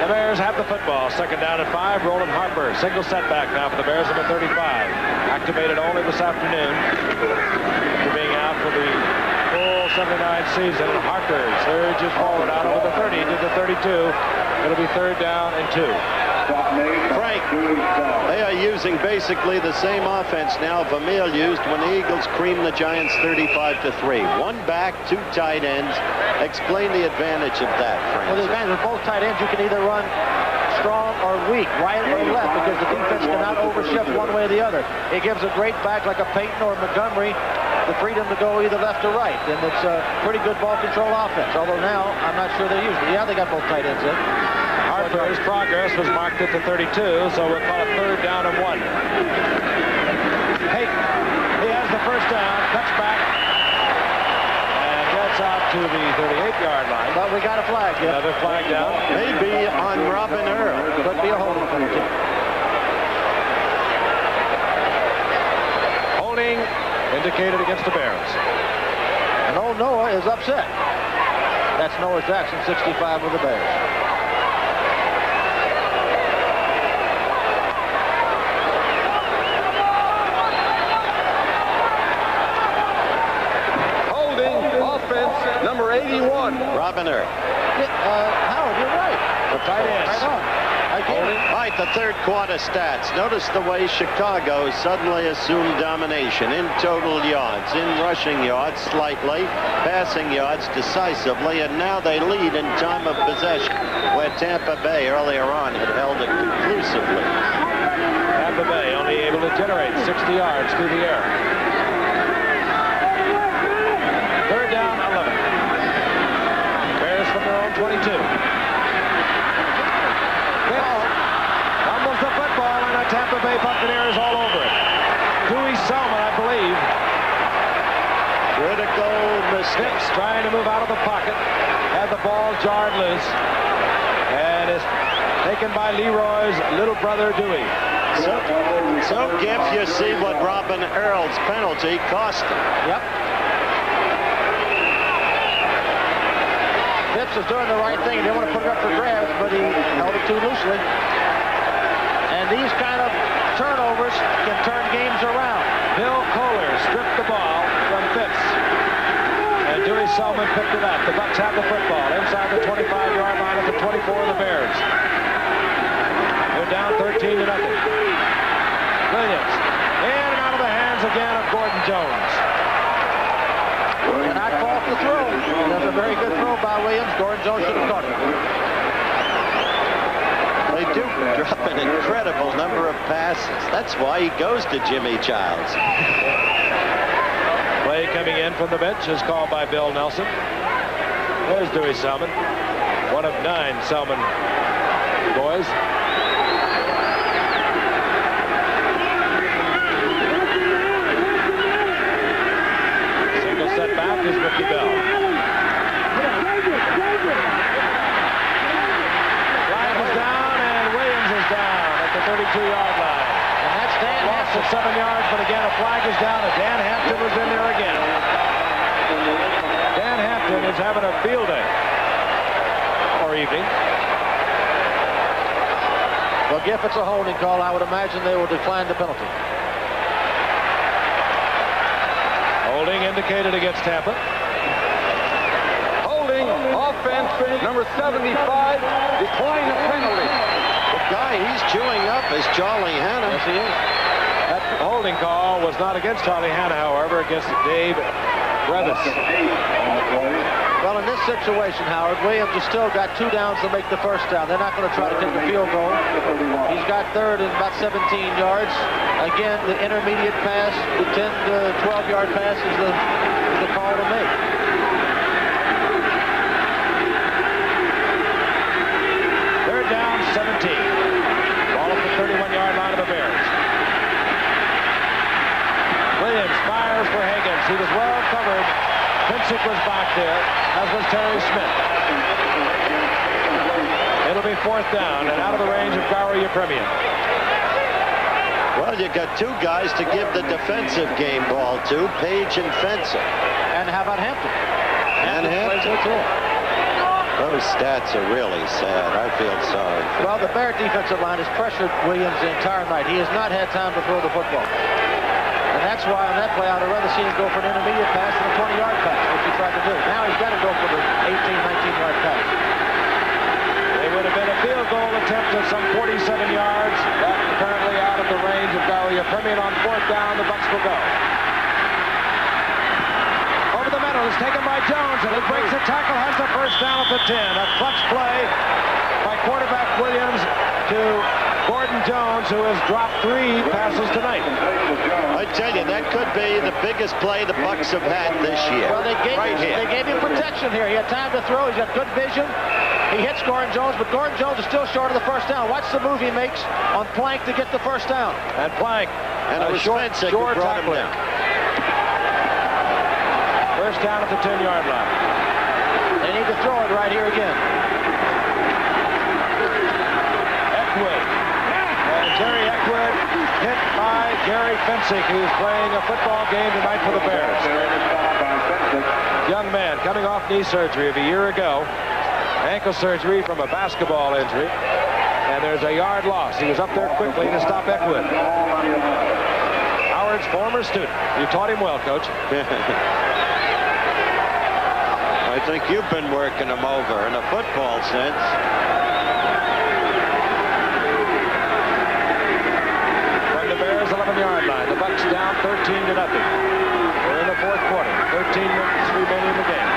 The Bears have the football. 2nd down at 5. Roland Harper. Single setback now for the Bears, number 35. Activated only this afternoon. After being out for the full 79 season. And Harper surges forward out over the 30 to the 32. It'll be 3rd down and 2. Frank, they are using basically the same offense now Vermeil used when the Eagles creamed the Giants 35-3. 1 back, 2 tight ends. Explain the advantage of that, Frank. Well, the advantage of both tight ends, you can either run strong or weak, right or left, because the defense cannot overshift one way or the other. It gives a great back like a Peyton or Montgomery the freedom to go either left or right, and it's a pretty good ball control offense, although now I'm not sure they're using it. Yeah, they got both tight ends in. Harper's progress was marked at the 32, so we'll call it 3rd down and 1. Peyton, he has the first down, cuts back, and gets out to the 38-yard line. But we got a flag. Yeah. Another flag down. Maybe on Robin Earl. Could be a holding penalty. Holding indicated against the Bears. And old Noah is upset. That's Noah Jackson, 65 with the Bears. Number 81. Robin Earl. Howard, you're right. The tight ends. Right on. All right, the third quarter stats. Notice the way Chicago suddenly assumed domination in total yards, in rushing yards slightly, passing yards decisively, and now they lead in time of possession, where Tampa Bay earlier on had held it conclusively. Tampa Bay only able to generate 60 yards through the air. 3rd down, 11. Bears from their own 22. Fumbles the football, and the Tampa Bay Buccaneers all over it. Dewey Selman, I believe. Critical mistakes. Trying to move out of the pocket. Had the ball jarred loose. And is taken by Leroy's little brother, Dewey. So Giff, you see what Robin Earl's penalty cost him. Yep. Phipps is doing the right thing. He didn't want to put it up for grabs, but he held it too loosely. And these kind of turnovers can turn games around. Bill Kohler stripped the ball from Phipps. And Dewey Selman picked it up. The Bucs have the football inside the 25-yard line at the 24 of the Bears. They're down 13-0. Williams in and out of the hands again of Gordon Jones. And I fault the throw. That's a very good throw by Williams. Gordon Jones should have caught it. They do drop an incredible number of passes. That's why he goes to Jimmy Childs. Play coming in from the bench is called by Bill Nelson. There's Dewey Selman, one of 9 Selman boys. Single set back is Ricky Bell. Flag is down, and Williams is down at the 32-yard line. And that's Dan Loss of 7 yards, but again, a flag is down, and Dan Hampton was in there again. Dan Hampton is having a field day. Or evening. Well, if it's a holding call, I would imagine they will decline the penalty. Holding indicated against Tampa. Holding, offense, number 75, decline the penalty. The guy he's chewing up is Charlie Hanna. Yes, he is. That holding call was not against Charlie Hanna, however, against Dave Brevis. Well, in this situation, Howard, Williams has still got 2 downs to make the first down. They're not going to try to take a field goal. He's got 3rd and about 17 yards. Again, the intermediate pass, the 10 to 12-yard pass is the call to make. Third down, 17. Ball at the 31-yard line of the Bears. Williams fires for Higgins. He was well covered. Pinsick was back there, as was Terry Smith. It'll be 4th down and out of the range of Gary Yepremian. Well, you got 2 guys to give the defensive game ball to, Page and Fencer. And how about Hampton? And Hampton. Those stats are really sad. I feel sorry. Well, the Bear defensive line has pressured Williams the entire night. He has not had time to throw the football. And that's why on that play, I'd rather see him go for an intermediate pass than a 20-yard pass, which he tried to do. Now he's got to go for the 18, 19-yard pass. They would have been a field goal attempt of some 47 yards. That apparently out of the range of Gary Yepremian. On 4th down, the Bucs will go. Over the middle is taken by Jones, and he breaks the tackle, has the first down at the 10. A clutch play by quarterback Williams who has dropped 3 passes tonight. I tell you, that could be the biggest play the Bucs have had this year. Well, they gave him protection here. He had time to throw. He's got good vision. He hits Gordon Jones, but Gordon Jones is still short of the first down. Watch the move he makes on Plank to get the first down. And Plank, and it was short tackling. First down at the 10-yard line. They need to throw it right here again. Eckwood. And Jerry Eckwood hit by Gary Fensick, who's playing a football game tonight for the Bears. Young man coming off knee surgery of a year ago. Ankle surgery from a basketball injury. And there's a yard loss. He was up there quickly to stop Eckwood. Howard's former student. You taught him well, Coach. I think you've been working him over in a football sense. From the Bears' 11-yard line, the Bucs down 13-0. We're in the fourth quarter. 13 minutes remaining in the game.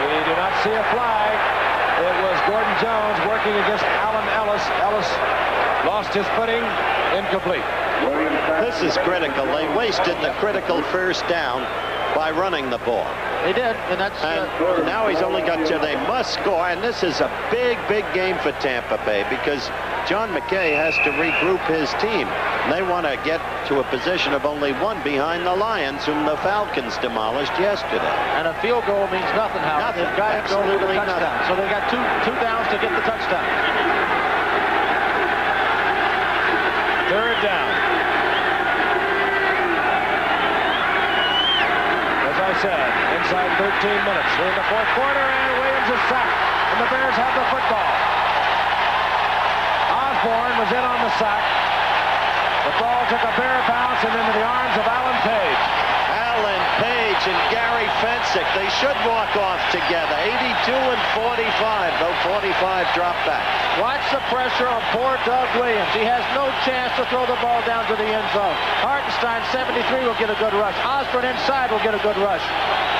We do not see a flag. It was Gordon Jones working against Allen Ellis. Ellis lost his footing, incomplete. This is critical. They wasted the critical first down by running the ball. They did, and that's... And now he's only got 2. They must score, and this is a big, big game for Tampa Bay because John McKay has to regroup his team. They want to get to a position of only 1 behind the Lions, whom the Falcons demolished yesterday. And a field goal means nothing, Howard. They've got to go to the touchdown. Nothing. So they got two downs to get the touchdown. Third down. As I said, inside 13 minutes. We're in the fourth quarter, and Williams is sacked. And the Bears have the football. Osborne was in on the sack. The ball took a bare bounce and into the arms of Alan Page. Alan Page and Gary Fensick, they should walk off together. 82 and 45, though 45 dropped back. Watch the pressure on poor Doug Williams. He has no chance to throw the ball down to the end zone. Hartenstein, 73, will get a good rush. Osborne inside will get a good rush.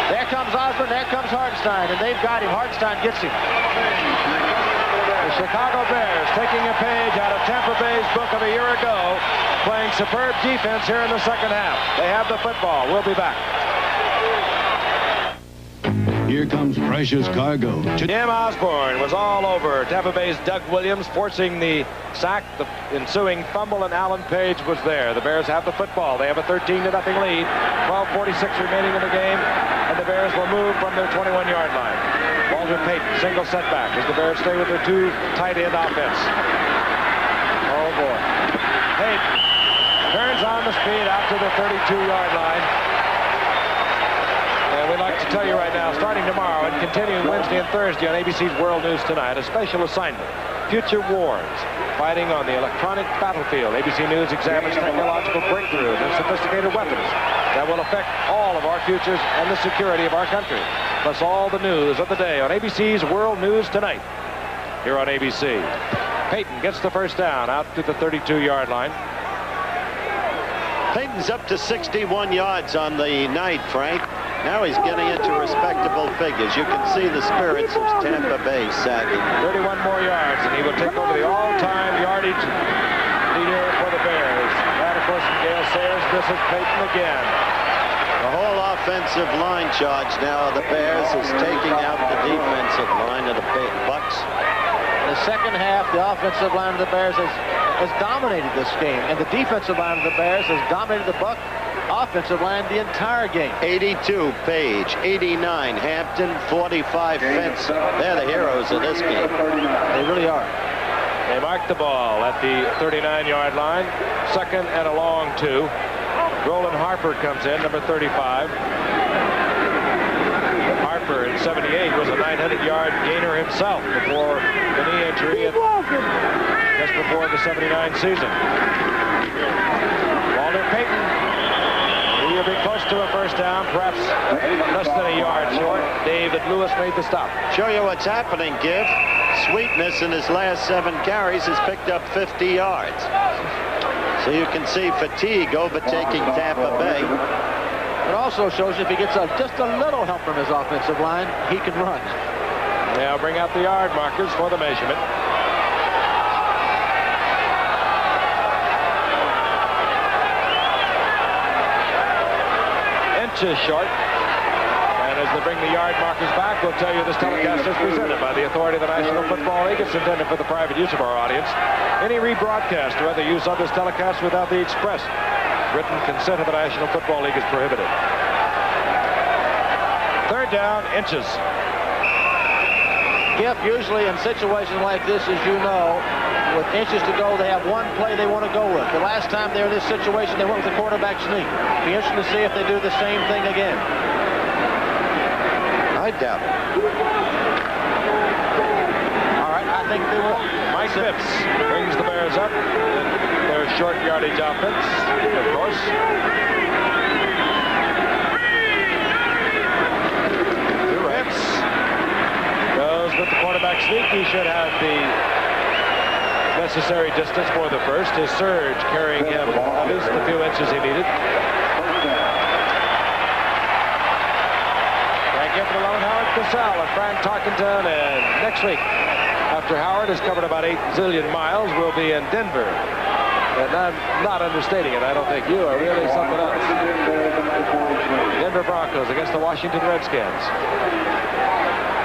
There comes Osborne, there comes Hartenstein, and they've got him. Hartenstein gets him. The Chicago Bears taking a page out of Tampa Bay's book of a year ago, playing superb defense here in the second half. They have the football. We'll be back. Here comes precious cargo. Jim Osborne was all over Tampa Bay's Doug Williams, forcing the sack. The ensuing fumble, and Alan Page was there. The Bears have the football. They have a 13-0 lead. 12:46 remaining in the game, and the Bears will move from their 21-yard line. Walter Payton, single setback as the Bears stay with their 2 tight end offense. Oh, boy. Payton turns on the speed out to the 32-yard line. And we'd like to tell you right now, starting tomorrow and continuing Wednesday and Thursday on ABC's World News Tonight, a special assignment, Future Wars, fighting on the electronic battlefield. ABC News examines technological breakthroughs and sophisticated weapons that will affect all of our futures and the security of our country. Plus all the news of the day on ABC's World News Tonight here on ABC. Payton gets the first down out to the 32-yard line. Payton's up to 61 yards on the night, Frank. Now he's getting into respectable figures. You can see the spirits of Tampa Bay sagging. 31 more yards, and he will take over the all-time yardage leader for the Bears. That, of course, Gale Sayers. This is Payton again. The whole offensive line charge now of the Bears is taking out the defensive line of the Bucs. In the second half, the offensive line of the Bears has dominated this game, and the defensive line of the Bears has dominated the Bucs offensive line the entire game. 82, Page. 89, Hampton. 45, Fence. They're the heroes of this game. They really are. They mark the ball at the 39-yard line. Second and a long 2. Roland Harper comes in, number 35. Harper in 78 was a 900-yard gainer himself before the knee injury just before the 79 season. Walter Payton. He'll be close to a first down, perhaps less than a yard short. David Lewis made the stop. Show you what's happening, Giff. Sweetness in his last 7 carries has picked up 50 yards. So you can see fatigue overtaking Tampa Bay. It also shows if he gets just a little help from his offensive line, he can run. Now bring out the yard markers for the measurement. Inches short. And as they bring the yard markers back, we'll tell you this telecast is presented by the authority of the National Football League. It's intended for the private use of our audience. Any rebroadcast or other use of this telecast without the express written consent of the National Football League is prohibited. Third down, inches. Skip, usually in situations like this, as you know, with inches to go, they have one play they want to go with. The last time they were in this situation, they went with the quarterback sneak. Be interesting to see if they do the same thing again. I doubt it. All right, I think they will. Mike Phipps brings the Bears up. Their short yardage offense, of course. Phipps goes with the quarterback sneak. He should have the necessary distance for the first. His surge carrying him at least the few inches he needed. Thank you for the love, Howard Cosell and Frank Tarkenton. And next week, after Howard has covered about 8 zillion miles, we'll be in Denver. And I'm not understating it. I don't think you are. Really something else. Denver Broncos against the Washington Redskins.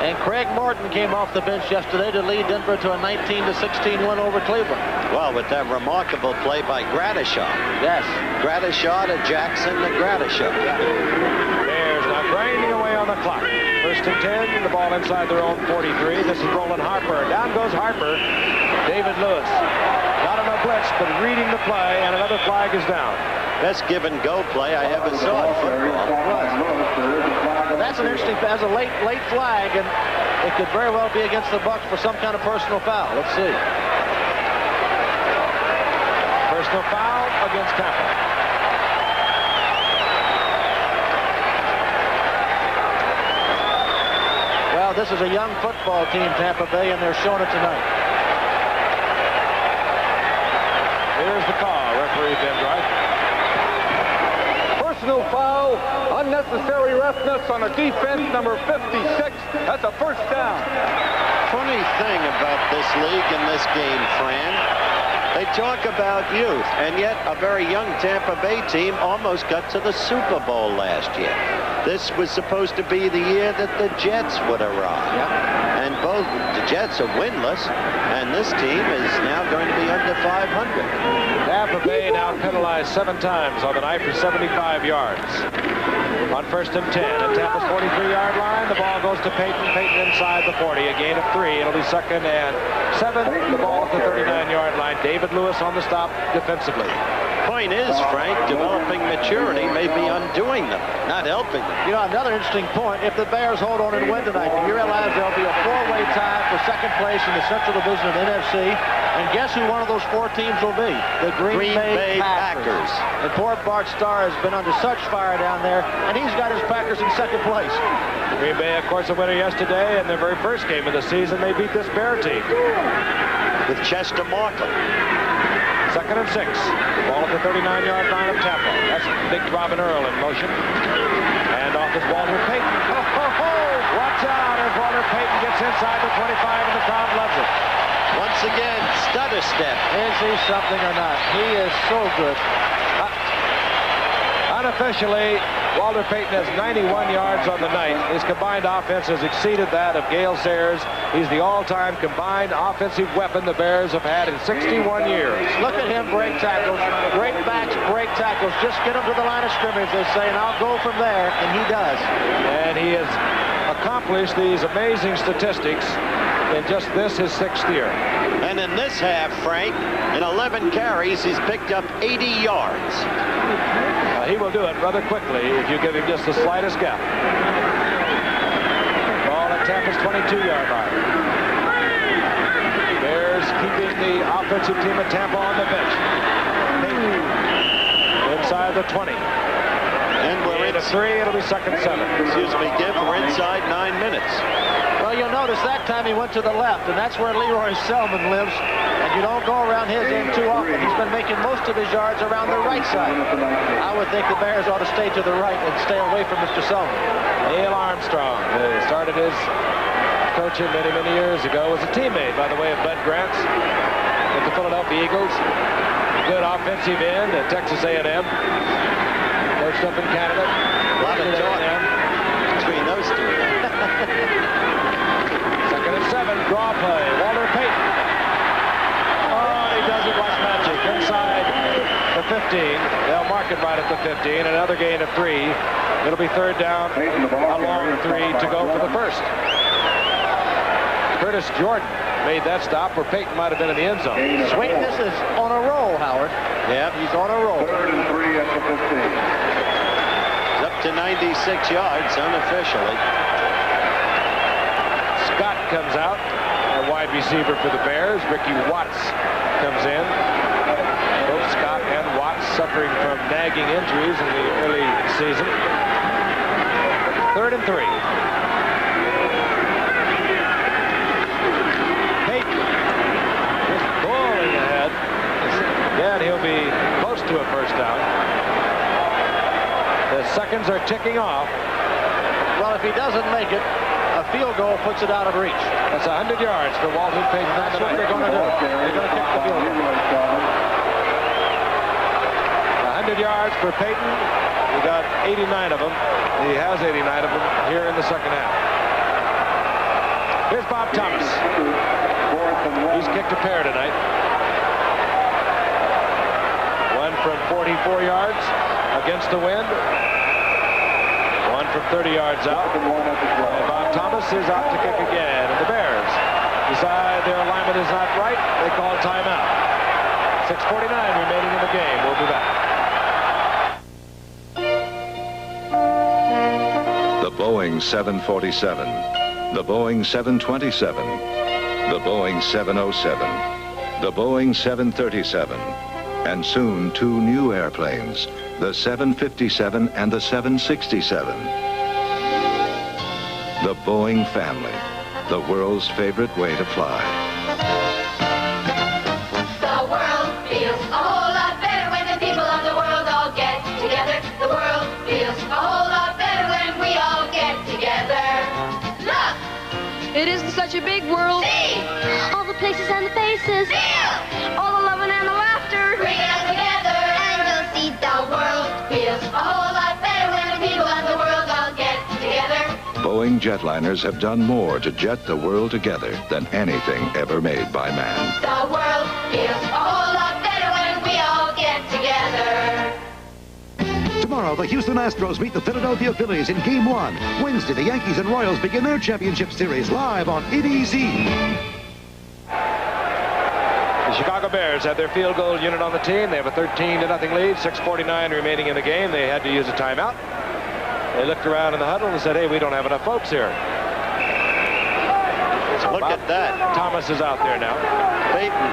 And Craig Morton came off the bench yesterday to lead Denver to a 19-16 win over Cleveland. Well, with that remarkable play by Gradishaw. Yes. Gradishaw to Jackson to Gradishaw. Bears now grinding away on the clock. First and 10, the ball inside their own 43. This is Roland Harper. Down goes Harper. David Lewis. Not on a blitz, but reading the play, and another flag is down. Best give-and-go play I ever saw in football. That's an interesting, as a late flag, and it could very well be against the Bucs for some kind of personal foul. Let's see. Personal foul against Tampa. Well, this is a young football team, Tampa Bay, and they're showing it tonight. Here's the call. Referee Ben Wright. Personal foul, unnecessary roughness on a defense, number 56. That's a first down. Funny thing about this league and this game, Fran, they talk about youth, and yet a very young Tampa Bay team almost got to the Super Bowl last year. This was supposed to be the year that the Jets would arrive. Yep. And both the Jets are winless, and this team is now going to be under 500. Tampa Bay now penalized 7 times on the night for 75 yards. On first and 10 at Tampa's 43-yard line, the ball goes to Peyton. Peyton inside the 40, a gain of 3. It'll be second and 7. The ball at the 39-yard line. David Lewis on the stop defensively. Point is, Frank, developing maturity may be undoing them, not helping them. You know, another interesting point, if the Bears hold on and win tonight, you realize there'll be a 4-way tie for second place in the Central Division of the NFC. And guess who one of those 4 teams will be? The Green Bay Packers. And poor Bart Starr has been under such fire down there, and he's got his Packers in second place. Green Bay, of course, a winner yesterday. In their very first game of the season, they beat this Bear team. With Chester Markham. Second and 6. The ball at the 39-yard line of Tampa. That's Big Robin Earl in motion. And off is Walter Payton. Watch out as Walter Payton gets inside the 25, and the crowd loves it. Once again, stutter step. Is he something or not? He is so good. Unofficially, Walter Payton has 91 yards on the night. His combined offense has exceeded that of Gale Sayers. He's the all-time combined offensive weapon the Bears have had in 61 years. Look at him break tackles. Great backs break tackles. Just get him to the line of scrimmage, they say, and I'll go from there, and he does. And he has accomplished these amazing statistics in just this, his 6th year. And in this half, Frank, in 11 carries, he's picked up 80 yards. He will do it rather quickly if you give him just the slightest gap. Ball at Tampa's 22-yard line. Bears keeping the offensive team at Tampa on the bench. Inside the 20. And we're in 3. It'll be second 7. Excuse me, Gib. We're inside 9 minutes. Well, you'll notice that time he went to the left, and that's where Leroy Selman lives. And you don't go around his end too often. He's been making most of his yards around the right side. I would think the Bears ought to stay to the right and stay away from Mr. Selman. Neil Armstrong started his coach him many, many years ago. Was a teammate, by the way, of Bud Grant's with the Philadelphia Eagles. Good offensive end at Texas A&M. Coached up in Canada. A lot of talk between those two. Second and 7, draw play. Walter Payton. Oh, he does it like magic. Inside the 15. They'll mark it right at the 15. Another gain of 3. It'll be third down. A long 3 to go for the first. Curtis Jordan made that stop where Payton might have been in the end zone. Sweetness is on a roll, Howard. Yep. He's on a roll. 3rd and 3 at the 15. He's up to 96 yards unofficially. Scott comes out, a wide receiver for the Bears. Ricky Watts comes in. Both Scott and Watts suffering from nagging injuries in the early season. 3rd and 3. Payton just bowling ahead. Again, he'll be close to a first down. The seconds are ticking off. Well, if he doesn't make it, a field goal puts it out of reach. That's 100 yards for Walter Payton. That's what they're going to do. They're going to kick the field goal. 100 yards for Payton. We got 89 of them. He has 89 of them here in the second half. Here's Bob Thomas. He's kicked a pair tonight. One from 44 yards against the wind. One from 30 yards out. And Bob Thomas is out to kick again. And the Bears decide their alignment is not right. They call timeout. 6:49 remaining in the game. We'll be back. The Boeing 747, the Boeing 727, the Boeing 707, the Boeing 737, and soon 2 new airplanes, the 757 and the 767. The Boeing family, the world's favorite way to fly. The world feels a whole lot better when the people of the world all get together. The world feels a whole lot better when we all get together. Look! It isn't such a big world. See! All the places and the faces. Feel! All the loving and the laughter. Bring it all together and you'll see the world feels a whole lot better when the people of the world all get together. Boeing jetliners have done more to jet the world together than anything ever made by man. The world feels a whole lot better when we all get together. Tomorrow, the Houston Astros meet the Philadelphia Phillies in Game 1. Wednesday, the Yankees and Royals begin their championship series live on ABC. The Chicago Bears have their field goal unit on the team. They have a 13-0 lead, 6:49 remaining in the game. They had to use a timeout. They looked around in the huddle and said, hey, we don't have enough folks here. So Look at that. Thomas is out there now. Payton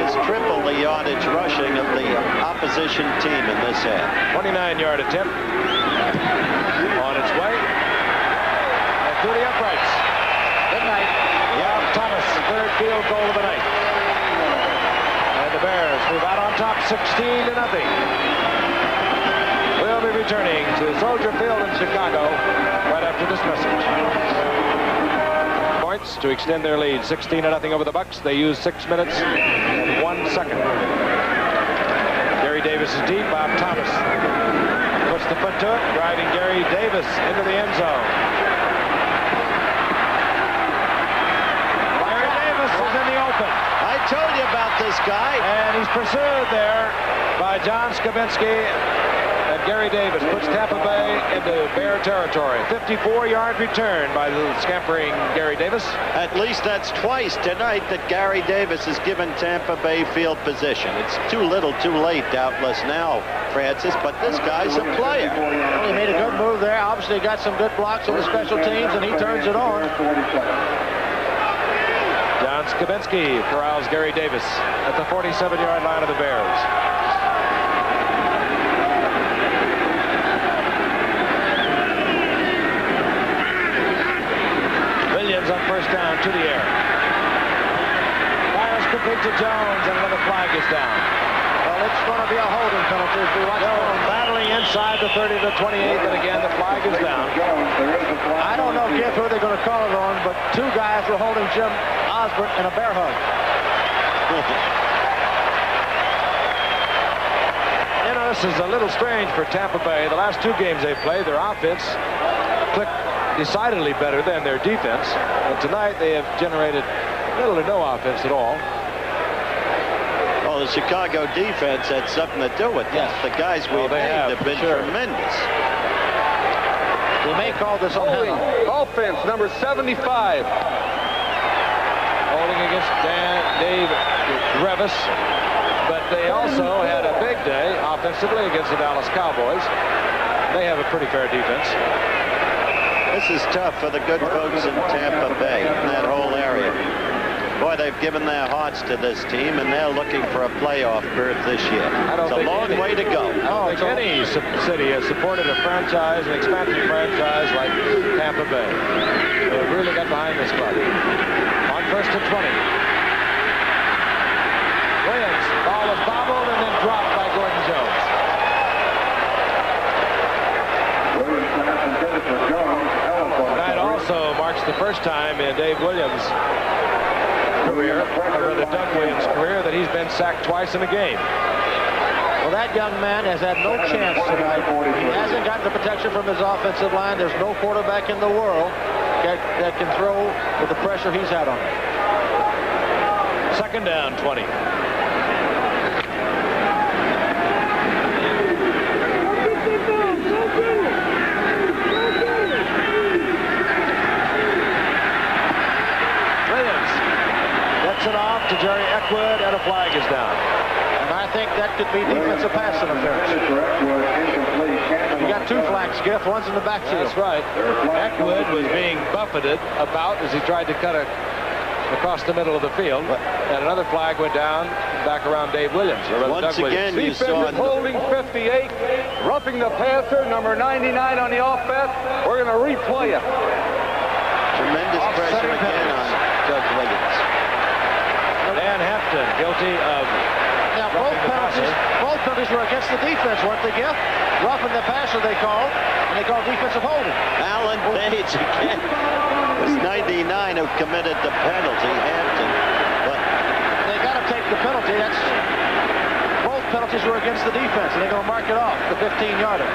is triple the yardage rushing of the opposition team in this half. 29-yard attempt. On its way. And through the uprights. Good night. Yeah, Thomas, third field goal of the night. And the Bears move out on top 16-0. We'll be returning to Soldier Field in Chicago right after this message. Points to extend their lead. 16-0 over the Bucks. They use 6 minutes and 1 second. Gary Davis is deep. Bob Thomas puts the foot to it, driving Gary Davis into the end zone. Larry Davis is in the open. I told you about this guy. And he's pursued there by John Skavinsky. And Gary Davis puts Tampa Bay into Bear territory. 54-yard return by the scampering Gary Davis. At least that's twice tonight that Gary Davis has given Tampa Bay field position. It's too little too late, doubtless now, Francis, but this guy's a player. Well, he made a good move there. Obviously got some good blocks on the special teams, and he turns it on. John Skavinsky corrals Gary Davis at the 47-yard line of the Bears. Williams on first down to the air. Fires complete to Jones, and another flag is down. Well, it's going to be a holding penalty as we watch Jones battling in inside the 30 to 28, and again the flag is down. I don't know, Giff, who they're going to call it on, but two guys were holding Jim Osborne in a bear hug. You know, this is a little strange for Tampa Bay. The last two games they played, their offense clicked decidedly better than their defense. But tonight they have generated little or no offense at all. Well, the Chicago defense had something to do with this. The guys we've named have been tremendous. We may call this holding offense number 75. Holding against Dave Revis. But they also had a big day offensively against the Dallas Cowboys. They have a pretty fair defense. This is tough for the good folks in Tampa Bay, in that whole area. Boy, they've given their hearts to this team, and they're looking for a playoff berth this year. It's a long way to go. I don't think any city has supported a franchise, an expansion franchise like Tampa Bay. They've really got behind this club. On first and 20. Williams, ball was bobbled and then dropped by Gordon Jones. Tonight also marks the first time in Dave Williams' career, or rather Doug Williams' career, that he's been sacked twice in a game. Well, that young man has had no chance tonight. He hasn't gotten the protection from his offensive line. There's no quarterback in the world that can throw with the pressure he's had on him. Second down, 20. It off to Jerry Eckwood, and a flag is down. And I think that could be defensive pass interference. You got two flags, Giff. One's in the backfield. That's right. Eckwood was being buffeted about as he tried to cut across the middle of the field. And another flag went down back around Dave Williams. Once again, you saw holding 58, roughing the passer, number 99 on the offense. We're going to replay it. Tremendous pressure again on Doug Williams. Dan Hampton guilty of both penalties were against the defense, weren't they, Giff? Roughing the passer they called, and they called defensive holding. Alan Page again. It was 99 who committed the penalty, Hampton. But they got to take the penalty. Both penalties were against the defense, and they're going to mark it off, the 15-yarder.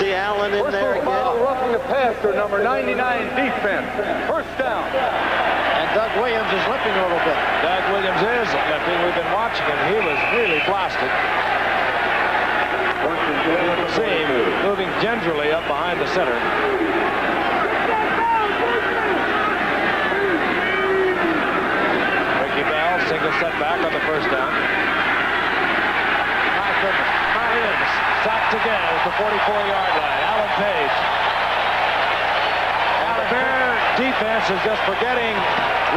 See Allen in there again. Roughing the passer, number 99 defense. First down. And Doug Williams is limping a little bit. Doug Williams is limping. We've been watching him. He was really blasted. You can see him moving gingerly up behind the center. Ricky Bell, single setback on the first down. My goodness. Sacked again at the 44-yard line. Alan Page. And the Bear defense is just forgetting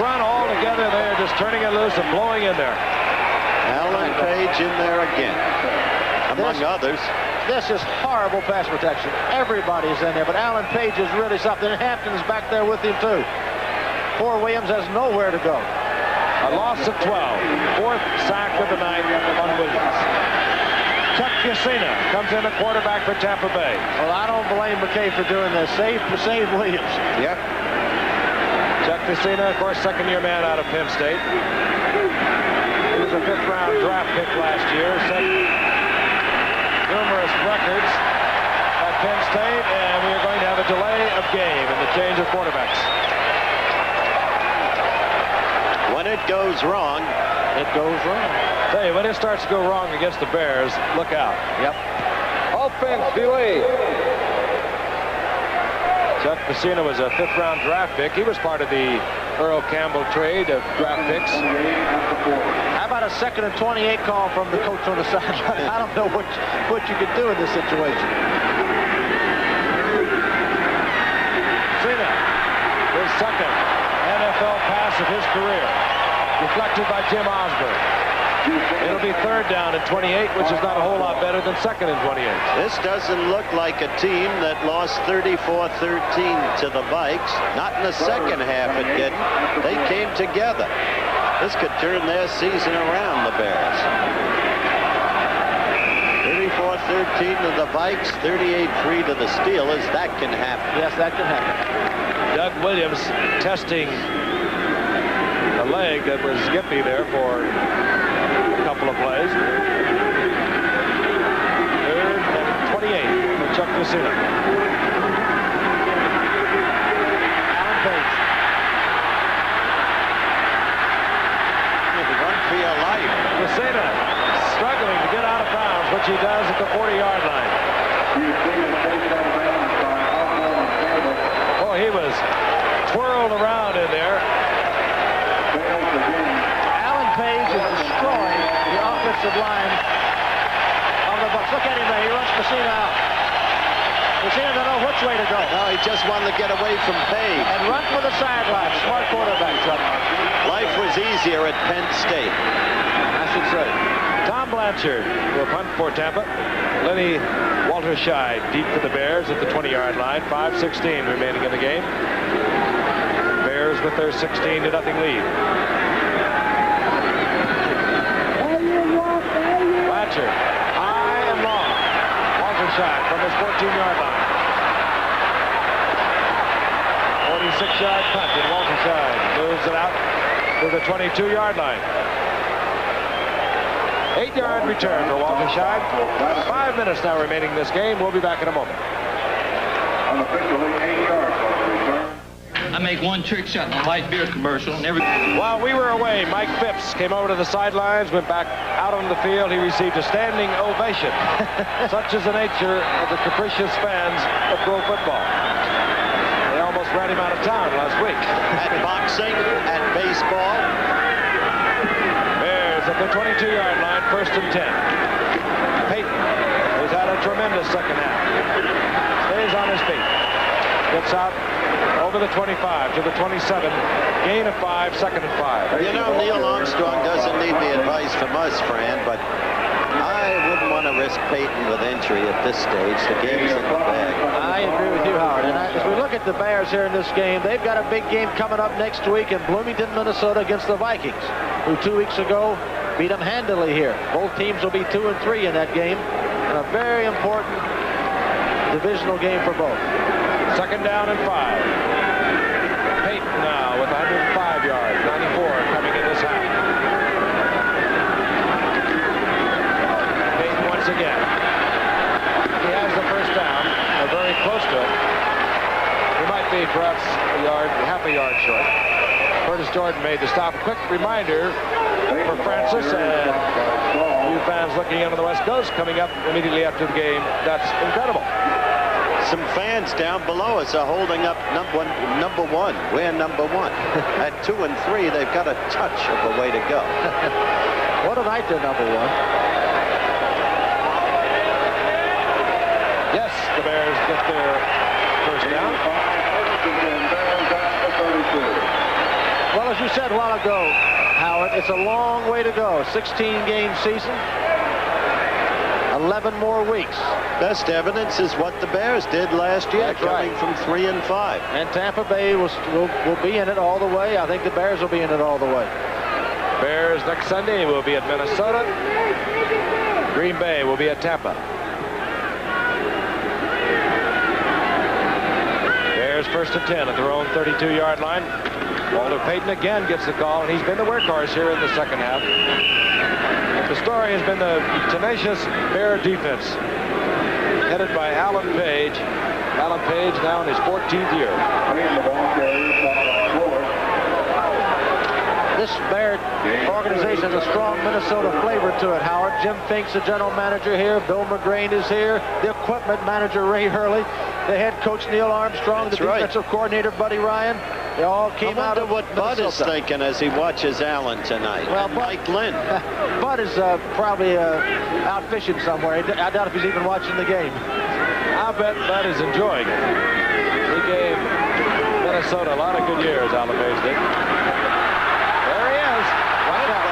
run altogether. They're just turning it loose and blowing in there. Alan Page in there again, among others. This is horrible pass protection. Everybody's in there, but Alan Page is really something. And Hampton's back there with him, too. Poor Williams has nowhere to go. A loss of 12. Fourth sack of the night on Williams. Chuck Yasina comes in, the quarterback for Tampa Bay. Well, I don't blame McKay for doing this. Save Williams. Yep. Chuck Yasina, of course, second-year man out of Penn State. He was a fifth-round draft pick last year. Set numerous records at Penn State, and we are going to have a delay of game in the change of quarterbacks. When it goes wrong, it goes wrong. Hey, when it starts to go wrong against the Bears, look out. Yep. Offense delay. Chuck Pacino was a fifth-round draft pick. He was part of the Earl Campbell trade of draft picks. How about a 2nd and 28 call from the coach on the sideline? I don't know what you could do in this situation. Pacino, his second NFL pass of his career. Deflected by Jim Osborne. It'll be 3rd down and 28, which is not a whole lot better than 2nd and 28. This doesn't look like a team that lost 34-13 to the Vikes. Not in the second half it didn't. They came together. This could turn their season around, the Bears. 34-13 to the Vikes, 38-3 to the Steelers. That can happen. Yes, that can happen. Doug Williams testing a leg that was skippy there for a couple of plays. 3rd and 28 for Chuck Messina. Alan Page. Run for your life. Messina struggling to get out of bounds, which he does at the 40-yard line. Boy, he was twirled around in there. Alan Page is destroying the offensive line of the Bucs. Look at him there. He runs Messina out. Messina doesn't know which way to go. No, he just wanted to get away from Page. And run for the sideline. Smart quarterback, Chuck. Life was easier at Penn State. I should say. Tom Blanchard will punt for Tampa. Lenny Walterscheid deep for the Bears at the 20-yard line. 5:16 remaining in the game. Bears with their 16-0 lead. Blanchard, high and long. Walterscheid from his 14-yard line. 46-yard punt, and Walterscheid moves it out to the 22-yard line. 8-yard return for Walterscheid. 5 minutes now remaining in this game. We'll be back in a moment. Unofficially 8 yards on the return. I make one trick shot in a light beer commercial. While we were away, Mike Phipps came over to the sidelines, went back out on the field. He received a standing ovation. Such is the nature of the capricious fans of pro football. They almost ran him out of town last week. At boxing, at baseball. Bears at the 22-yard line, 1st and 10. Peyton, who's had a tremendous second half, stays on his feet. Gets out over the 25 to the 27. Gain of 5, 2nd and 5. You know, Neil Armstrong doesn't need the advice from us, Fran, but I wouldn't want to risk Peyton with injury at this stage. The game's in the bag. I agree with you, Howard. And as we look at the Bears here in this game, they've got a big game coming up next week in Bloomington, Minnesota against the Vikings, who 2 weeks ago beat them handily here. Both teams will be 2 and 3 in that game. And a very important divisional game for both. 2nd down and 5. Peyton now with 105 yards, 94 coming in this half. Peyton once again. He has the 1st down, or very close to it. He might be perhaps half a yard short. Curtis Jordan made the stop. A quick reminder for Francis and you fans looking in on the West Coast coming up immediately after the game. That's incredible. Some fans down below us are holding up number one. We're number 1. At 2 and 3, they've got a touch of a way to go. What a night they're number 1. Yes, the Bears get their 1st down. Well, as you said a while ago, Howard, it's a long way to go. 16-game season. 11 more weeks. Best evidence is what the Bears did last year, coming from 3 and 5. And Tampa Bay will be in it all the way. I think the Bears will be in it all the way. Bears next Sunday will be at Minnesota. Green Bay will be at Tampa. Bears 1st and 10 at their own 32-yard line. Walter Payton again gets the call, and he's been the workhorse here in the second half. The story has been the tenacious Bear defense, headed by Alan Page. Alan Page now in his 14th year. This Bear organization has a strong Minnesota flavor to it, Howard. Jim Fink's the general manager here. Bill McGrain is here. The equipment manager, Ray Hurley. The head coach, Neil Armstrong. The defensive coordinator, Buddy Ryan. They all came out of what Bud is thinking as he watches Allen tonight. Well, Mike Lynn. Bud is probably out fishing somewhere. I doubt if he's even watching the game. I bet Bud is enjoying it. He gave Minnesota a lot of good years, Alan Page did. There he is. Right by.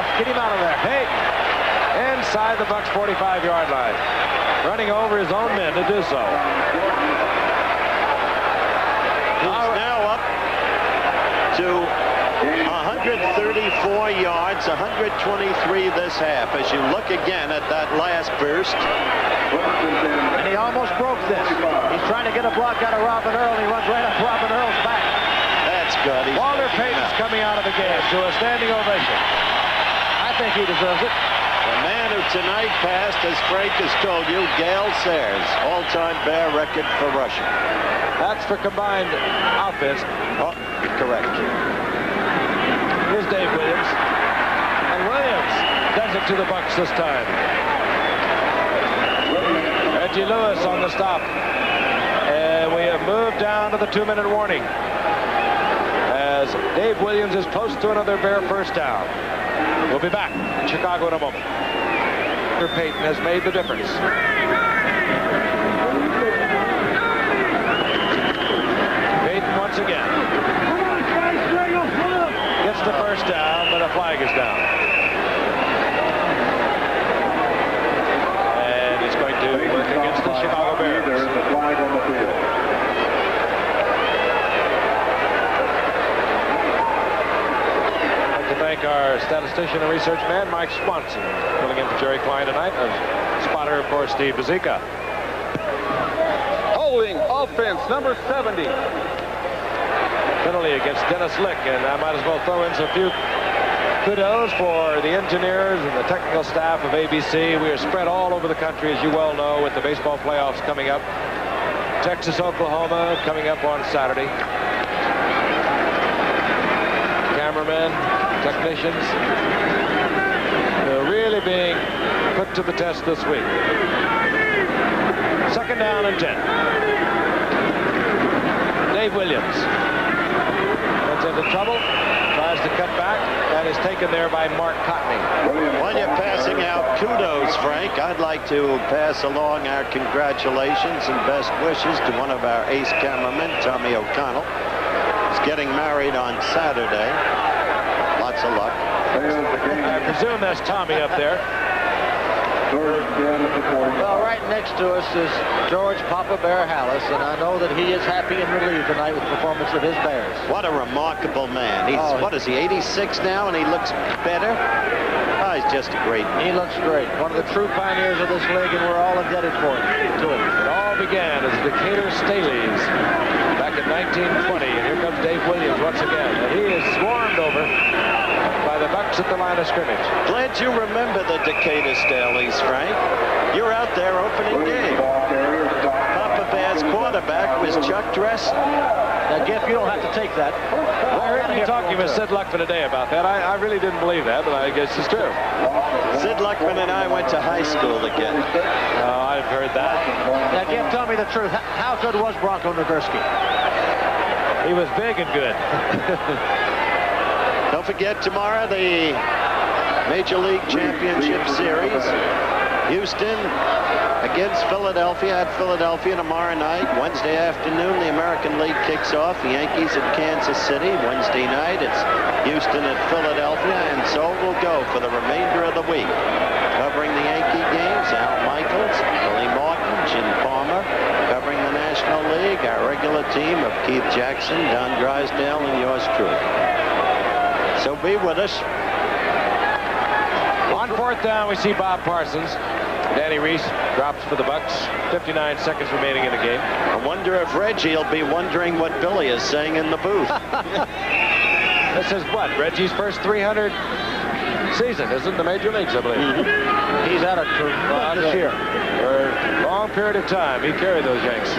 off. Get him out of there. Peyton inside the Bucs 45-yard line. Running over his own men to do so. He's now up to 134 yards, 123 this half. As you look again at that last burst. And he almost broke this. He's trying to get a block out of Robin Earl, and he runs right up Robin Earl's back. That's good. Walter Payton's coming out of the game to a standing ovation. I think he deserves it. The man who tonight passed, as Frank has told you, Gale Sayers, all-time Bear record for rushing. That's for combined offense. Oh, correct. Here's Dave Williams. And Williams does it to the Bucs this time. Reggie Lewis on the stop. And we have moved down to the 2-minute warning as Dave Williams is close to another Bear first down. We'll be back in Chicago in a moment. Payton has made the difference. Payton once again gets the first down, but a flag is down. And it's going to work against the Chicago Bears. There's a flag on the field. Thank our statistician and research man, Mike Swanson, filling in for Jerry Klein tonight. Spotter, of course, Steve Bazika. Holding offense, number 70. Penalty against Dennis Lick, and I might as well throw in a few kudos for the engineers and the technical staff of ABC. We are spread all over the country, as you well know, with the baseball playoffs coming up. Texas, Oklahoma coming up on Saturday. Cameramen, technicians, they're really being put to the test this week. Second down and 10. Dave Williams gets into trouble, tries to cut back, and is taken there by Mark Cotney. While you're passing out kudos, Frank, I'd like to pass along our congratulations and best wishes to one of our ace cameramen, Tommy O'Connell. He's getting married on Saturday. Lots of luck. I presume that's Tommy up there. Well, right next to us is George Papa Bear Hallis, and I know that he is happy and relieved tonight with the performance of his Bears. What a remarkable man. He's, what is he, 86 now, and he looks better? Oh, he's just a great man. He looks great. One of the true pioneers of this league, and we're all indebted to him. It all began as Decatur Staleys back in 1920, and here comes Dave Williams once again, and he is swarmed over by the Bucs at the line of scrimmage. Glad you remember the Decatur Staleys, Frank. You're out there opening game. Papa Bear's quarterback was Chuck Dressel. Now, Giff, you don't have to take that. I heard you talking with Sid Luckman today about that. I really didn't believe that, but I guess it's true. Sid Luckman and I went to high school together. Oh, I've heard that. Now, Giff, tell me the truth. How good was Bronco Nagurski? He was big and good. Don't forget tomorrow the Major League Championship Series. Houston against Philadelphia at Philadelphia tomorrow night. Wednesday afternoon, the American League kicks off. The Yankees at Kansas City. Wednesday night, it's Houston at Philadelphia, and so we'll go for the remainder of the week. Covering the Yankee games, Al Michaels, Billy Martin, Jim Palmer. Covering the National League, our regular team of Keith Jackson, Don Drysdale, and yours truly. So be with us. On fourth down, we see Bob Parsons. Danny Reese drops for the Bucs. 59 seconds remaining in the game. I wonder if Reggie will be wondering what Billy is saying in the booth. This is what? Reggie's first 300 season, isn't it? The Major Leagues, I believe. Mm-hmm. He's had a tremendous year. For a long period of time, he carried those Yanks.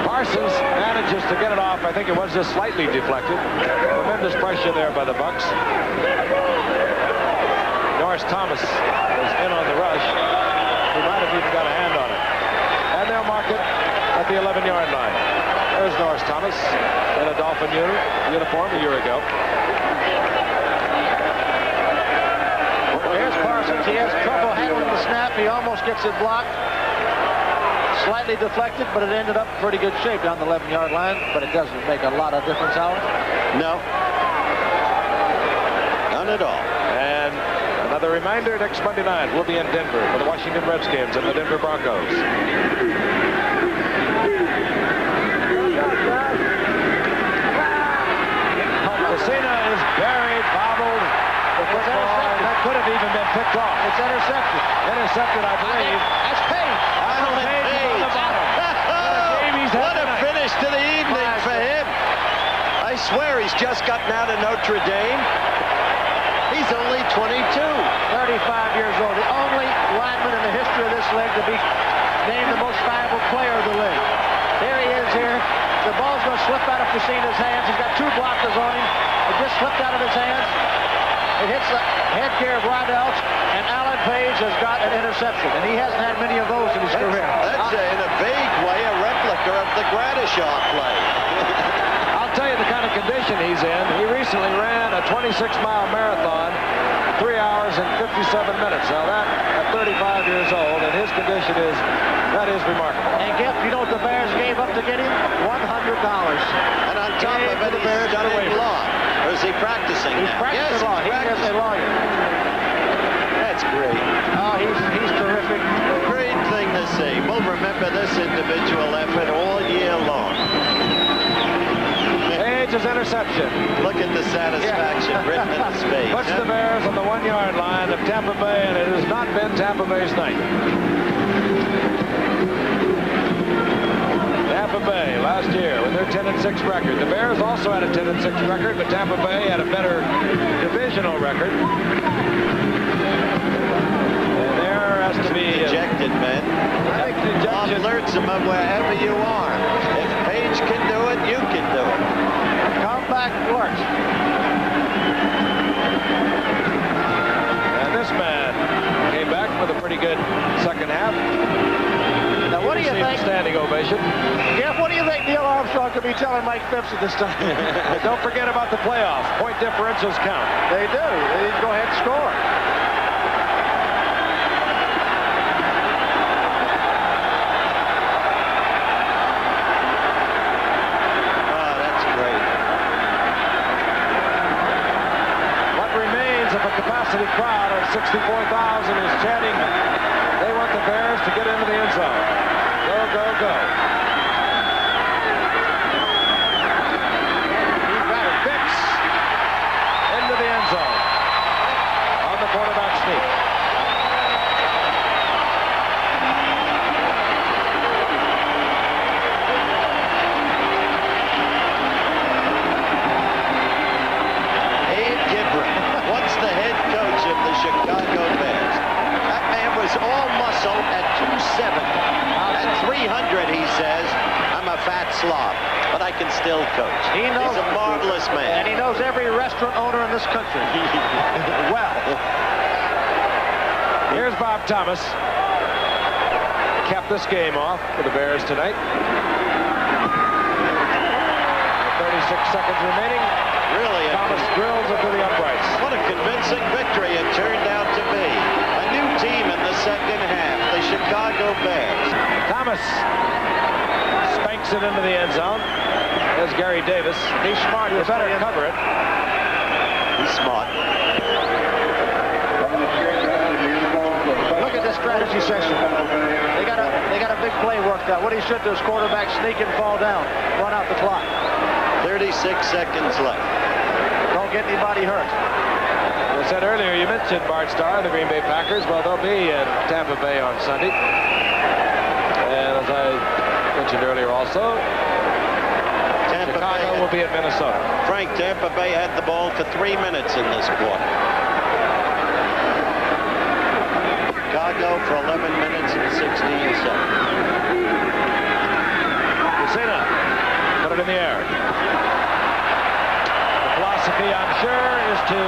Parsons manages to get it off. I think it was just slightly deflected. Tremendous pressure there by the Bucs. Norris Thomas was in on the rush. He might have even got a hand on it. And they'll mark it at the 11-yard line. There's Norris Thomas in a Dolphin uniform a year ago. Here's Parsons. He has trouble handling the snap. He almost gets it blocked. Slightly deflected, but it ended up in pretty good shape down the 11-yard line. But it doesn't make a lot of difference, Howard. No. None at all. And another reminder, next Monday night we'll be in Denver for the Washington Redskins and the Denver Broncos. Messina is buried, bobbled. The football that could have even been picked off. It's intercepted. Intercepted, I believe. That's Page. Alan Page on the bottom. What a finish to the evening for him. I swear he's just gotten out of Notre Dame. He's only 22. 35 years old. The only lineman in the history of this league to be named the most valuable player of the league. There he is here. The ball's going to slip out of Messina's hands. He's got two blockers on him. It just slipped out of his hands. It hits the headgear of Rydell, and Alan Page has got an interception, and he hasn't had many of those in his career. That's in a vague way a replica of the Gradishaw play. I'll tell you the kind of condition he's in. He recently ran a 26-mile marathon, 3 hours and 57 minutes. Now that, at 35 years old, and his condition is, that is remarkable. And Giff, you know what the Bears gave up to get him? $100. And on top of it, he's studying law. Or is he practicing He's now? practicing law. He is a lawyer. That's great. Oh, he's terrific. Great thing to see. We'll remember this individual effort all year long. Page's interception. Look at the satisfaction written in his face. Puts the Bears on the 1-yard line of Tampa Bay, and it has not been Tampa Bay's night. Tampa Bay last year with their 10-6 record. The Bears also had a 10-6 record, but Tampa Bay had a better divisional record. And there has to be dejected, man. I think dejection alerts him of wherever you are. If Page can do it, you can do it. Comeback works. And this man came back with a pretty good second half. Now, what do you think? Standing ovation. Yeah, what do you think Neil Armstrong could be telling Mike Phipps at this time? Don't forget about the playoffs. Point differentials count. They do. They need to go ahead and score. Oh, that's great. What remains of a capacity crowd of 64,000 is chanting, they want the Bears to get into the end zone. Go, go, go. He got it. Phipps into the end zone on the quarterback sneak. Abe Gibran, once the head coach of the Chicago Bears. That man was all muscle at 270. At 300, he says, I'm a fat slob, but I can still coach. He knows, he's a marvelous man. And he knows every restaurant owner in this country. Well. Here's Bob Thomas. Kept this game off for the Bears tonight. 36 seconds remaining. Really, Thomas drills into the uprights. What a convincing victory it turned out to be. A new team in the second half, the Chicago Bears. Thomas spanks it into the end zone. There's Gary Davis. He's smart. You better cover it. He's smart. Look at this strategy session. They got a big play worked out. What he should do is quarterback sneak and fall down, run out the clock. 36 seconds left. Don't get anybody hurt. As I said earlier, you mentioned Bart Starr, the Green Bay Packers. Well, they'll be in Tampa Bay on Sunday. And as I mentioned earlier also, Chicago will be at Minnesota. Frank, Tampa Bay had the ball for 3 minutes in this quarter. Chicago for 11 minutes and 16 seconds. Messina put it in the air. The philosophy, I'm sure, is to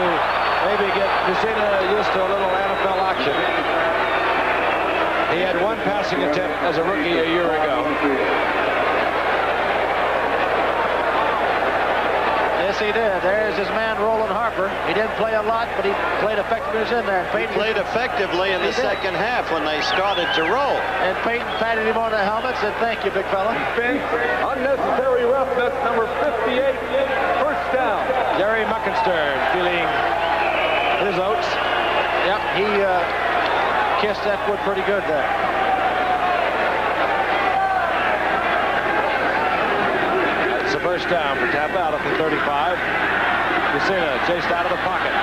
maybe get Messina used to a little NFL action. He had one passing attempt as a rookie a year ago. Yes, he did. There's his man, Roland Harper. He didn't play a lot, but he played effectively in there. And Peyton played effectively in the second half when they started to roll. And Peyton patted him on the helmet, said, thank you, big fella. Unnecessary roughness, number 58, first down. Jerry Muckenstern feeling his oats. Yep, he kissed that wood pretty good there. It's a first down for Tampa out of the 35. Lucina chased out of the pocket.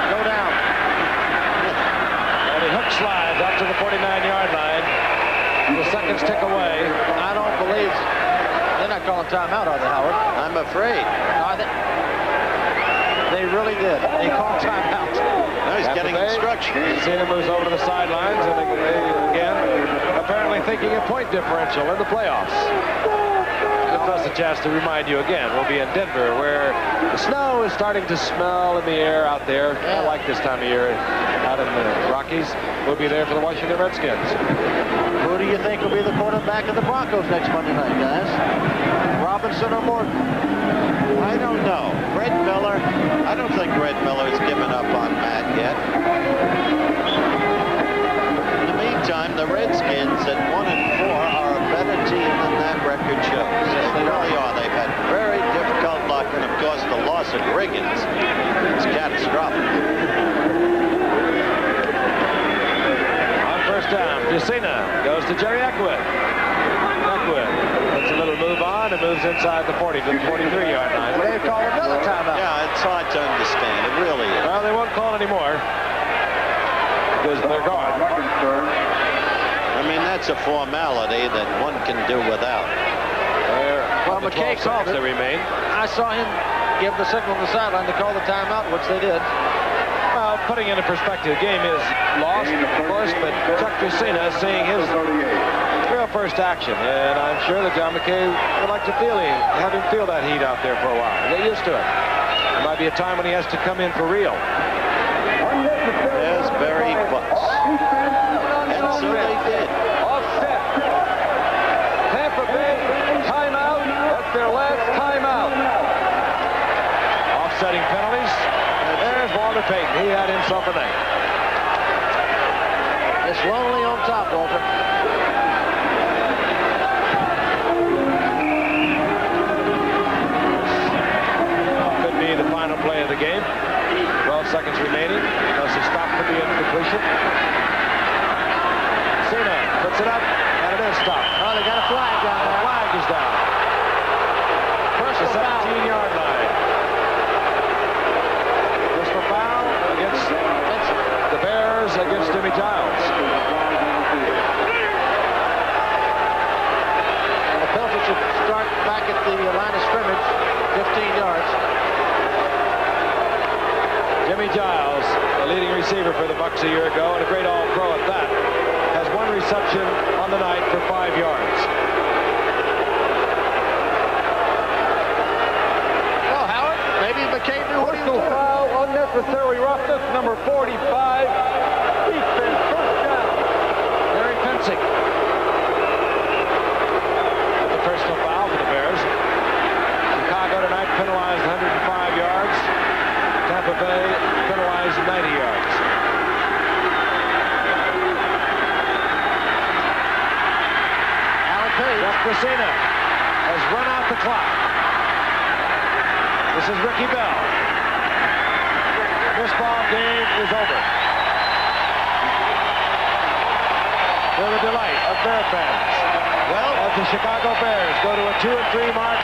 Go down. And he hook slides up to the 49-yard line. The seconds tick away. I don't believe they're not calling timeout, are they, Howard? I'm afraid. No, they really did. They called timeout. No, he's getting instructions. Lucina moves over to the sidelines, and again, apparently thinking a point differential in the playoffs. Gives us a chance to remind you again, we'll be in Denver, where the snow is starting to smell in the air out there. I like this time of year out in the Rockies. We'll be there for the Washington Redskins. Who do you think will be the quarterback of the Broncos next Monday night, guys? Robinson or Morton? I don't know. Red Miller, I don't think Red Miller's given up on Matt yet. In the meantime, the Redskins at 1-4 are a better team than that record shows. Yes, they really are. They've had very difficult luck, and of course the loss of Riggins is catastrophic. On first down, Lucina goes to Jerry Eckwood. Eckwood gets a little move on and moves inside the 40 to the 43-yard line. They call another timeout. Yeah, it's hard to understand. It really is. Well, they won't call anymore because they're gone. I mean, that's a formality that one can do without. Well, McKay called it. Remain. I saw him give the signal on the sideline to call the timeout, which they did. Well, putting into perspective, the game is lost, of course, but Chuck Lucina is seeing his real first action, and I'm sure that John McKay would like to have him feel that heat out there for a while. Get used to it. There might be a time when he has to come in for real. There's Barry Bucks. And so they did. Offset. Tampa Bay, timeout. That's their last timeout. Offsetting penalties. And there's Walter Payton. He had himself a night. It's lonely on top, Walter. Could be the final play of the game. 12 seconds remaining. Unless a stop could be in completion. Cena puts it up, and it is stopped. Oh, they got a flag down there. The flag is down. Personal The foul. 17-yard line. Personal foul against the Bears against Jimmy Giles. And the penalty should start back at the line of scrimmage, 15 yards. Jimmy Giles, the leading receiver for the Bucs a year ago, and a great all-pro at that, has one reception on the night for 5 yards. Well, Howard, maybe McKay knew what he was doing. Foul, unnecessary roughness, number 45. Defense, first down. Larry Pensick. The personal foul for the Bears. Chicago tonight penalized 105 yards. Tampa Bay penalized 90 yards. Alan Page. Jeff Casina has run out the clock. This is Ricky Bell. This ball game is over. To the delight of Bear fans. Well, as the Chicago Bears go to a 2-3 mark,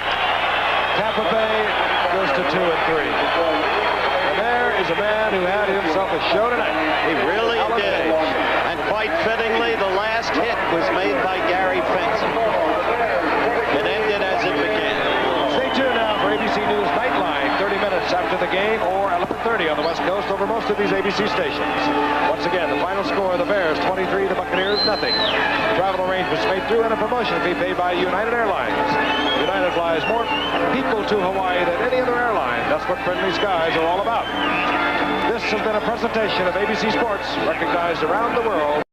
Tampa Bay goes to 2-3. And there is a man who had himself a show tonight. He really did. And quite fittingly, the last hit was made by Gary Fenton. It ended as it began. Stay tuned now for ABC News Nightline, 30 minutes after the game, or 11:30 on the West Coast over most of these ABC stations. Once again, the final score of the Bears, 23, the Buccaneers, nothing. Travel arrangements made through and a promotion fee paid by United Airlines. United flies more people to Hawaii than any other airline. That's what friendly skies are all about. This has been a presentation of ABC Sports, recognized around the world.